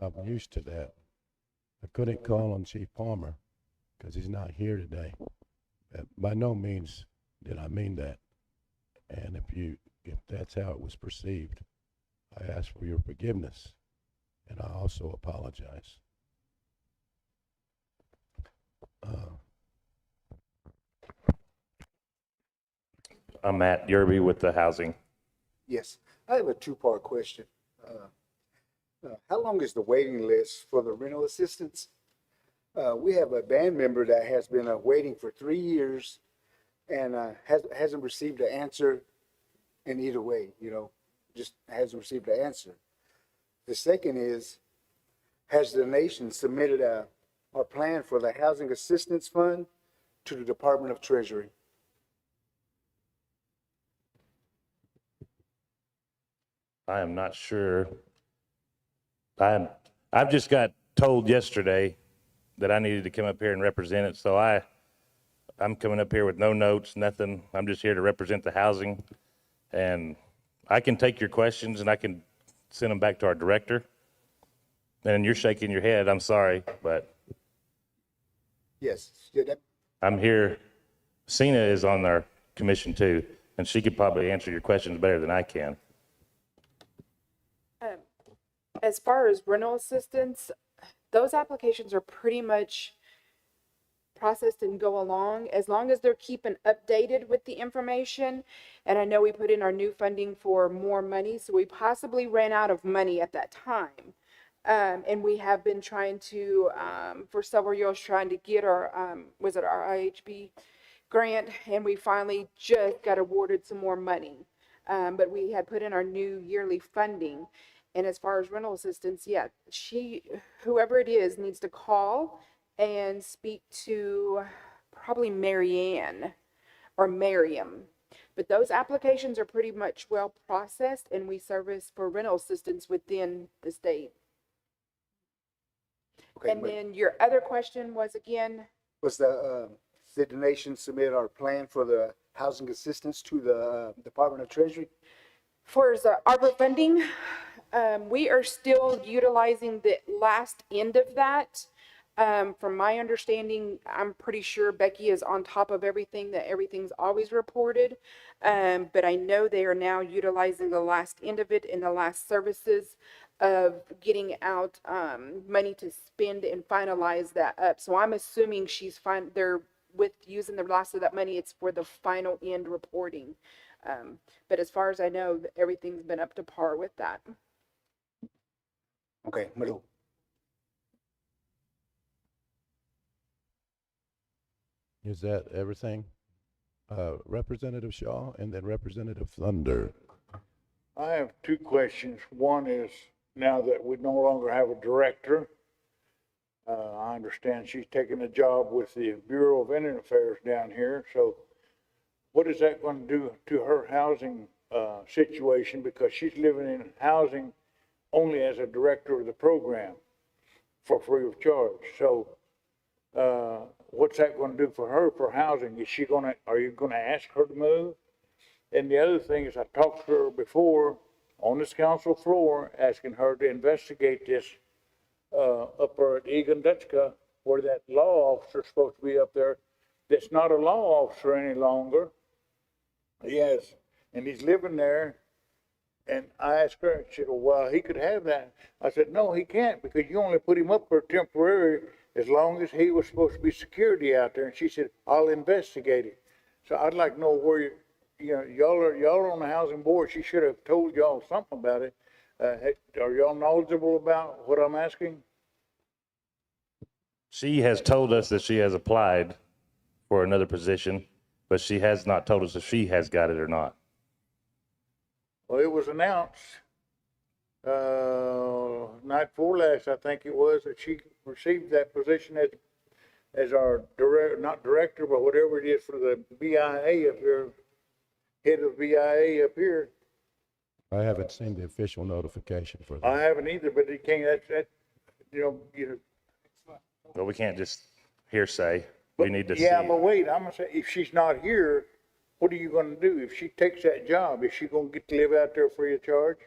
I'm used to that. I couldn't call on Chief Palmer because he's not here today. By no means did I mean that. And if that's how it was perceived, I ask for your forgiveness, and I also apologize. I'm Matt Yerby with the housing. Yes, I have a two-part question. How long is the waiting list for the rental assistance? We have a band member that has been waiting for 3 years and hasn't received an answer in either way, just hasn't received an answer. The second is, has the nation submitted our plan for the Housing Assistance Fund to the Department of Treasury? I am not sure. I've just got told yesterday that I needed to come up here and represent it, so I'm coming up here with no notes, nothing. I'm just here to represent the housing, and I can take your questions and I can send them back to our director. And you're shaking your head, I'm sorry, but Yes. I'm here. Cena is on our commission too, and she could probably answer your questions better than I can. As far as rental assistance, those applications are pretty much processed and go along as long as they're keeping updated with the information. And I know we put in our new funding for more money, so we possibly ran out of money at that time. And we have been trying to, for several years, trying to get our, was it our IHB grant? And we finally just got awarded some more money. But we had put in our new yearly funding. And as far as rental assistance, yeah, whoever it is needs to call and speak to probably Marianne or Miriam. But those applications are pretty much well processed, and we service for rental assistance within the state. Okay, And but then your other question was again, was did the nation submit our plan for the housing assistance to the Department of Treasury? for the ARPA funding, we are still utilizing the last end of that. From my understanding, I'm pretty sure Becky is on top of everything, that everything's always reported. But I know they are now utilizing the last end of it in the last services of getting out, money to spend and finalize that up. So I'm assuming she's fine, they're with using the last of that money, it's for the final end reporting. But as far as I know, everything's been up to par with that. Okay, Madhu. Is that everything? Representative Shaw and then Representative Thunder. I have two questions. One is, now that we no longer have a director, I understand she's taking a job with the Bureau of Indian Affairs down here. So what is that going to do to her housing situation? Because she's living in housing only as a director of the program for free of charge. So what's that going to do for her for housing? Are you going to ask her to move? And the other thing is, I talked to her before on this council floor, asking her to investigate this up at Egan Dutchka, where that law officer's supposed to be up there. That's not a law officer any longer. Yes, and he's living there. And I asked her, she said, well, he could have that. I said, no, he can't, because you only put him up for temporary as long as he was supposed to be security out there. And she said, I'll investigate it. So I'd like to know where y'all are on the housing board. She should have told y'all something about it. Are y'all knowledgeable about what I'm asking? She has told us that she has applied for another position, but she has not told us if she has got it or not. Well, it was announced, night before last, I think it was, that she received that position as our not director, but whatever it is for the BIA up here, head of BIA up here. I haven't seen the official notification for that. I haven't either, but it can't, But we can't just hearsay. We need to see. Yeah, but wait, I'm gonna say, if she's not here, what are you gonna do? If she takes that job, is she gonna get to live out there free of charge?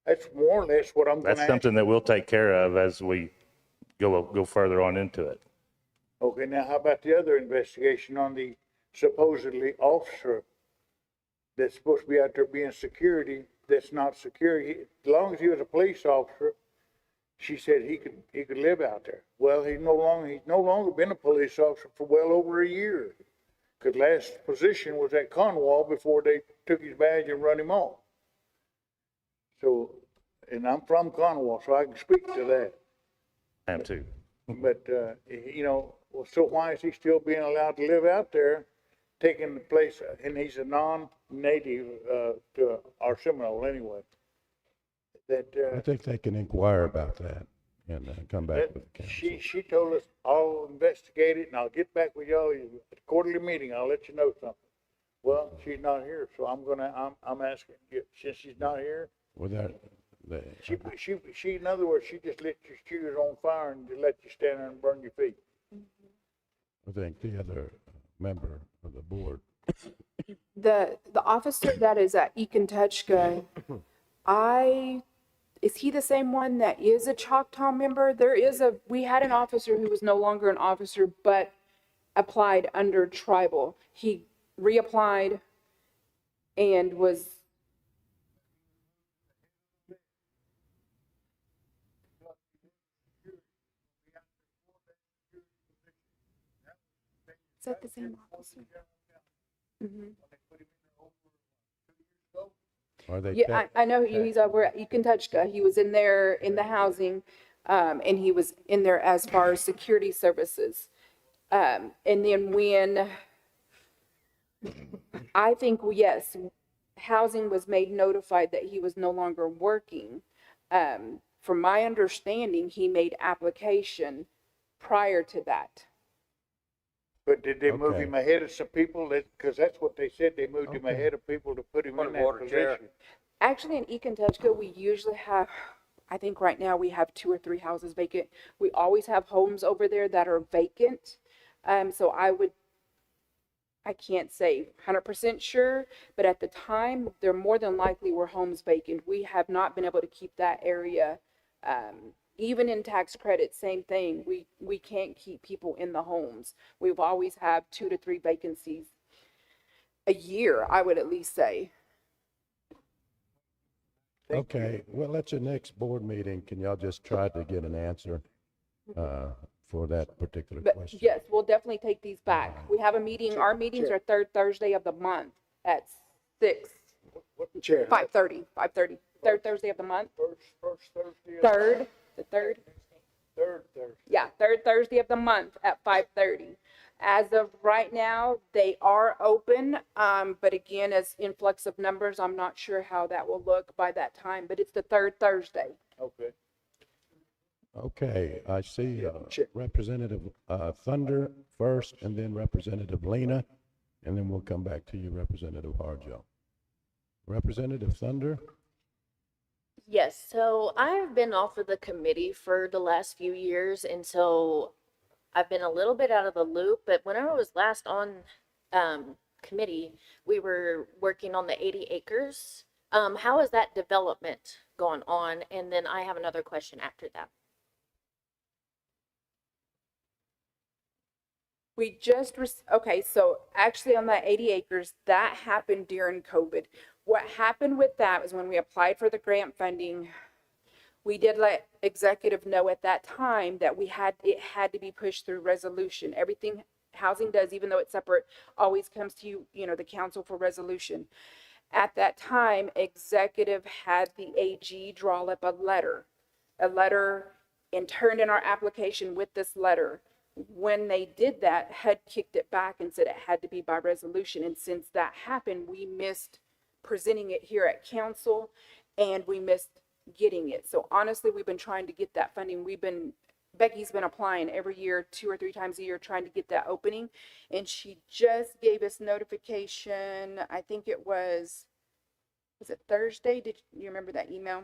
That's more or less what I'm gonna That's ask. something that we'll take care of as we go further on into it. Okay, now how about the other investigation on the supposedly officer that's supposed to be out there being security, that's not security? As long as he was a police officer, she said he could live out there. Well, he's no longer been a police officer for well over a year. Cause last position was at Cornwall before they took his badge and run him off. So, and I'm from Cornwall, so I can speak to that. I am too. But, well, so why is he still being allowed to live out there, taking the place, and he's a non-native, to our Seminole anyway? I think they can inquire about that and come back with the council. She told us, I'll investigate it and I'll get back with y'all at the quarterly meeting. I'll let you know something. Well, she's not here, so I'm asking you, since she's not here. Well, She, in other words, she just lit your shoes on fire and just let you stand there and burn your feet. I think the other member of the board. The officer that is at Econtuchka, is he the same one that is a Choctaw member? We had an officer who was no longer an officer, but applied under tribal. He reapplied and was. Is that the same officer? Mm-hmm. Yeah, I know he's over at Econtuchka. He was in there in the housing, and he was in there as far as security services. And then when I think, yes, housing was made notified that he was no longer working. From my understanding, he made application prior to that. But did they move Okay. him ahead of some people? Because that's what they said, they moved him Okay. ahead of people to put him Point in of that order, Chair. position. Actually, in Econtuchka, we usually have, I think right now we have 2 or 3 houses vacant. We always have homes over there that are vacant. So I can't say 100% sure, but at the time, there more than likely were homes vacant. We have not been able to keep that area, even in tax credit, same thing. We can't keep people in the homes. We've always had 2 to 3 vacancies a year, I would at least say. Okay, well, at your next board meeting, can y'all just try to get an answer for that particular But question? yes, we'll definitely take these back. We have a meeting, our meetings are third Thursday of the month at 6, Chair. 5:30, 5:30. Third Thursday of the month, First Thursday. third, the third. Third Thursday. Yeah, third Thursday of the month at 5:30. As of right now, they are open, but again, as influx of numbers, I'm not sure how that will look by that time, but it's the third Thursday. Okay. Okay, I see Chair. Representative Thunder first, and then Representative Lena, and then we'll come back to you, Representative Harjo. Representative Thunder? Yes, so I've been off of the committee for the last few years, and so I've been a little bit out of the loop, but when I was last on committee, we were working on the 80 acres. How is that development going on? And then I have another question after that. We just, okay, so actually on that 80 acres, that happened during COVID. What happened with that was when we applied for the grant funding, we did let executive know at that time that it had to be pushed through resolution. Everything housing does, even though it's separate, always comes to you, the council for resolution. At that time, executive had the AG draw up a letter and turned in our application with this letter. When they did that, HUD kicked it back and said it had to be by resolution. And since that happened, we missed presenting it here at council and we missed getting it. So honestly, we've been trying to get that funding. Becky's been applying every year, 2 or 3 times a year, trying to get that opening. And she just gave us notification, I think it was it Thursday? Did you remember that email?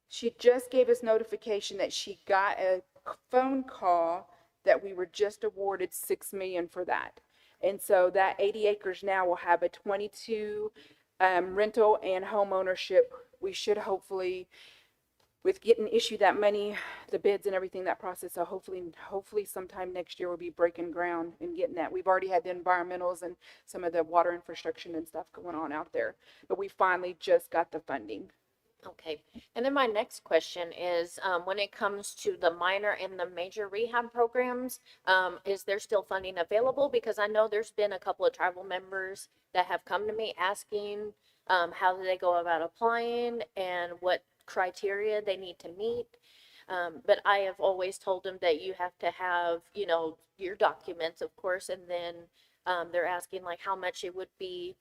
She just gave us notification that she got a phone call that we were just awarded $6 million for that. And so that 80 acres now will have a 22 rental and home ownership. We should hopefully, with getting issued that money, the bids and everything, that process, so hopefully sometime next year we'll be breaking ground and getting that. We've already had the environmentals and some of the water infrastructure and stuff going on out there, but we finally just got the funding. Okay, and then my next question is, when it comes to the minor and the major rehab programs, is there still funding available? Because I know there's been a couple of tribal members that have come to me asking, how do they go about applying and what criteria they need to meet. But I have always told them that you have to have, your documents, of course, and then, they're asking like how much it would be.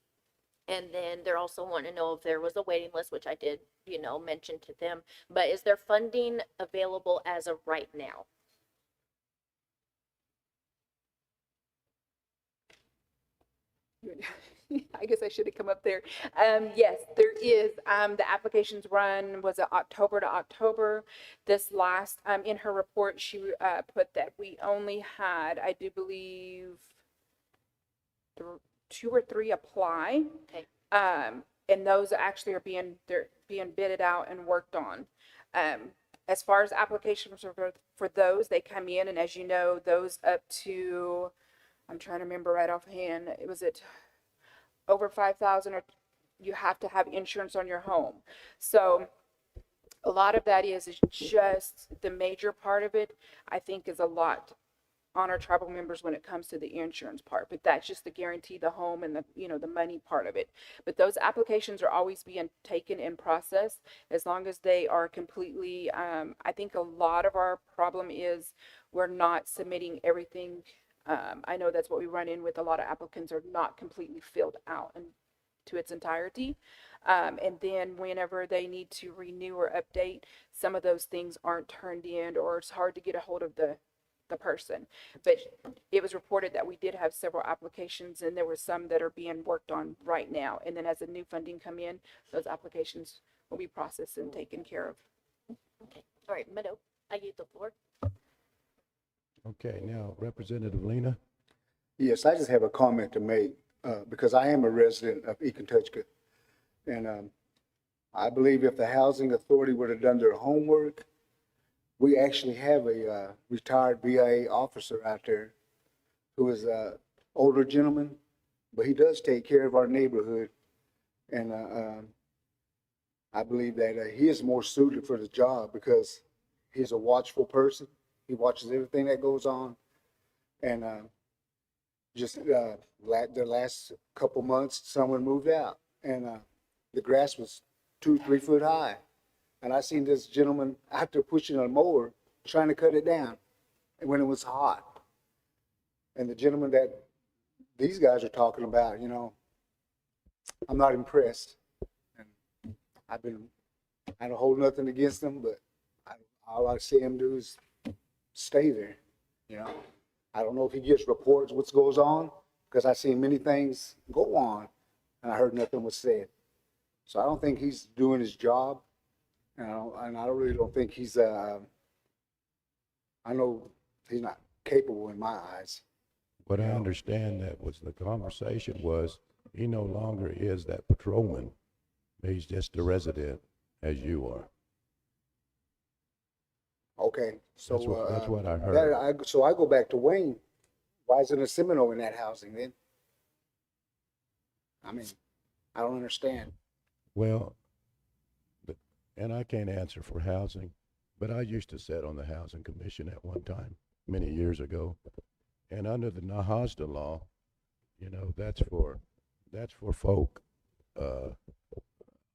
And then they're also wanting to know if there was a waiting list, which I did, mention to them. But is there funding available as of right now? I guess I should have come up there. Yes, there is. The applications run, was it October to October? This last, in her report, she put that we only had, I do believe, 2 or 3 apply. Okay. And those actually they're being bidded out and worked on. As far as applications for those, they come in, and as you know, those up to, I'm trying to remember right offhand, was it over 5,000, or you have to have insurance on your home. So a lot of that is just the major part of it, I think, is a lot on our tribal members when it comes to the insurance part, but that's just the guarantee, the home and the, the money part of it. But those applications are always being taken in process as long as they are completely, I think a lot of our problem is we're not submitting everything. I know that's what we run in with. A lot of applicants are not completely filled out and to its entirety. And then whenever they need to renew or update, some of those things aren't turned in, or it's hard to get a hold of the the person. But it was reported that we did have several applications, and there were some that are being worked on right now. And then as the new funding come in, those applications will be processed and taken care of. Okay, all right, Meadow, I yield the floor. Okay, now Representative Lena. Yes, I just have a comment to make, because I am a resident of Econtouchka. And I believe if the Housing Authority would have done their homework, we actually have a retired VA officer out there who is an older gentleman, but he does take care of our neighborhood. And I believe that he is more suited for the job because he's a watchful person. He watches everything that goes on. And just the last couple months, someone moved out, and the grass was 2-3 foot high. And I seen this gentleman out there pushing a mower, trying to cut it down when it was hot. And the gentleman that these guys are talking about, you know, I'm not impressed. And I don't hold nothing against them, but all I see him do is stay there, you know. I don't know if he gets reports what goes on, because I seen many things go on, and I heard nothing was said. So I don't think he's doing his job, and I really don't think he's. I know he's not capable in my eyes. What I understand that was the conversation was, he no longer is that patrolman. He's just a resident, as you are. Okay, so That's what I heard. so I go back to Wayne. Why isn't a Seminole in that housing then? I mean, I don't understand. Well, and I can't answer for housing, but I used to sit on the Housing Commission at one time, many years ago. And under the Nahasda law, you know, that's for folk.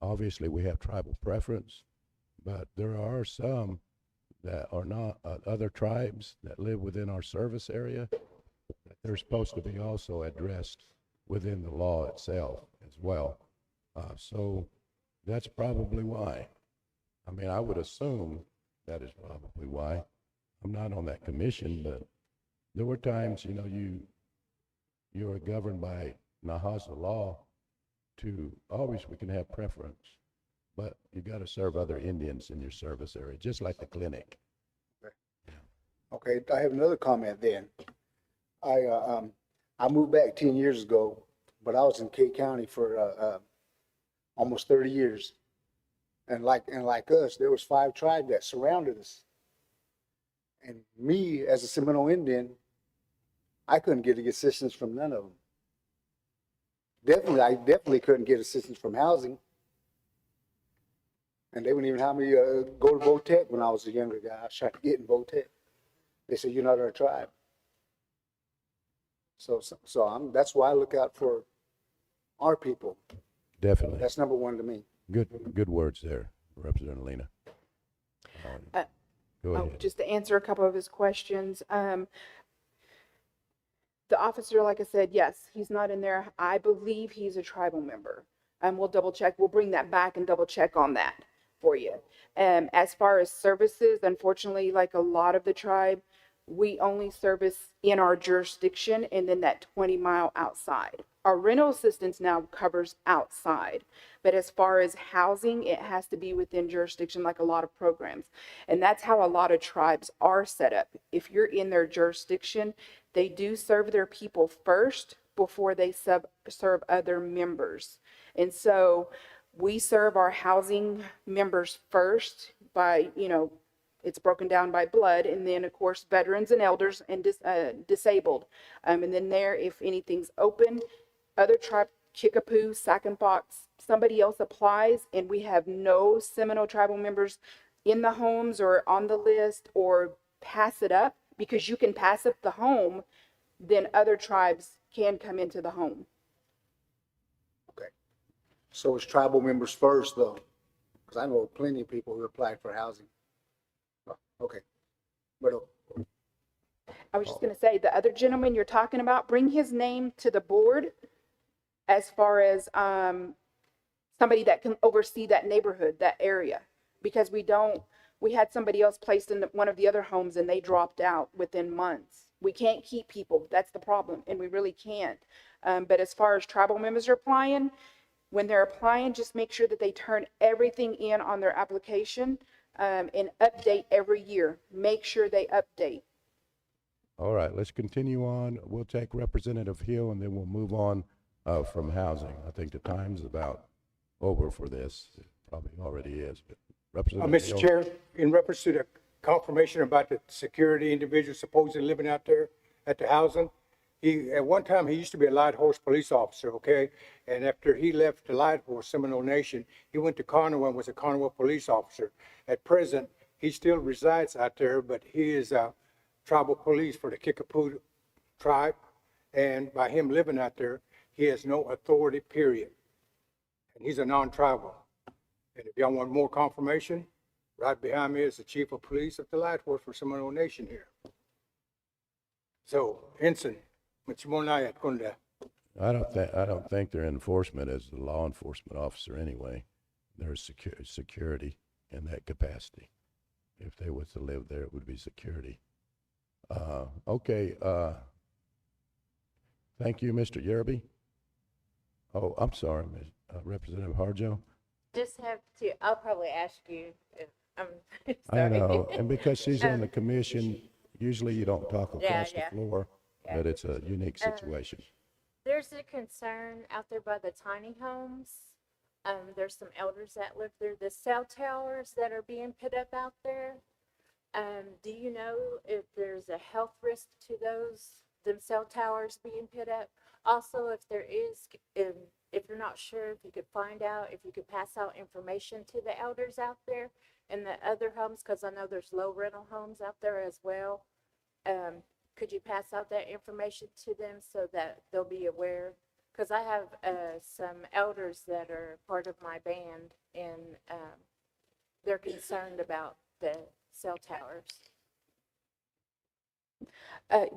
Obviously, we have tribal preference, but there are some that are not other tribes that live within our service area, that they're supposed to be also addressed within the law itself as well. So that's probably why. I mean, I would assume that is probably why. I'm not on that commission, but there were times, you know, you are governed by Nahasda law to always we can have preference, but you got to serve other Indians in your service area, just like the clinic. Okay, I have another comment then. I moved back 10 years ago, but I was in Kate County for almost 30 years. And like us, there was 5 tribes that surrounded us. And me, as a Seminole Indian, I couldn't get assistance from none of them. I definitely couldn't get assistance from housing. And they wouldn't even have me go to Votech when I was a younger guy. I was trying to get in Votech. They said, you're not our tribe. So that's why I look out for our people. Definitely. That's number one to me. Good words there, Representative Lena. Go ahead. Just to answer a couple of his questions. The officer, like I said, yes, he's not in there. I believe he's a tribal member. We'll double check. We'll bring that back and double check on that for you. As far as services, unfortunately, like a lot of the tribe, we only service in our jurisdiction and then that 20-mile outside. Our rental assistance now covers outside, but as far as housing, it has to be within jurisdiction like a lot of programs. And that's how a lot of tribes are set up. If you're in their jurisdiction, they do serve their people first before they serve other members. And so we serve our housing members first by, you know, it's broken down by blood, and then of course veterans and elders and disabled. And then there, if anything's open, other tribe, Kickapoo, Sac and Fox, somebody else applies, and we have no Seminole tribal members in the homes or on the list or pass it up, because you can pass up the home, then other tribes can come into the home. Okay. So it's tribal members first though, because I know plenty of people who applied for housing. Okay. But I was just going to say, the other gentleman you're talking about, bring his name to the board as far as somebody that can oversee that neighborhood, that area, because we don't We had somebody else placed in one of the other homes and they dropped out within months. We can't keep people. That's the problem. And we really can't. But as far as tribal members are applying, when they're applying, just make sure that they turn everything in on their application, and update every year. Make sure they update. All right, let's continue on. We'll take Representative Hill and then we'll move on from housing. I think the time's about over for this. It probably already is, but Representative Hill. Mr. Chair, in reference to the confirmation about the security individual supposedly living out there at the housing, at one time, he used to be a Light Horse police officer, okay? And after he left the Light Horse, Seminole Nation, he went to Conroe and was a Conroe police officer. At present, he still resides out there, but he is tribal police for the Kickapoo tribe. And by him living out there, he has no authority, period. And he's a non-tribal. And if y'all want more confirmation, right behind me is the chief of police of the Light Horse for Seminole Nation here. So, Ensign, I don't think they're enforcement as the law enforcement officer anyway. They're security in that capacity. If they was to live there, it would be security. Okay. Thank you, Mr. Yerby. Oh, I'm sorry, Representative Harjo. Just have to, I'll probably ask you if I'm I sorry. know, and because she's on the commission, usually you don't talk across the floor, but it's a unique situation. There's a concern out there by the tiny homes. There's some elders that live there. The cell towers that are being put up out there. Do you know if there's a health risk to them cell towers being put up? Also, if there is, if you're not sure, if you could find out, if you could pass out information to the elders out there in the other homes, because I know there's low rental homes out there as well. Could you pass out that information to them so that they'll be aware? Because I have some elders that are part of my band, and they're concerned about the cell towers.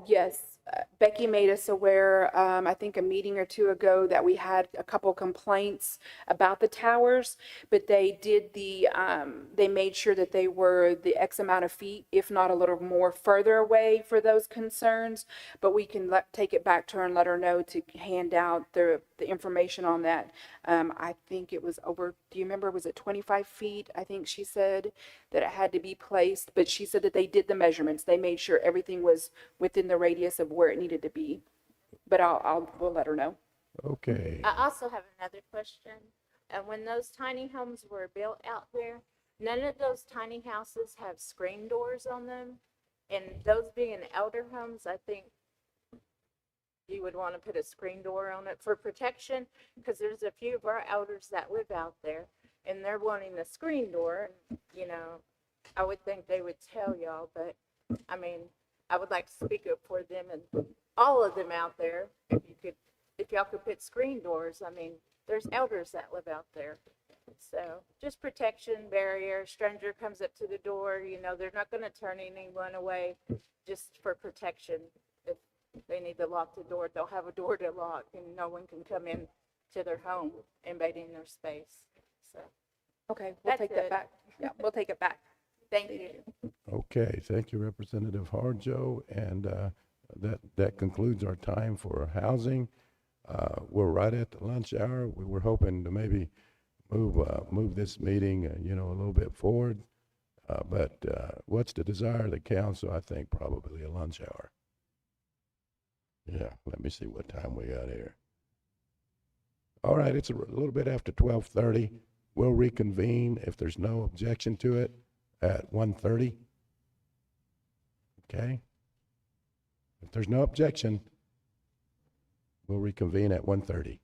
Yes, Becky made us aware, I think a meeting or two ago, that we had a couple complaints about the towers, but they did they made sure that they were the X amount of feet, if not a little more further away for those concerns. But we can take it back to her and let her know to hand out the information on that. I think it was over, do you remember, was it 25 feet? I think she said that it had to be placed, but she said that they did the measurements. They made sure everything was within the radius of where it needed to be. But we'll let her know. Okay. I also have another question. When those tiny homes were built out there, none of those tiny houses have screen doors on them. And those being elder homes, I think you would want to put a screen door on it for protection, because there's a few of our elders that live out there and they're wanting a screen door. You know, I would think they would tell y'all, but I mean, I would like to speak up for them and all of them out there. If y'all could put screen doors, I mean, there's elders that live out there. So just protection, barrier, stranger comes up to the door, you know, they're not going to turn anyone away, just for protection. If they need to lock the door, they'll have a door to lock and no one can come in to their home invading their space. So, okay, we'll take that back. Yeah, we'll take it back. Thank you. Okay, thank you, Representative Harjo, and that concludes our time for housing. We're right at the lunch hour. We were hoping to maybe move this meeting, a little bit forward, but what's the desire of the council? I think probably a lunch hour. Yeah, let me see what time we got here. All right, it's a little bit after 12:30. We'll reconvene if there's no objection to it at 1:30. Okay? If there's no objection, we'll reconvene at 1:30.